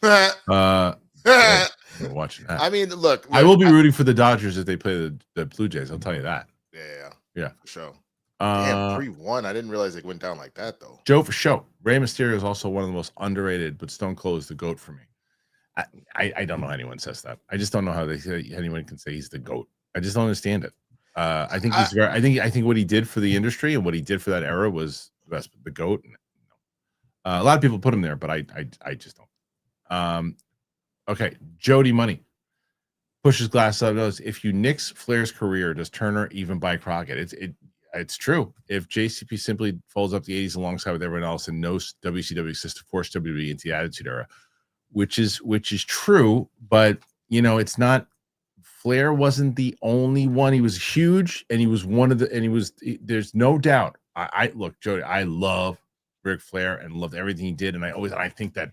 I We're watching that. mean, look, I will be rooting for the Dodgers if they play the Blue Jays. I'll tell you that. Yeah, for sure. Damn, Uh, 3-1. I didn't realize it went down like that though. Joe for show. Rey Mysterio is also one of the most underrated, but Stone Cold is the GOAT for me. I don't know how anyone says that. I just don't know how anyone can say he's the GOAT. I just don't understand it. I think he's very. I think what he did for the industry and what he did for that era was the best. The GOAT. A lot of people put him there, but I just don't. Okay, Jody Money pushes glass up. Goes, if you nix Flair's career, does Turner even buy Crockett? It's true. If JCP simply folds up the 80s alongside with everyone else and no WCW exists to force WWE into the Attitude Era, which is true, but it's not. Flair wasn't the only one. He was huge, and he was one of the. And he was. There's no doubt. I look, Jody. I love Ric Flair and loved everything he did, and I think that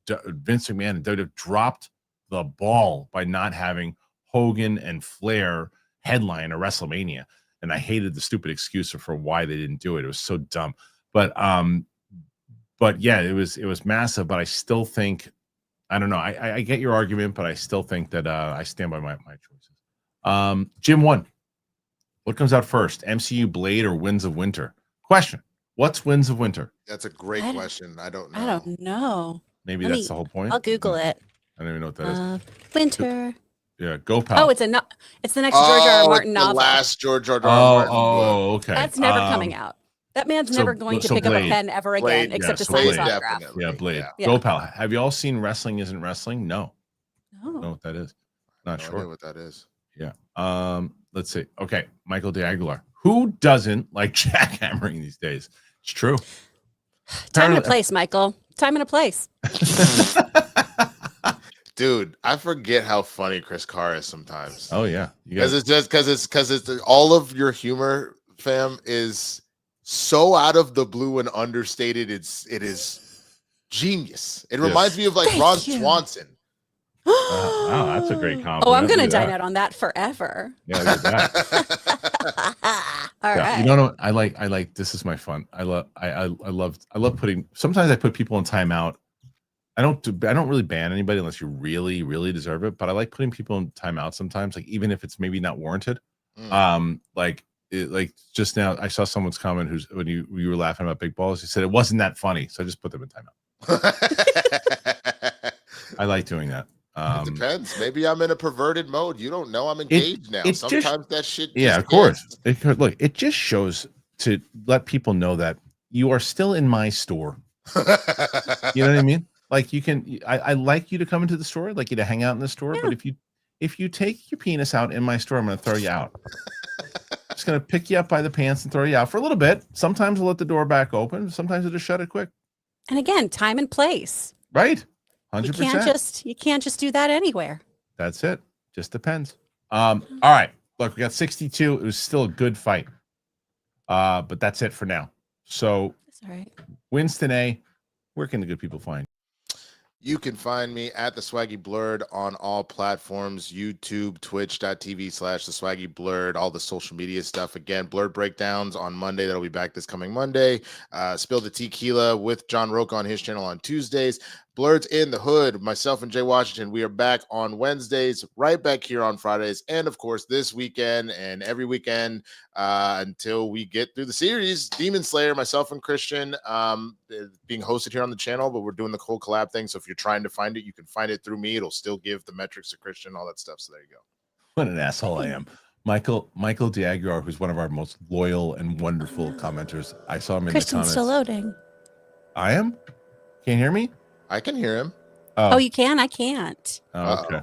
Vince McMahon and WWE dropped the ball by not having Hogan and Flair headline a WrestleMania, and I hated the stupid excuse for why they didn't do it. It was so dumb. But yeah, it was massive. But I still think. I don't know. I get your argument, but I still think that I stand by my choices. Jim 1. What comes out first? MCU Blade or Winds of Winter? Question. What's Winds of Winter? That's a great question. I don't know. I don't know. Maybe that's the whole point. I'll Google it. I don't even know what that is. Winter. Yeah, go pal. Oh, it's the next George R. R. Martin the novel. last George R. R. Martin. Oh, okay. That's never coming out. That man's never going to pick up a pen ever again, except to sign his autograph. Yeah, Blade. Yeah. Go pal. Have you all seen Wrestling Isn't Wrestling? No. No. I don't know what that is. Not sure what that is. Yeah. Let's see. Okay, Michael DeAguilar. Who doesn't like jackhammering these days? It's true. Time and a place, Michael. Time and a place. Dude, I forget how funny Chris Carr is sometimes. Oh yeah, because it's all of your humor, fam, is so out of the blue and understated. It is genius. It reminds me of like Ron Swanson. Wow, that's a great compliment. Oh, I'm gonna dine out on that forever. Yeah, look at that. All right. You know what? I like. This is my fun. I love putting. Sometimes I put people in timeout. I don't really ban anybody unless you really, really deserve it. But I like putting people in timeout sometimes, like even if it's maybe not warranted. Like just now, I saw someone's comment when you were laughing about big balls. He said it wasn't that funny, so I just put them in timeout. I like doing that. It depends. Maybe I'm in a perverted mode. You don't know I'm engaged now. Sometimes that shit. Yeah, of course. It just shows to let people know that you are still in my store. You know what I mean? Like you can. I like you to come into the store. I'd like you to hang out in the store. Yeah. But if you take your penis out in my store, I'm going to throw you out. I'm just going to pick you up by the pants and throw you out for a little bit. Sometimes I'll let the door back open. Sometimes I'll just shut it quick. And again, time and place. Right. 100%. You can't just do that anywhere. That's it. Just depends. All right. Look, we got 62. It was still a good fight. But that's it for now. So that's all right. Winston A, where can the good people find you? You can find me at The Swaggy Blurred on all platforms, YouTube, twitch.tv/The Swaggy Blurred, all the social media stuff. Again, Blurred Breakdowns on Monday. That'll be back this coming Monday. Spill the Tequila with John Roca on his channel on Tuesdays. Blurred's in the Hood, myself and Jay Washington. We are back on Wednesdays, right back here on Fridays, and of course this weekend and every weekend until we get through the series. Demon Slayer, myself and Kristian, being hosted here on the channel, but we're doing the whole collab thing. So if you're trying to find it, you can find it through me. It'll still give the metrics to Kristian, all that stuff. So there you go. What an asshole I am. Michael DeAguilar, who's one of our most loyal and wonderful commenters. I saw him in the comments. Still loading. I am? Can't hear me? I can hear him. Oh, you can? I can't. Oh, okay.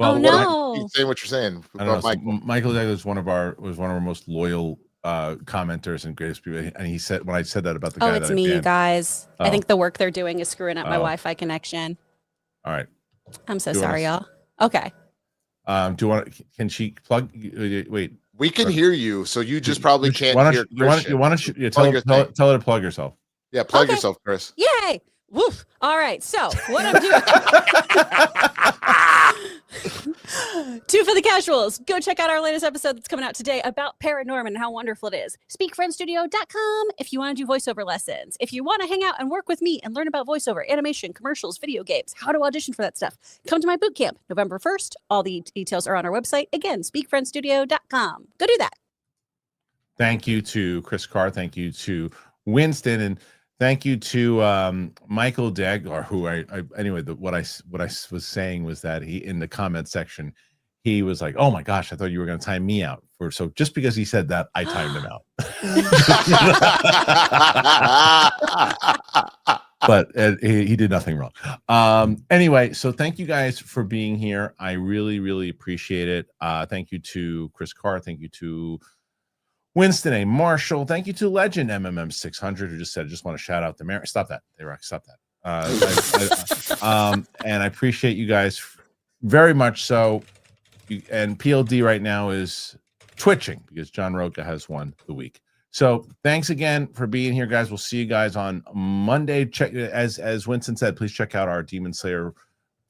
Well, no. Saying what you're saying. Michael Daggler was one of our most loyal commenters and greatest people. And he said, when I said that about the guy, it's me, you guys. I think the work they're doing is screwing up my Wi-Fi connection. All right. I'm so sorry, y'all. Okay. Do you want? Can she plug? Wait. We can hear you, so you just probably can't hear. You want to tell her to plug herself. Yeah, plug yourself, Chris. Yay! Woof. All right. So what I'm doing. Two for the casuals. Go check out our latest episode that's coming out today about Paranorman and how wonderful it is. SpeakFriendStudio.com if you want to do voiceover lessons. If you want to hang out and work with me and learn about voiceover, animation, commercials, video games, how to audition for that stuff, come to my boot camp November 1st. All the details are on our website. Again, SpeakFriendStudio.com. Go do that. Thank you to Chris Carr. Thank you to Winston, and thank you to Michael Dagglar, who what I was saying was that he, in the comment section, he was like, "Oh my gosh, I thought you were going to time me out." So just because he said that, I timed him out. but he did nothing wrong. Anyway, so thank you guys for being here. I really, really appreciate it. Thank you to Chris Carr. Thank you to Winston A. Marshall. Thank you to Legend MMM600 who just said, I just want to shout out the mayor. Stop that. Stop that. And I appreciate you guys very much so. And PLD right now is twitching because John Roca has won the week. So thanks again for being here, guys. We'll see you guys on Monday. Check, as Winston said, please check out our Demon Slayer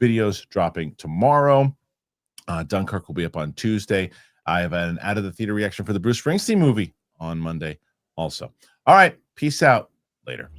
videos dropping tomorrow. Dunkirk will be up on Tuesday. I have an out of the theater reaction for the Bruce Springsteen movie on Monday also. All right. Peace out. Later.